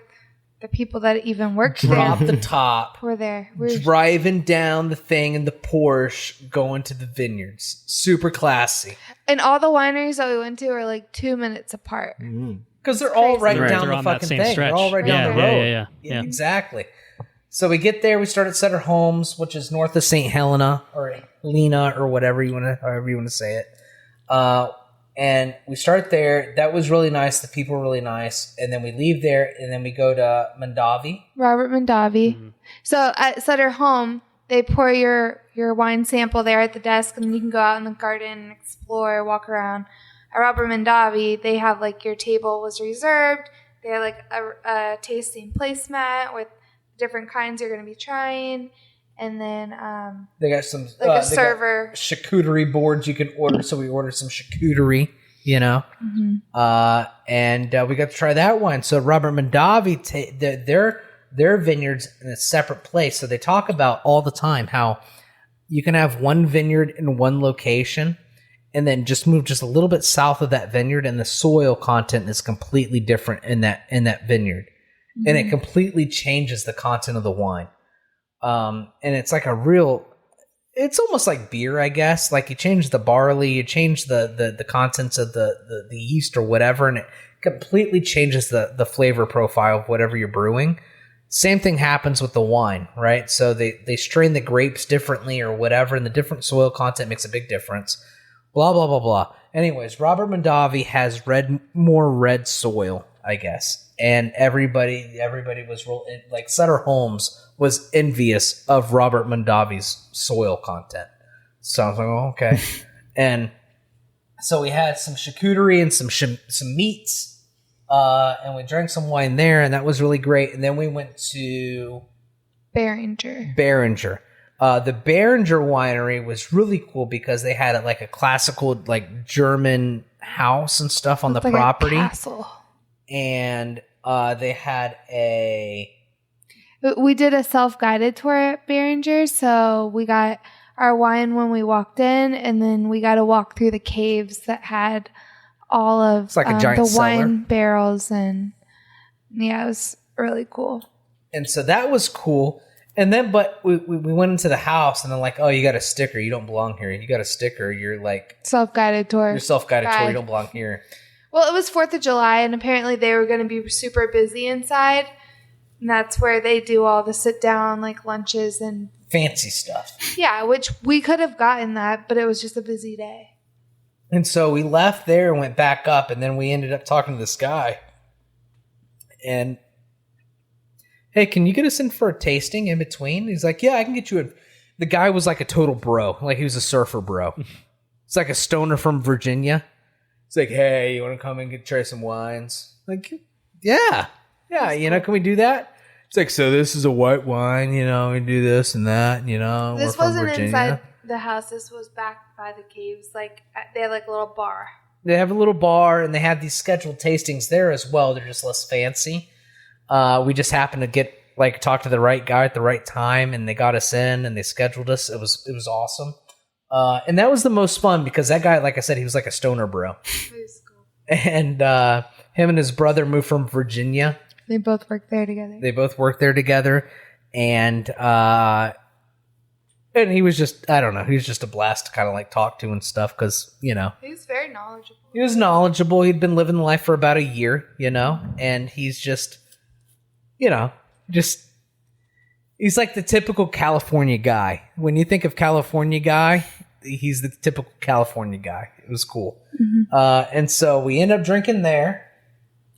the people that even worked Drop there the top. were there. We're Driving down the thing in the Porsche, going to the vineyards. Super classy. and all the wineries that we went to are like 2 minutes apart. Because they're all right Crazy. down They're the on that fucking same thing. stretch. They're all right down the Yeah, road. yeah. Exactly. So we get there. We start at Sutter Homes, which is north of St. Helena or Helena or whatever however you want to say it. And we start there. That was really nice. The people were really nice. And then we leave there, and then we go to Mondavi. Robert Mondavi. So at Sutter Home, they pour your wine sample there at the desk, and then you can go out in the garden and explore, walk around. At Robert Mondavi, they have like your table was reserved. They have like a tasting placemat with different kinds you're going to be trying, and then They got some like a server. charcuterie boards you can order. So we ordered some charcuterie, and we got to try that wine. So Robert Mondavi, their vineyards in a separate place. So they talk about all the time how you can have one vineyard in one location, and then just move just a little bit south of that vineyard, and the soil content is completely different in that vineyard, and it completely changes the content of the wine. And it's like it's almost like beer, I guess. Like you change the barley, you change the contents of the yeast or whatever, and it completely changes the flavor profile of whatever you're brewing. Same thing happens with the wine, right? So they strain the grapes differently or whatever, and the different soil content makes a big difference. Blah, blah, blah, blah. Anyways, Robert Mondavi has more red soil, I guess. And everybody was like Sutter Homes was envious of Robert Mondavi's soil content. So I was like, oh, okay. And so we had some charcuterie and some meats, and we drank some wine there, and that was really great. And then we went to Behringer. The Behringer winery was really cool because they had like a classical like German house and stuff on the Like property. a castle. And they had We did a self-guided tour at Behringer, so we got our wine when we walked in, and then we got to walk through the caves that had all of It's like a giant the cellar. wine barrels, and yeah, it was really cool. And so that was cool. And then, but we went into the house, and they're like, oh, you got a sticker. You don't belong here. You got a sticker. You're like, Self-guided tour. you're self-guided tour. Guide. You don't belong here. Well, it was 4th of July, and apparently they were going to be super busy inside. And that's where they do all the sit-down, like, lunches and... Fancy stuff. Yeah, which we could have gotten that, but it was just a busy day. And so we left there and went back up, and then we ended up talking to this guy. And, hey, can you get us in for a tasting in between? He's like, yeah, I can get you in. The guy was like a total bro. Like, he was a surfer bro. It's like a stoner from Virginia. It's like, hey, you want to come and try some wines? Like, yeah, can we do that? It's like, so this is a white wine, we do this and that, This we're from wasn't Virginia. inside the house. This was back by the caves. Like, they had like a little bar. They have a little bar, and they have these scheduled tastings there as well. They're just less fancy. We just happened to talk to the right guy at the right time, and they got us in, and they scheduled us. It was awesome. And that was the most fun because that guy, like I said, he was like a stoner bro. It was cool. And him and his brother moved from Virginia. They both worked there together. And he was just, I don't know, he was just a blast to kind of like talk to and stuff because, He was very knowledgeable. he was knowledgeable. He'd been living life for about a year, and he's just, he's like the typical California guy. When you think of California guy, he's the typical California guy. It was cool. Mm-hmm. And so we end up drinking there.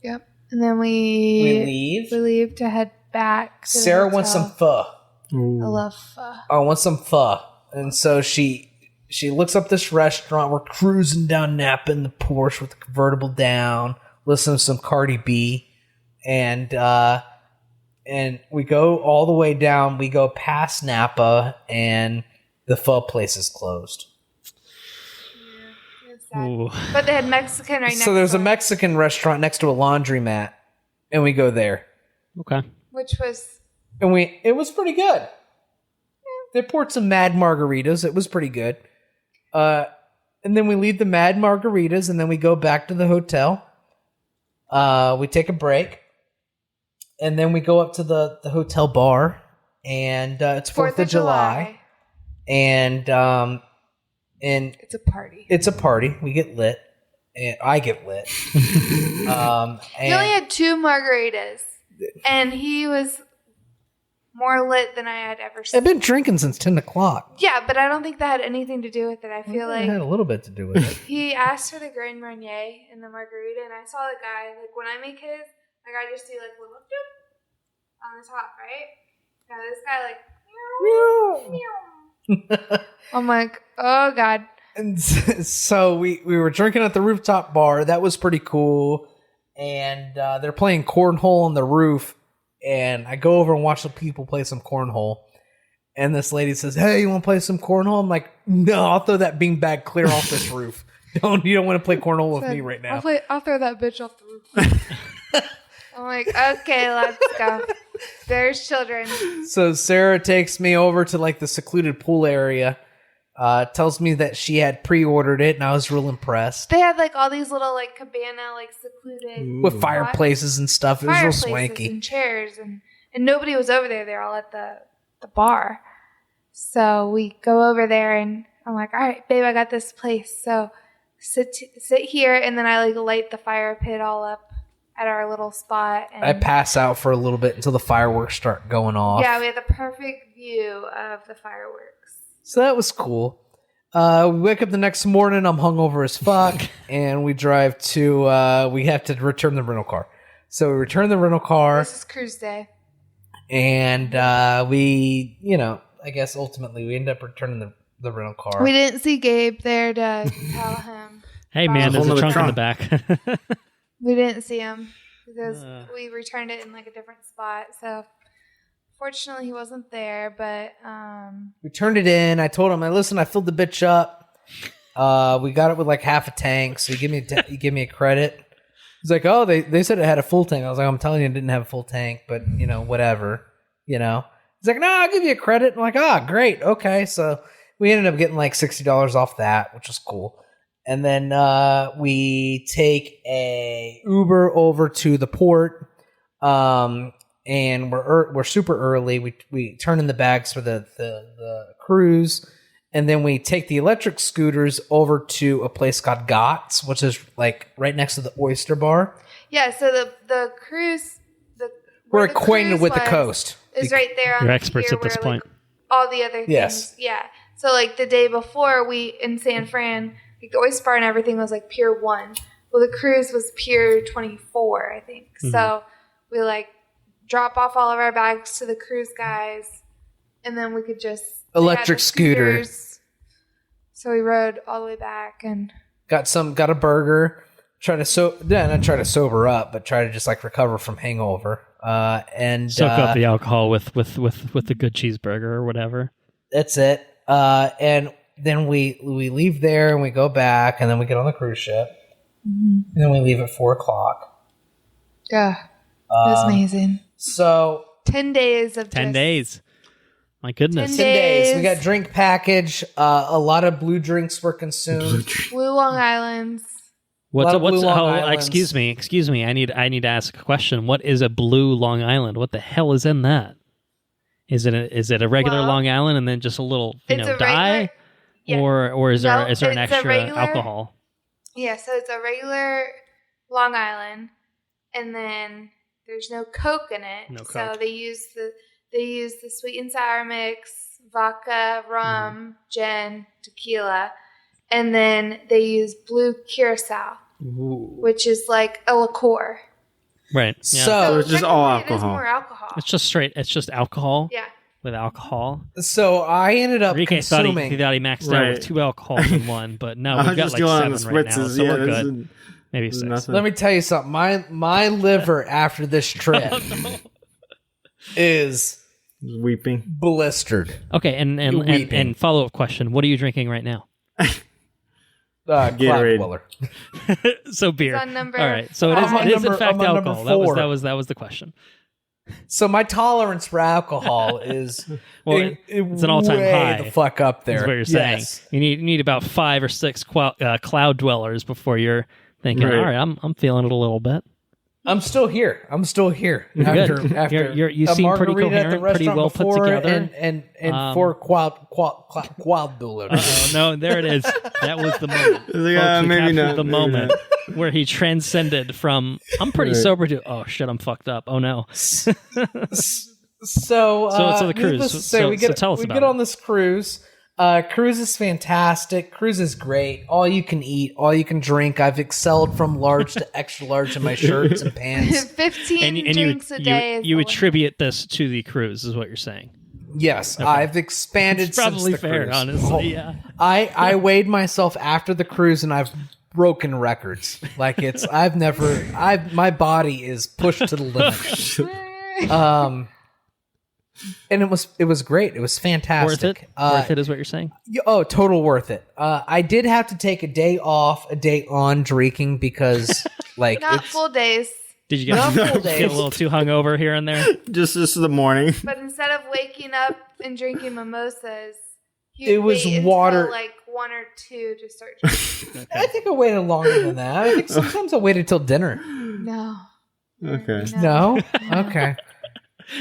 Yep. And then we leave. We leave to head back. To the Sarah wants hotel. some pho. I love pho. I want some pho. And so she looks up this restaurant. We're cruising down Napa in the Porsche with the convertible down, listening to some Cardi B. And we go all the way down. We go past Napa, and the pho place is closed. It's sad. Ooh. But they had Mexican right next So there's a door, Mexican restaurant next to a laundromat, and we go there. Okay. which was And it was pretty good. They poured some Mad Margaritas. It was pretty good. And then we leave the Mad Margaritas, and then we go back to the hotel. We take a break. And then we go up to the hotel bar, and it's 4th of July. And it's a party. It's a party. We get lit. And I get lit. He only had 2 margaritas, and he was more lit than I had ever seen. I've been drinking since 10 o'clock. Yeah, but I don't think that had anything to do with it. I feel like it had a little bit to do with it. he asked for the Grand Marnier and the margarita, and I saw the guy, like, when I make his, like, I just see, like, little doop on the top, right? Now this guy, like, meow. I'm like, oh, God. And so we were drinking at the rooftop bar. That was pretty cool. And they're playing cornhole on the roof. And I go over and watch the people play some cornhole. And this lady says, "Hey, you want to play some cornhole?" I'm like, "No, I'll throw that beanbag clear off this roof. You don't want to play cornhole with me right now." I'll throw that bitch off the roof. I'm like, okay, let's go. There's children. So Sarah takes me over to like the secluded pool area. Tells me that she had pre-ordered it, and I was real impressed. They had like all these little like cabana, like secluded with fireplaces and stuff. It was real swanky. And chairs, and nobody was over there. They're all at the bar. So we go over there, and I'm like, all right, babe, I got this place. So sit here, and then I like light the fire pit all up at our little spot. And I pass out for a little bit until the fireworks start going off. Yeah, we had the perfect view of the fireworks. So that was cool. We wake up the next morning. I'm hungover as fuck, and we drive to. We have to return the rental car. So we return the rental car. This is cruise day, and we, I guess ultimately we end up returning the rental car. We didn't see Gabe there to tell him. Hey man, there's a trunk in the back. We didn't see him because we returned it in like a different spot. So. Fortunately, he wasn't there, but we turned it in. I told him, "Listen, I filled the bitch up. We got it with like half a tank, so you give me a credit." He's like, "Oh, they said it had a full tank." I was like, "I'm telling you, it didn't have a full tank, but whatever, He's like, "No, I'll give you a credit." I'm like, "Ah, great, okay." So we ended up getting like $60 off that, which was cool. And then we take a Uber over to the port. And we're super early. We turn in the bags for the cruise, and then we take the electric scooters over to a place called Gott's, which is like right next to the oyster bar. Yeah, so the cruise, we're acquainted with the coast. Is right there. You're experts at this point. Like, all the other things. Yes. Yeah. So like the day before, we in San Fran, like the oyster bar and everything was like Pier 1. Well, the cruise was Pier 24, I think. Mm-hmm. So we like drop off all of our bags to the cruise guys, and then we could just electric scooter. So we rode all the way back and got a burger. Not try to sober up, but try to just like recover from hangover. And soak up the alcohol with the good cheeseburger or whatever. That's it. And then we leave there and we go back, and then we get on the cruise ship, and then we leave at 4:00. Yeah, it was amazing. So 10 days of 10 days. My goodness. 10 days. We got drink package. A lot of blue drinks were consumed. Blue Long Islands. Excuse me. I need to ask a question. What is a blue Long Island? What the hell is in that? Is it a regular Long Island and then just a little dye? Yeah. Or is there an extra alcohol? Yeah, so it's a regular Long Island, and then there's no Coke in it. No Coke. So they use the sweet and sour mix, vodka, rum, gin, tequila, and then they use blue curacao, which is like a liqueur. Right. Yeah. So it's just all alcohol. It is more alcohol. It's just straight. It's just alcohol. Yeah. With alcohol. So I ended up Henrique consuming. Thought he maxed out with 2 alcohols in one, but no, we've got like 7 right now, so we're good. Maybe 6. Nothing. Let me tell you something. My liver after this trip is weeping, blistered. Okay, and follow up question: what are you drinking right now? Gatorade. Dweller. So beer. It's on number All right, so it is in fact alcohol. That was the question. So my tolerance for alcohol is it's an all-time high. The fuck up there. That's what you're saying. Yes. You need about 5 or 6 cloud dwellers before you're thinking, right. all right, I'm feeling it a little bit. I'm still here. Good. After You a seem pretty margarita at the coherent, pretty restaurant well put before together. and 4 quad Oh no, there it is. That was the moment. Like, Folks, we maybe captured not. the maybe moment not. where he transcended from I'm pretty Right. sober to oh shit, I'm fucked up. Oh no. So the cruise. needless to say, we get tell us about get it. on this cruise. Cruise is fantastic. Cruise is great. All you can eat, all you can drink. I've excelled from large to extra large in my shirts and pants. 15 drinks a day. is you the limit. attribute this to the cruise, is what you're saying. Yes, I've expanded It's probably since the fair, cruise. honestly. Yeah. I weighed myself after the cruise and I've broken records. Like my body is pushed to the limit. And it was great. It was fantastic. Worth it is what you're saying. Total worth it. I did have to take a day off, a day on drinking because like Not full days, Did you Not full get days. a little too hungover here and there? Just the morning. but instead of waking up and drinking mimosas, It was wait water- until like 1 or 2 to start drinking. I think I waited longer than that. I think sometimes I waited till dinner. No. Okay. No? Okay.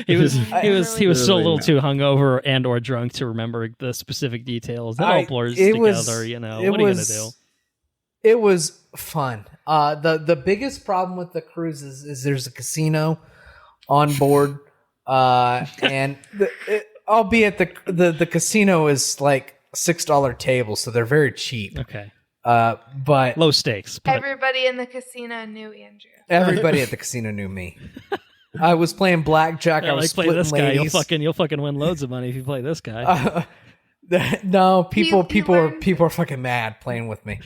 He was Really still a little not. too hungover and or drunk to remember the specific details. That all blurs it together, was- what are it you gonna do? It was fun. The biggest problem with the cruise is there's a casino on board, and albeit the casino is like $6 table, so they're very cheap. Okay. But Low stakes. But Everybody in the casino knew Andrew. everybody at the casino knew me. I was playing blackjack. I was like play splitting this guy, ladies. you'll fucking win loads of money if you play this guy. No, people You learned- are fucking mad playing with me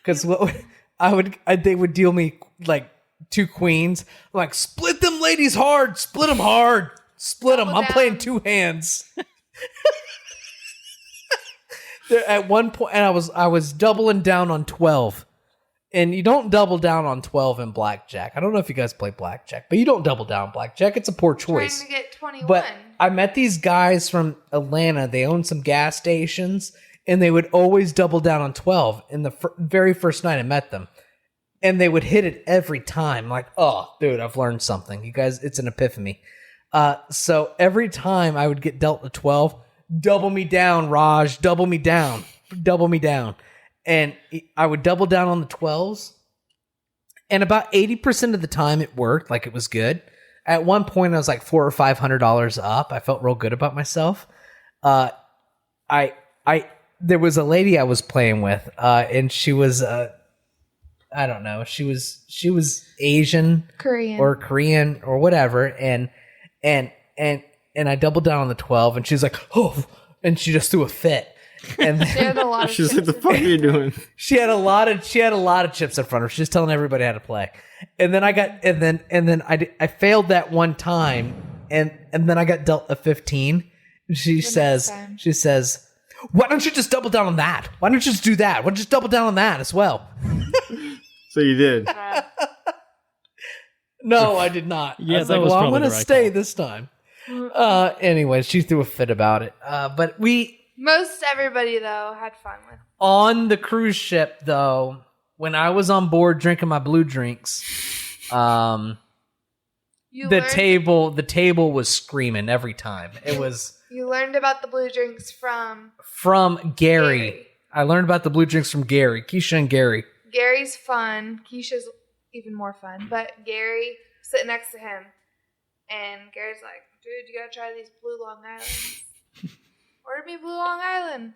because they would deal me like 2 queens. I'm like, split them ladies hard, split them hard, split them. Double I'm playing down. 2 hands. At one point, and I was doubling down on 12. And you don't double down on 12 in blackjack. I don't know if you guys play blackjack, but you don't double down on blackjack. It's a poor choice. Trying to get 21. But I met these guys from Atlanta. They own some gas stations, and they would always double down on 12. In the very first night I met them, and they would hit it every time. Like, oh, dude, I've learned something. You guys, it's an epiphany. So every time I would get dealt a 12, double me down, Raj, double me down. And I would double down on the 12s. And about 80% of the time it worked, like it was good. At one point I was like $400 or $500 up. I felt real good about myself. There was a lady I was playing with, and she was I don't know, she was Asian Korean. or Korean or whatever, and I doubled down on the 12, and she's like, oh, and she just threw a fit. And She had a lot of She's like, the chips. fuck are you doing? she had a lot of chips in front of her. She's telling everybody how to play. And then I failed that one time, and then I got dealt a 15. And she says, why don't you just double down on that? Why don't you just do that? Why don't you just double down on that as well? So you did. No, I did not. Yeah, I was that like, was well, I'm probably going to the right stay call. this time. Anyway, she threw a fit about it. But Most everybody, though, had fun with it. on the cruise ship, though, when I was on board drinking my blue drinks, You the learned, table was screaming every time. It was You learned about the blue drinks from from Gary. Gary. I learned about the blue drinks from Gary, Keisha and Gary. Gary's fun. Keisha's even more fun. But Gary sitting next to him, and Gary's like, dude, you gotta try these blue Long Islands. Order me blue Long Island.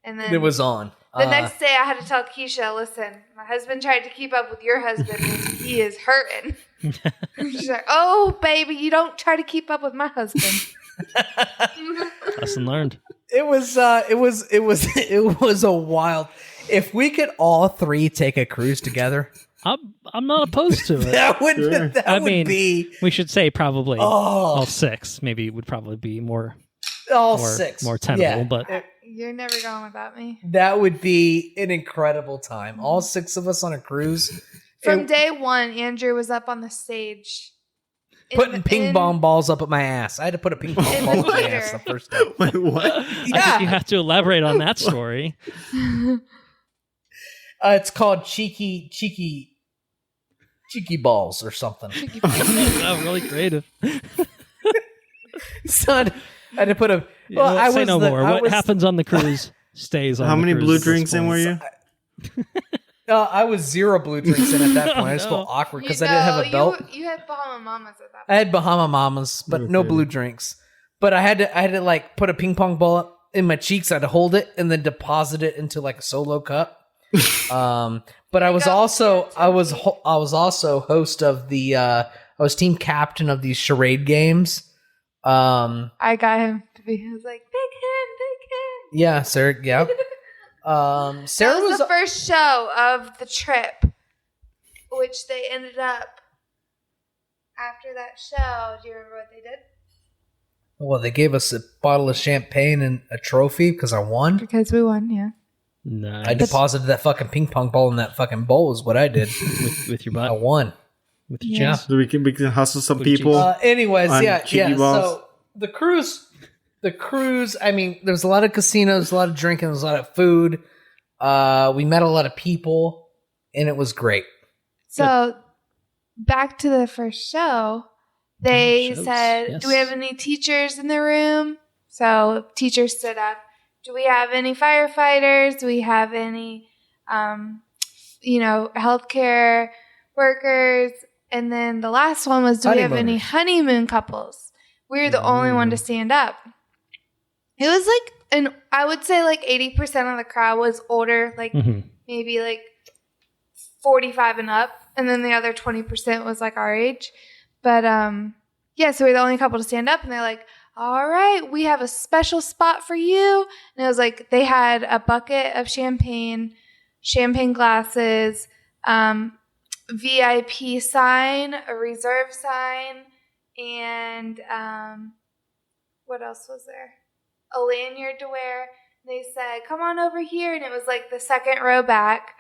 And then It was on. the next day I had to tell Keisha, listen, my husband tried to keep up with your husband and he is hurting. She's like, oh, baby, you don't try to keep up with my husband. Lesson learned. It was a wild. If we could all 3 take a cruise together, I'm not opposed to it. that would Sure. I mean, be we should say probably all oh 6. Maybe would probably be more all more- 6 more tenable, but- You're never going without me. that would be an incredible time. All 6 of us on a cruise. From It- day one, Andrew was up on the stage. putting ping pong balls up at my ass. I had to put a ping pong In ball the up my theater. ass the first time. Wait, what? I think you Yeah, have to elaborate on that story. it's called cheeky cheeky balls or something. Oh, really creative. Son, I had to put a. Yeah, Well, I say was no the- more. I What was- happens on the cruise stays on How the many cruise blue at this drinks in point. were you? I was 0 blue drinks in at that point. I just No. felt awkward because I didn't have a belt. You had Bahama Mamas at that I had Bahama Mamas, but no Okay. blue drinks. But I had to like put a ping pong ball in my cheeks. I had to hold it and then deposit it into like a solo cup. But I was also host of the I was team captain of these charade games. I got him to be. I was like, pick him. Yeah, Sarah. Yeah. Sarah That was was the first show of the trip, which they ended up after that show. Do you remember what they did? well. They gave us a bottle of champagne and a trophy because I won. Because we won, yeah. Nice. I deposited that fucking ping pong ball in that fucking bowl. Is what I did. with your I butt. won. With your Yeah. cheeks. So we can hustle some Booty people. Anyways, on yeah. cheeky balls? So the cruise. I mean, there's a lot of casinos, a lot of drinking, there's a lot of food. We met a lot of people, and it was great. So back to the first show, they Shows, said, yes. do we have any teachers in the room? So teachers stood up. Do we have any firefighters? Do we have any, healthcare workers? And then the last one was, do we have any honeymoon couples? We were the only one to stand up. It was like, I would say like 80% of the crowd was older, like maybe like 45 and up. And then the other 20% was like our age. But so we're the only couple to stand up, and they're like, all right, we have a special spot for you. And it was like they had a bucket of champagne glasses, VIP sign, a reserve sign, and what else was there? A lanyard to wear. They said, come on over here. And it was like the second row back.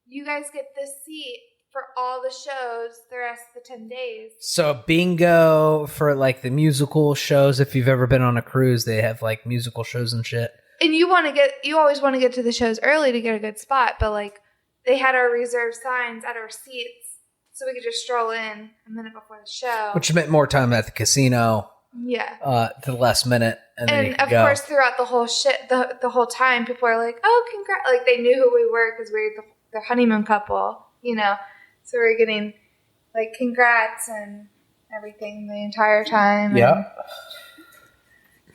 You guys get this seat for all the shows the rest of the 10 days. So bingo for like the musical shows. If you've ever been on a cruise, they have like musical shows and shit. And you always want to get to the shows early to get a good spot, but like they had our reserved signs at our seats so we could just stroll in a minute before the show. Which meant more time at the casino. Yeah. To the last minute, and then you And could of go. course, throughout the whole the whole time, people are like, "Oh, congrats!" Like they knew who we were because we were the honeymoon couple, So we were getting like congrats and everything the entire time. Yeah.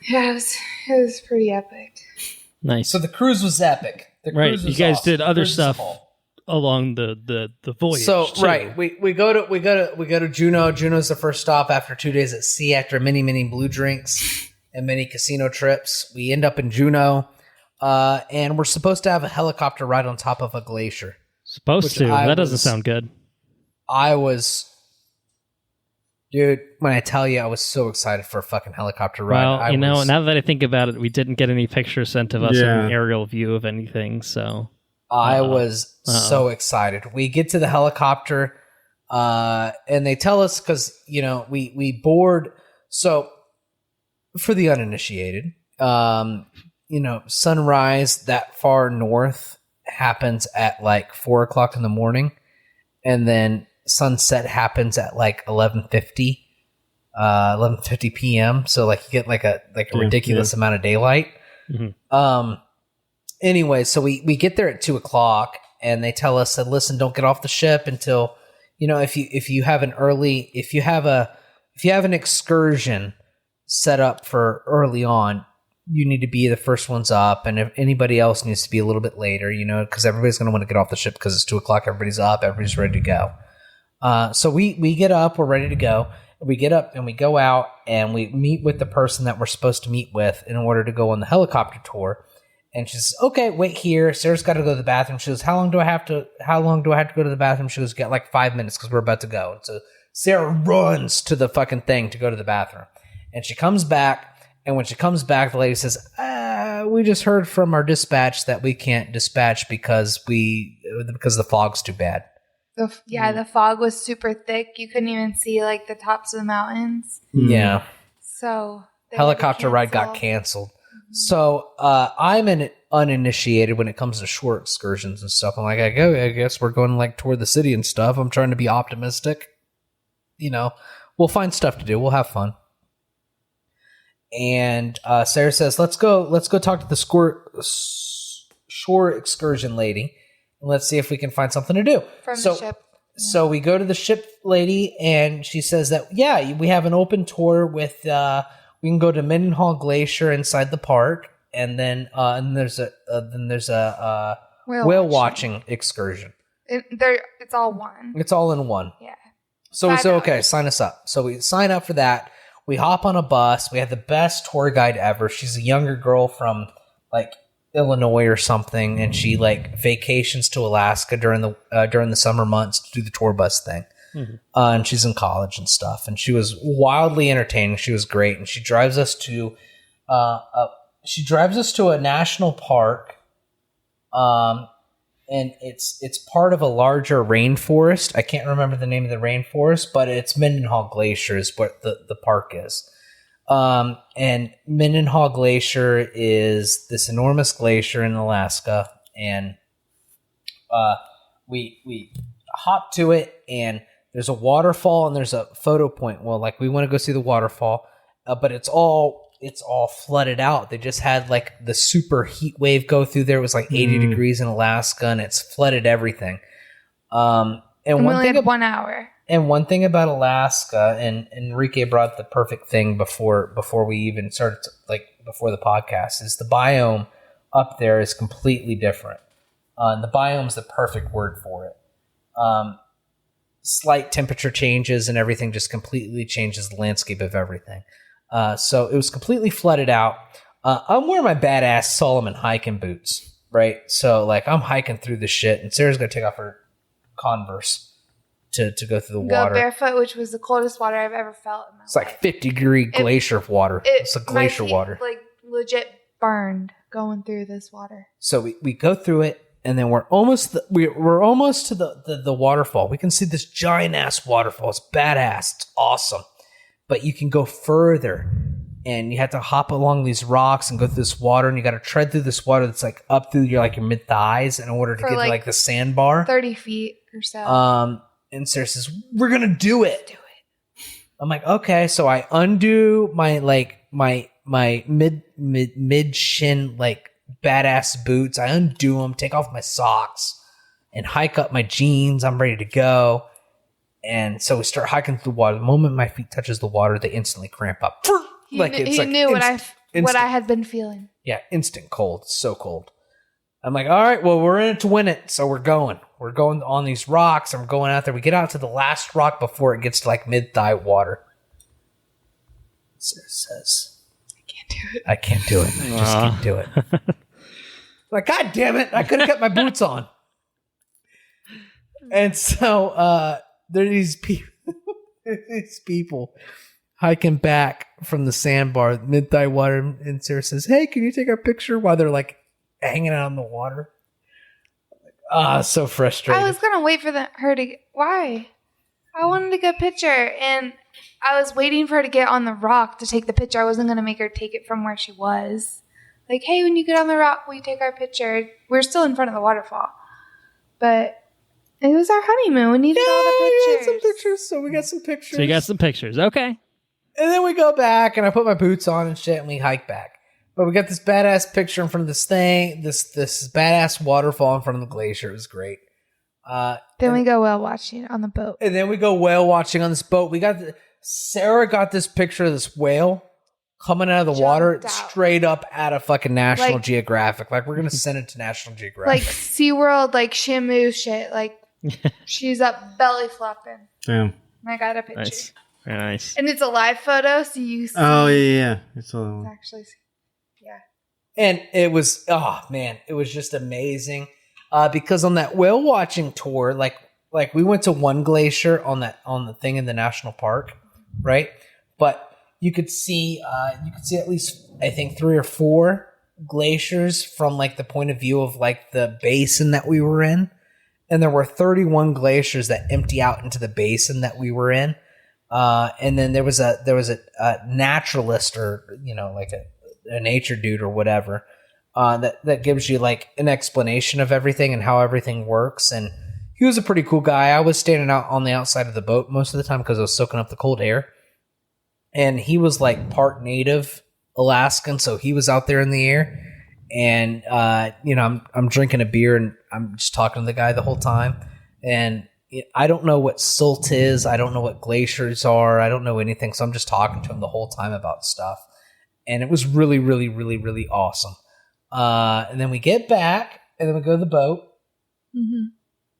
Yeah, it was pretty epic. Nice. So the cruise was epic. The Right, cruise you was guys awesome. did other Cruise was stuff cool. along the voyage. So too. right, we go to Juneau. Juneau's the first stop after 2 days at sea. After many blue drinks and many casino trips, we end up in Juneau, and we're supposed to have a helicopter ride on top of a glacier. Supposed which to. I That doesn't was- sound good. Dude, when I tell you, I was so excited for a fucking helicopter ride. Well, now that I think about it, we didn't get any pictures sent of us in Yeah. an aerial view of anything. So I was so excited. We get to the helicopter, and they tell us because we board. So for the uninitiated, sunrise that far north happens at like 4:00 in the morning, and then sunset happens at like 11:50 p.m. So like you get like a ridiculous amount of daylight. Anyway, so we get there at 2:00, and they tell us that, listen, don't get off the ship until if you have an excursion set up for early on, you need to be the first ones up, and if anybody else needs to be a little bit later, because everybody's going to want to get off the ship because it's 2:00, everybody's up, everybody's ready to go. So we get up, we're ready to go. We get up and we go out and we meet with the person that we're supposed to meet with in order to go on the helicopter tour. And she says, okay, wait here. Sarah's got to go to the bathroom. She goes, how long do I have to go to the bathroom? She goes, get like 5 minutes because we're about to go. And so Sarah runs to the fucking thing to go to the bathroom. And she comes back. And when she comes back, the lady says, we just heard from our dispatch that we can't dispatch because the fog's too bad. The fog was super thick. You couldn't even see like the tops of the mountains. Yeah. So Helicopter ride got canceled. So I'm an uninitiated when it comes to shore excursions and stuff. I'm like, I guess we're going like toward the city and stuff. I'm trying to be optimistic. You know, we'll find stuff to do. We'll have fun. And Sarah says, let's go talk to the shore excursion lady. And let's see if we can find something to do. From the ship. So we go to the ship lady, and she says that, yeah, we have an open tour with, we can go to Mendenhall Glacier inside the park, and then there's a whale watching excursion. It's all one. It's all in one. Yeah. So we say, okay, sign us up. So we sign up for that. We hop on a bus. We have the best tour guide ever. She's a younger girl from like Illinois or something, and she like vacations to Alaska during the summer months to do the tour bus thing. Mm-hmm. And she's in college and stuff, and she was wildly entertaining. She was great, and she drives us to a national park, and it's part of a larger rainforest. I can't remember the name of the rainforest, but it's Mendenhall Glacier is what the park is. And Mendenhall Glacier is this enormous glacier in Alaska, and we hop to it, and there's a waterfall and there's a photo point. Well, like we want to go see the waterfall, but it's all flooded out. They just had like the super heat wave go through there. It was like 80 degrees in Alaska, and it's flooded everything. And we only had 1 hour. And one thing about Alaska, and Henrique brought the perfect thing before we even started, before the podcast, is the biome up there is completely different. And the biome's the perfect word for it. Slight temperature changes and everything just completely changes the landscape of everything. So it was completely flooded out. I'm wearing my badass Solomon hiking boots, right? So like I'm hiking through the shit, and Sarah's gonna take off her Converse to go through the water. Go barefoot, which was the coldest water I've ever felt in my life. It's like 50-degree glacier water. It's a glacier water. Like legit burned going through this water. So we go through it, and then we're almost to the waterfall. We can see this giant ass waterfall. It's badass. It's awesome. But you can go further, and you have to hop along these rocks and go through this water, and you got to tread through this water that's like up through your mid thighs in order to get to like the sandbar. 30 feet or so. And Sarah says, "We're gonna do it." I'm like, okay. So I undo my mid shin badass boots. I undo them, take off my socks, and hike up my jeans. I'm ready to go. And so we start hiking through the water. The moment my feet touches the water, they instantly cramp up. He knew what I had been feeling. Yeah, instant cold. It's so cold. I'm like, all right, well, we're in it to win it. So we're going. We're going on these rocks. I'm going out there. We get out to the last rock before it gets to mid-thigh water. Sarah says, I can't do it. I just can't do it. Like, God damn it. I could have kept my boots on. And so there are these people hiking back from the sandbar, mid-thigh water. And Sarah says, hey, can you take our picture while they're hanging out in the water? So frustrated. I was going to wait for her to why? I wanted a good picture, and I was waiting for her to get on the rock to take the picture. I wasn't going to make her take it from where she was. Like, hey, when you get on the rock, will you take our picture? We're still in front of the waterfall. But it was our honeymoon. We needed all the pictures. We had some pictures, so we got some pictures. So you got some pictures. Okay. And then we go back, and I put my boots on and shit, and we hike back. But we got this badass picture in front of this thing, this badass waterfall in front of the glacier. It was great. Then we go whale watching on the boat. And then we go whale watching on this boat. Sarah got this picture of this whale coming out of the water straight up out of fucking National Geographic. We're going to send it to National Geographic. SeaWorld, Shamu shit. She's up belly flopping. Damn. I got a picture. Nice. Very nice. And it's a live photo, so you see. Oh, yeah. It's actually. And it was, it was just amazing. Because on that whale watching tour, we went to one glacier on the thing in the national park, right? But you could see at least, I think, 3 or 4 glaciers from the point of view of the basin that we were in. And there were 31 glaciers that empty out into the basin that we were in. And then there was a naturalist, or a nature dude or whatever, that gives you like an explanation of everything and how everything works. And he was a pretty cool guy. I was standing out on the outside of the boat most of the time because I was soaking up the cold air. And he was like part native Alaskan, so he was out there in the air. And I'm drinking a beer and I'm just talking to the guy the whole time. And I don't know what silt is. I don't know what glaciers are. I don't know anything. So I'm just talking to him the whole time about stuff. And it was really, really, really, really awesome. And then we get back and then we go to the boat. Mm-hmm.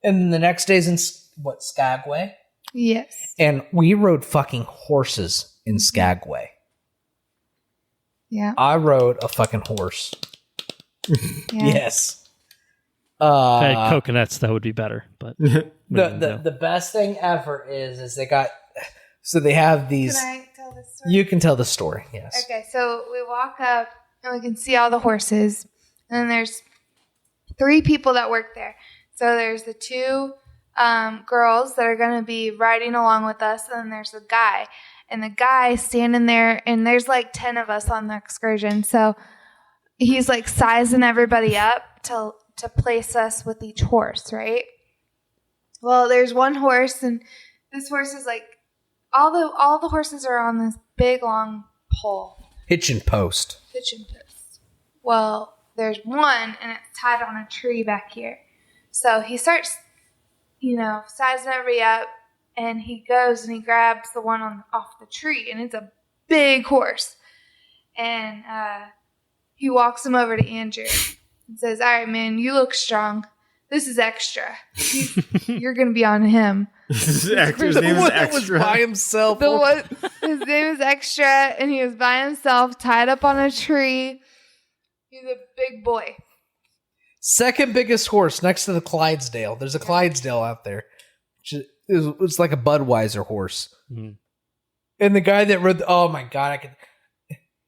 And then the next day's in Skagway. Yes. And we rode fucking horses in Skagway. Yeah. I rode a fucking horse. Yeah. Yes. If I had coconuts, that would be better. But the best thing ever is they have these. Can I tell the story? You can tell the story. Yes. Okay, so we walk up and we can see all the horses, and then there's 3 people that work there. So there's the 2 girls that are going to be riding along with us, and then there's the guy. And the guy standing there, and there's like 10 of us on the excursion. So he's like sizing everybody up to place us with each horse, right? Well, there's one horse, and this horse is like, all the horses are on this big long pole. Hitching post. Well, there's one, and it's tied on a tree back here. So he starts, sizing everybody up, and he goes and he grabs the one off the tree, and it's a big horse. And he walks him over to Andrew and says, "All right, man, you look strong. This is extra. You're going to be on him." His name is Extra. Was by himself. His name is Extra, and he was by himself, tied up on a tree. He's a big boy. Second biggest horse next to the Clydesdale. There's a Clydesdale out there. It was like a Budweiser horse. Mm-hmm. And the guy that rode oh my God, I'm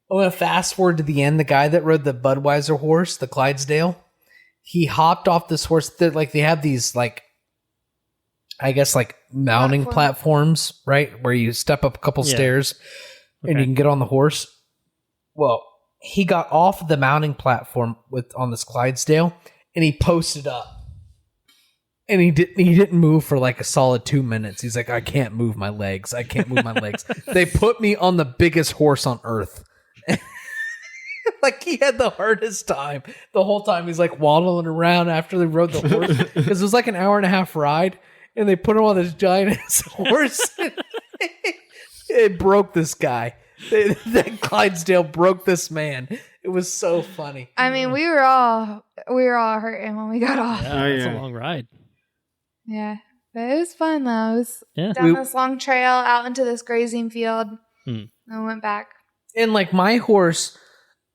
going to fast forward to the end. The guy that rode the Budweiser horse, the Clydesdale, he hopped off this horse. They have these mounting platforms, right? Where you step up a couple stairs and you can get on the horse. Well, he got off the mounting platform on this Clydesdale and he posted up. And he didn't move for like a solid 2 minutes. He's like, "I can't move my legs. I can't move my legs." They put me on the biggest horse on earth. Like he had the hardest time the whole time. He's like waddling around after they rode the horse because it was like an 1.5-hour ride, and they put him on this giant horse. It broke this guy. That Clydesdale broke this man. It was so funny. I mean, we were all hurting when we got off. Yeah, it's a long ride. Yeah, but it was fun though. It was down this long trail out into this grazing field, and went back. And like my horse,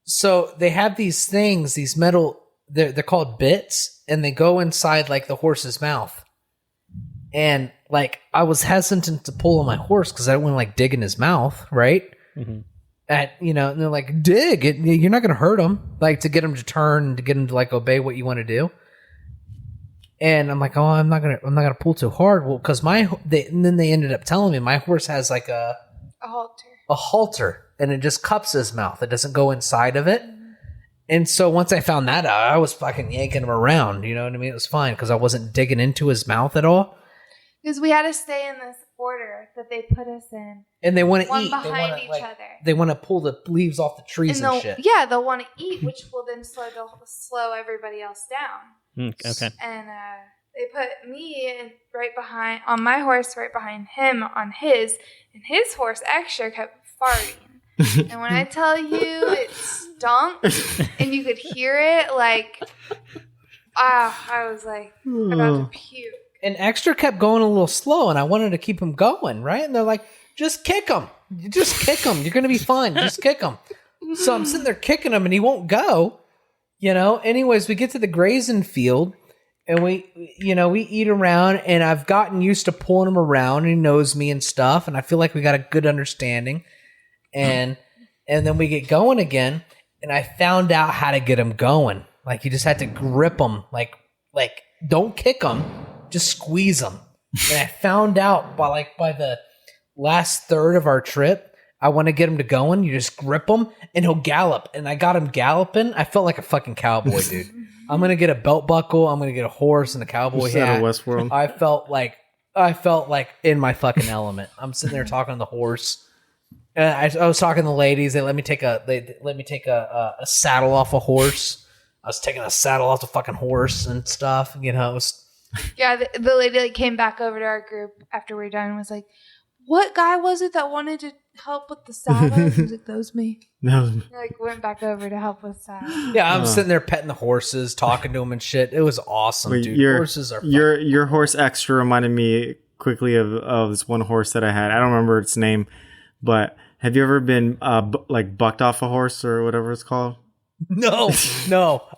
so they have these things, these metal. They're called bits, and they go inside like the horse's mouth. And like I was hesitant to pull on my horse because I didn't want to like dig in his mouth, right? Mm-hmm. And they're like, "Dig it. You're not going to hurt him." Like to get him to turn, to get him to like obey what you want to do. And I'm like, "Oh, I'm not gonna pull too hard." Well, because and then they ended up telling me my horse has like a halter, and it just cups his mouth. It doesn't go inside of it. Mm-hmm. And so once I found that out, I was fucking yanking him around. You know what I mean? It was fine because I wasn't digging into his mouth at all. Because we had to stay in this order that they put us in. And they want to eat. One behind each other. They want to pull the leaves off the trees and shit. Yeah, they'll want to eat, which will then slow everybody else down. Okay. And they put me on my horse right behind him on his, and his horse Extra kept farting. And when I tell you it stunk, and you could hear it, like, I was like about to puke. And Extra kept going a little slow, and I wanted to keep him going, right? And they're like, "Just kick him. Just kick him. You're going to be fine. Just kick him." So I'm sitting there kicking him, and he won't go. Anyways, we get to the grazing field, and we eat around, and I've gotten used to pulling him around, and he knows me and stuff, and I feel like we got a good understanding. And then we get going again, and I found out how to get him going. Like, you just had to grip him. Like don't kick him. Just squeeze them. And I found out by the last third of our trip, I want to get him to going. You just grip him and he'll gallop. And I got him galloping. I felt like a fucking cowboy, dude. I'm going to get a belt buckle. I'm going to get a horse and a cowboy hat. Westworld. I felt like in my fucking element. I'm sitting there talking to the horse. I was talking to the ladies. They let me take a saddle off a horse. I was taking a saddle off the fucking horse and stuff. You know, it was... Yeah, the lady like came back over to our group after we were done and was like, "What guy was it that wanted to help with the saddle?" I was like, "That was me." No. Like went back over to help with saddle. Yeah, I'm sitting there petting the horses, talking to them and shit. It was awesome, dude. Horses are fun. Your horse extra reminded me quickly of this one horse that I had. I don't remember its name, but have you ever been like bucked off a horse or whatever it's called? No,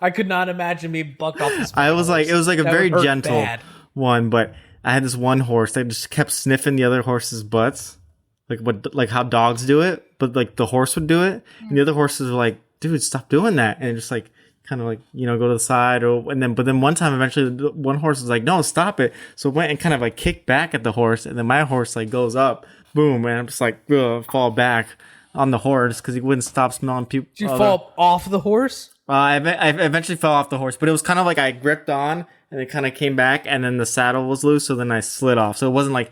I could not imagine me bucked off this. It was like a That very would hurt gentle bad. one, but I had this one horse that just kept sniffing the other horse's butts, like how dogs do it, but like the horse would do it, and the other horses were like, "Dude, stop doing that!" And just like kind of like go to the side, but then one time eventually the one horse was like, "No, stop it!" So it went and kind of like kicked back at the horse, and then my horse like goes up, boom, and I'm just like fall back on the horse because he wouldn't stop smelling people. Did you fall off the horse? I eventually fell off the horse, but it was kind of like I gripped on and it kind of came back, and then the saddle was loose, so then I slid off. So it wasn't like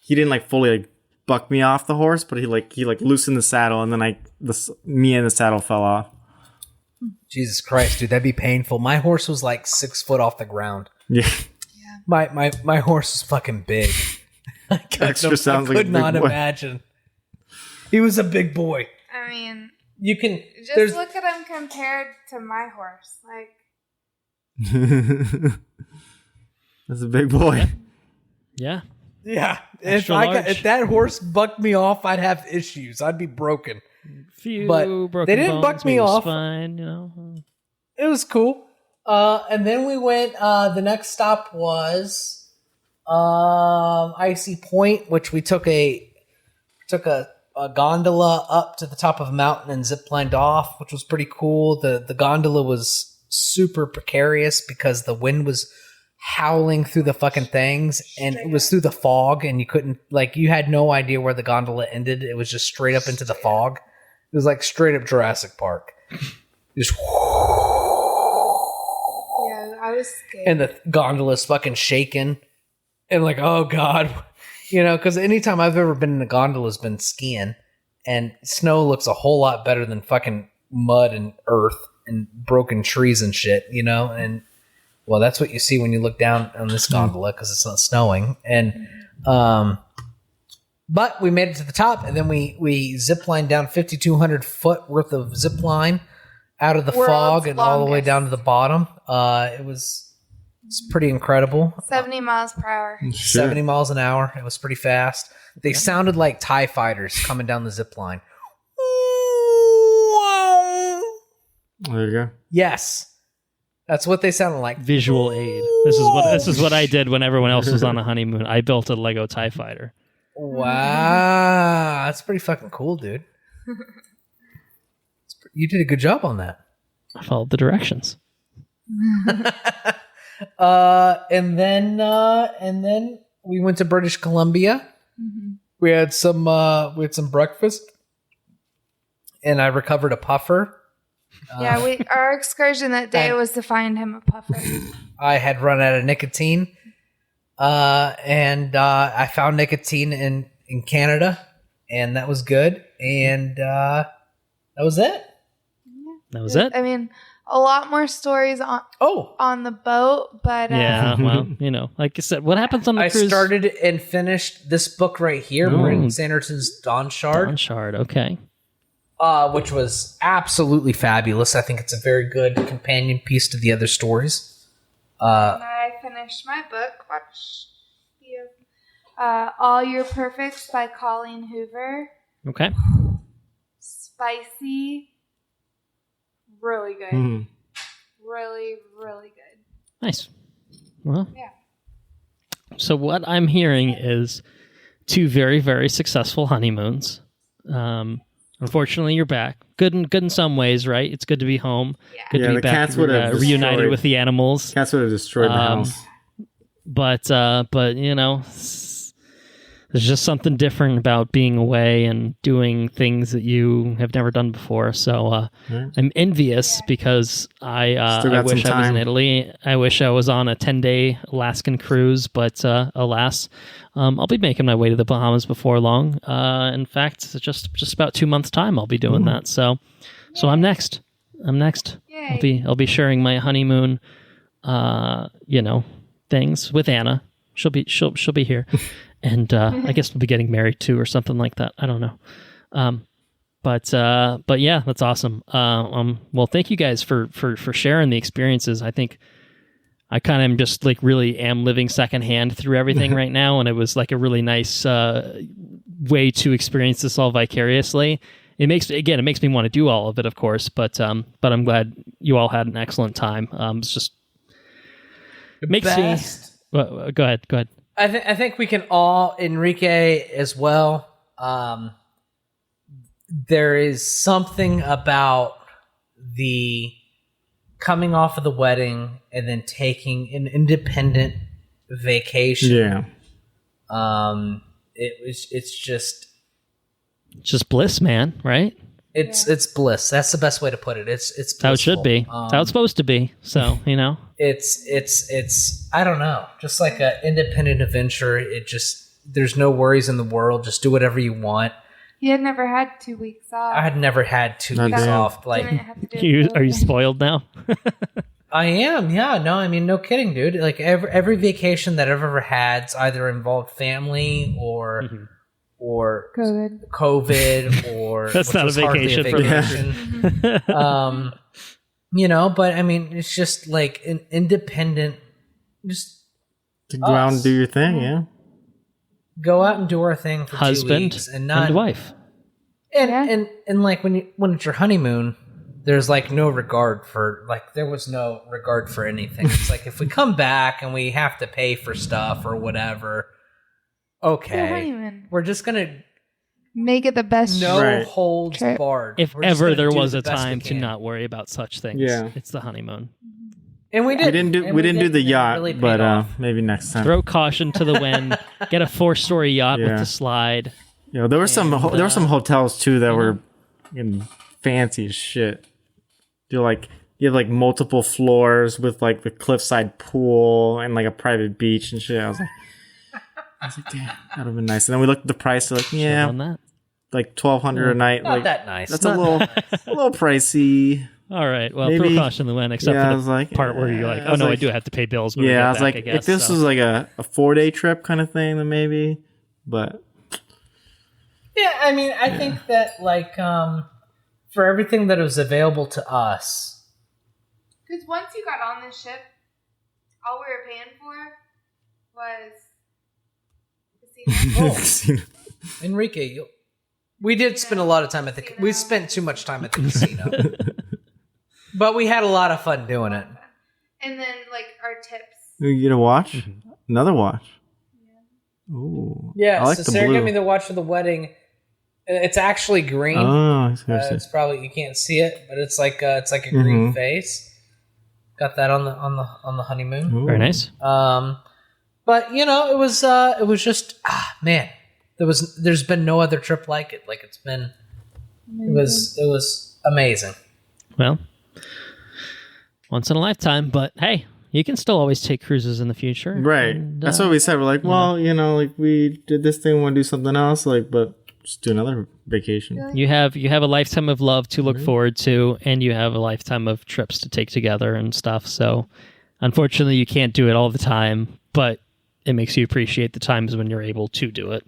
he didn't like fully like buck me off the horse, but he loosened the saddle, and then me and the saddle fell off. Jesus Christ, dude, that'd be painful. My horse was like 6 foot off the ground. Yeah. My horse is fucking big. I could not imagine. He was a big boy. I mean, you can just look at him compared to my horse. Like, that's a big boy. Yeah. Yeah. If that horse bucked me off, I'd have issues. I'd be broken. But they didn't buck me off. Fine, It was cool. And then we went. The next stop was Icy Point, which we took a gondola up to the top of a mountain and ziplined off, which was pretty cool. The gondola was super precarious because the wind was howling through the fucking things, and it was through the fog, and you couldn't, like, you had no idea where the gondola ended. It was just straight up into the fog. It was like straight up Jurassic Park. Just yeah, I was scared. And the gondola's fucking shaking, and like, oh god. Because anytime I've ever been in a gondola has been skiing, and snow looks a whole lot better than fucking mud and earth and broken trees and shit, and well, that's what you see when you look down on this gondola because it's not snowing. And but we made it to the top, and then we zip lined down 5,200 foot worth of zip line out of the fog and all the way down to the bottom. It's pretty incredible. 70 miles per hour. 70 miles an hour. It was pretty fast. They sounded like TIE fighters coming down the zip line. There you go. Yes. That's what they sounded like. Visual aid. This is what I did when everyone else was on a honeymoon. I built a Lego TIE fighter. Wow. That's pretty fucking cool, dude. You did a good job on that. I followed the directions. And then we went to British Columbia. Mm-hmm. We had some breakfast, and I recovered a puffer. Yeah, our excursion that day was to find him a puffer. I had run out of nicotine, and I found nicotine in Canada, and that was good. And that was it. That was it. I mean, a lot more stories on the boat, but yeah, well, like I said, what happens on the cruise? I started and finished this book right here, Brandon Sanderson's Dawn Shard. Dawn Shard, okay. Which was absolutely fabulous. I think it's a very good companion piece to the other stories. I finished my book. Watch All Your Perfects by Colleen Hoover. Okay. Spicy. Really good. Mm. Really, really good. Nice. Well, yeah. So what I'm hearing is 2 very, very successful honeymoons. Unfortunately, you're back. Good in some ways, right? It's good to be home. Yeah. Good to be the back, cats would have reunited with the animals. Cats would have destroyed the house. But there's just something different about being away and doing things that you have never done before. So I'm envious because I wish I was in Italy. I wish I was on a 10-day Alaskan cruise, but alas, I'll be making my way to the Bahamas before long. In fact, just about 2 months' time, I'll be doing that. So I'm next. Yay. I'll be sharing my honeymoon, things with Anna. She'll be here. And I guess we'll be getting married too, or something like that. I don't know. But yeah, that's awesome. Well, thank you guys for sharing the experiences. I think I kind of am just like really am living secondhand through everything right now, and it was like a really nice way to experience this all vicariously. It makes me want to do all of it, of course. But I'm glad you all had an excellent time. It's just it makes me. Well, go ahead. I think we can all, Henrique as well. There is something about the coming off of the wedding and then taking an independent vacation. Yeah. It's just bliss, man. Right? It's bliss. That's the best way to put it. It's blissful. how it should be. It's how it's supposed to be. So it's I don't know, just like an independent adventure. It just, there's no worries in the world. Just do whatever you want. You had never had 2 weeks off. I had never had 2 weeks off. Like, are you spoiled now? I am. Yeah. No, I mean, no kidding, dude. Like every vacation that I've ever had either involved family or COVID or that's not a vacation for me. But I mean, it's just like an independent, just to go out and do your thing. Yeah. Go out and do our thing for husband 2 weeks and not and wife. And like when it's your honeymoon, there's like no regard for, like, there was no regard for anything. It's like, if we come back and we have to pay for stuff or whatever, okay, we're just gonna make it the best. Holds barred. If ever there was a time to not worry about such things, it's the honeymoon. And we did. We didn't do the yacht, really, but maybe next time. Throw caution to the wind. Get a 4-story yacht with the slide. There were some hotels too that were fancy as shit. You have like multiple floors with like the cliffside pool and like a private beach and shit. I was like, damn, that would have been nice. And then we looked at the price. Like, like $1,200 a night. Not like that nice. That's a little pricey. All right. Well, throw caution to the wind, except for the part where you're like, oh no, I do have to pay bills. When we get back, I guess, if this was like a 4-day trip kind of thing, then maybe. But yeah, I mean, I think that like for everything that was available to us, because once you got on this ship, all we were paying for was casino. Henrique, we did spend a lot of time at we spent too much time at the casino. But we had a lot of fun doing it. And then, like, our tips. You get a watch? Mm-hmm. Another watch? Yeah. Ooh. Yeah, so Sarah gave me the watch for the wedding. It's actually green. Oh, it's probably, you can't see it, but it's like a green face. Got that on the honeymoon. Ooh. Very nice. But it was just man. There's been no other trip like it. Like, it was amazing. Well, once in a lifetime, but hey, you can still always take cruises in the future. Right. And, that's what we said. We're like, well, like we did this thing, we want to do something else, like, but just do another vacation. You have a lifetime of love to look forward to, and you have a lifetime of trips to take together and stuff. So unfortunately, you can't do it all the time, but it makes you appreciate the times when you're able to do it.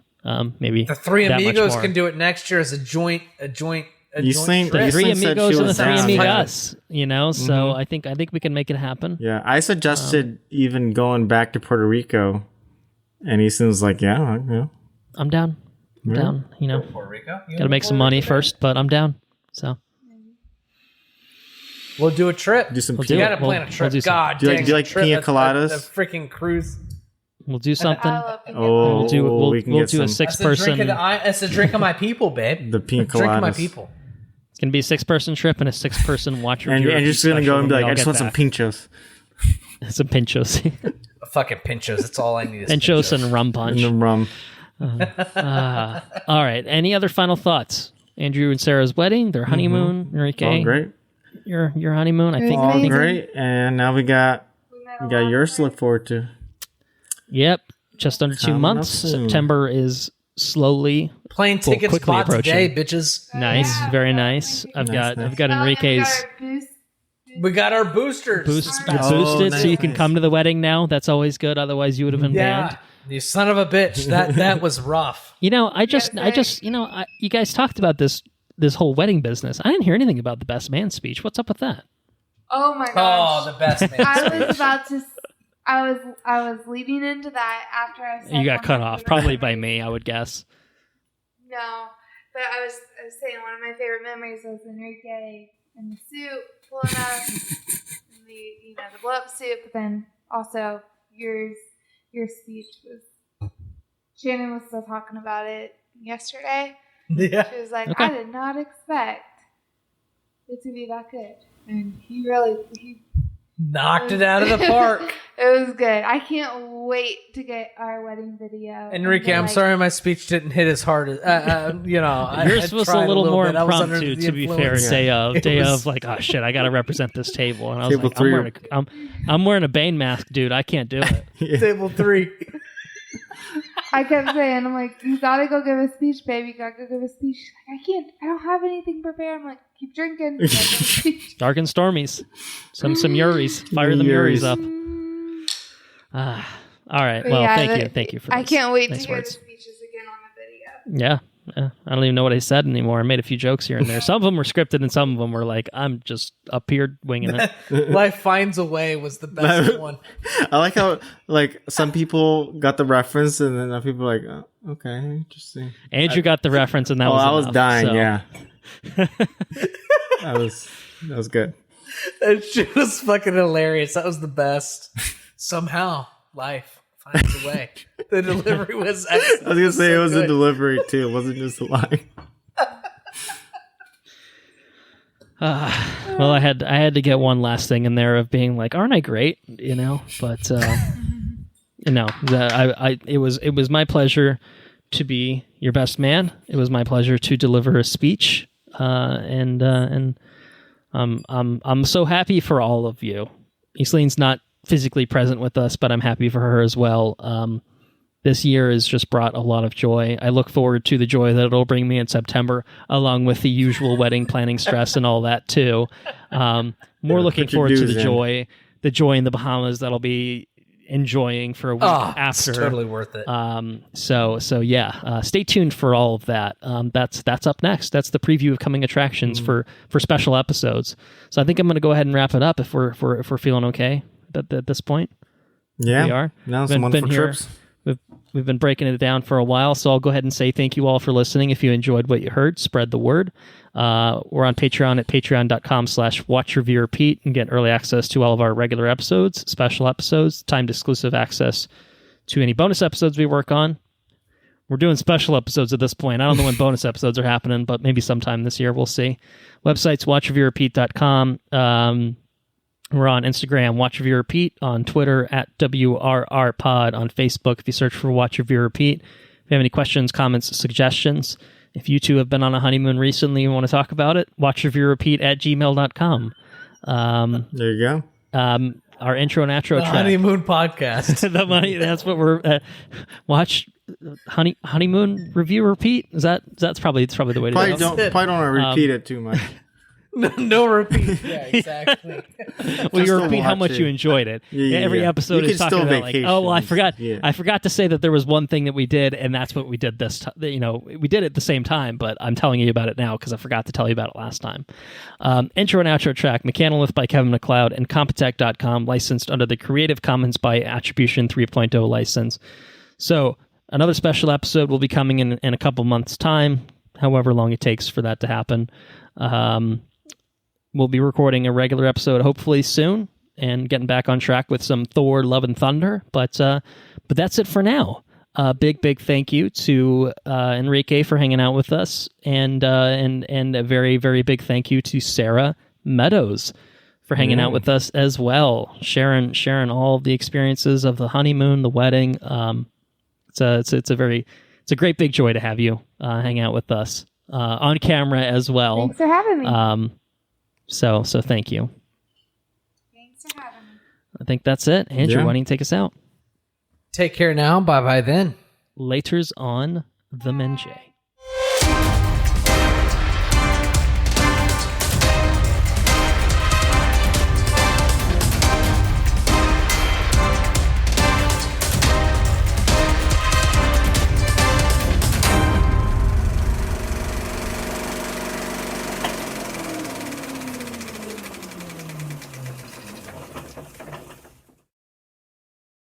Maybe the three amigos can do it next year as a joint. The three amigos and the three amigas, so I think we can make it happen. Yeah, I suggested even going back to Puerto Rico, and Easton's like, yeah, I'm down. I'm down. Puerto Rico. Got to make some money first, but I'm down. So we'll do a trip. Do some. You got to plan a trip. God, do you like pina coladas? A freaking cruise. We'll do something. We'll do a 6-person. It's a drink of my people, babe. The pina coladas. Drink of my people. It's gonna be a 6-person trip and a 6-person watch review. And you're just gonna go and be like, I just want some pinchos. Some pinchos. Fucking pinchos. That's all I need. Is pinchos and rum punch. And the rum. All right. Any other final thoughts? Andrew and Sarah's wedding, their honeymoon, Enrique. All great. Your honeymoon, I think. All great. And now we got yours to look forward to. Yep. Just under 2 months. September is slowly plane tickets quickly bought approaching. today, bitches. Nice, very nice. I've got Enrique's. We got our boosters. You're boosted, so you can come to the wedding now. That's always good. Otherwise, you would have been banned. You son of a bitch. That was rough. You know, you guys talked about this whole wedding business. I didn't hear anything about the best man speech. What's up with that? Oh my gosh. Oh, the best man speech. I was about to. I was leading into that after I said. You got cut off, probably by me, I would guess. No, but I was saying one of my favorite memories was Enrique in the suit pulling up, in the blow up suit, but then also your speech was. Shannon was still talking about it yesterday. Yeah, she was like, okay. I did not expect it to be that good, and he knocked it out of the park. It was good. I can't wait to get our wedding video. Enrique, I'm sorry my speech didn't hit as hard as yours was a little more impromptu. To be fair, yeah. day of like, oh shit, I got to represent this table, and I was like, I'm wearing a Bane mask, dude. I can't do it. Yeah. Table 3. I kept saying, I'm like, you gotta go give a speech, baby. You gotta go give a speech. She's like, I can't. I don't have anything prepared. I'm like, keep drinking. Dark and Stormies. Some Uris. Fire the Uris up. All right. Well, thank you for this. I can't wait nice to hear words. the speeches again on the video. Yeah. I don't even know what I said anymore. I made a few jokes here and there. Some of them were scripted and some of them were like, I'm just up here winging it. Life Finds a Way was the best one. I like how some people got the reference and then other people were like, oh, okay, interesting. Andrew got the reference and that was I was enough, dying, so. yeah. That was good. That shit was fucking hilarious. That was the best. Somehow, life finds a way. The delivery was excellent. I was gonna say it was a delivery too. It wasn't just a line. Well, I had to get one last thing in there of being like, aren't I great? But it was my pleasure to be your best man. It was my pleasure to deliver a speech, and I'm so happy for all of you. Isleen's not physically present with us, but I'm happy for her as well. This year has just brought a lot of joy. I look forward to the joy that it'll bring me in September, along with the usual wedding planning stress and all that too. More looking forward to the joy in the Bahamas that I'll be enjoying for a week after. It's totally worth it. So yeah, stay tuned for all of that. That's up next. That's the preview of coming attractions for special episodes. So I think I'm going to go ahead and wrap it up if we're feeling okay at this point. Yeah, we are. Now some wonderful trips. We've been breaking it down for a while, so I'll go ahead and say thank you all for listening. If you enjoyed what you heard, spread the word. We're on Patreon at patreon.com/watchreviewrepeat and get early access to all of our regular episodes, special episodes, timed exclusive access to any bonus episodes we work on. We're doing special episodes at this point. I don't know when bonus episodes are happening, but maybe sometime this year. We'll see. Website's watchreviewrepeat.com. We're on Instagram, Watch Review Repeat, on Twitter at WRRPod, on Facebook if you search for Watch Review Repeat. If you have any questions, comments, suggestions, if you two have been on a honeymoon recently and want to talk about it, watchreviewrepeat@gmail.com. There you go. Our intro and outro track. Honeymoon podcast. That's what we're watch honeymoon review repeat. That's probably the way to do it. Probably don't want to repeat it too much. No repeat. Yeah, exactly. Well, you repeat how much you enjoyed it. Yeah, every episode is talking about like, oh well, I forgot. Yeah. I forgot to say that there was one thing that we did, and that's what we did this time. We did it at the same time, but I'm telling you about it now because I forgot to tell you about it last time. Intro and outro track, Mechanolith by Kevin MacLeod and Compotech.com, licensed under the Creative Commons by Attribution 3.0 license. So another special episode will be coming in a couple months' time, however long it takes for that to happen. We'll be recording a regular episode hopefully soon and getting back on track with some Thor Love and Thunder. But that's it for now. Big thank you to Enrique for hanging out with us, and a very, very big thank you to Sarah Meadows for hanging out with us as well, sharing all the experiences of the honeymoon, the wedding. It's a very it's a great big joy to have you hang out with us on camera as well. Thanks for having me. So thank you. Thanks for having me. I think that's it. Andrew, why don't you take us out? Take care now. Bye bye then. Laters on the Menjay.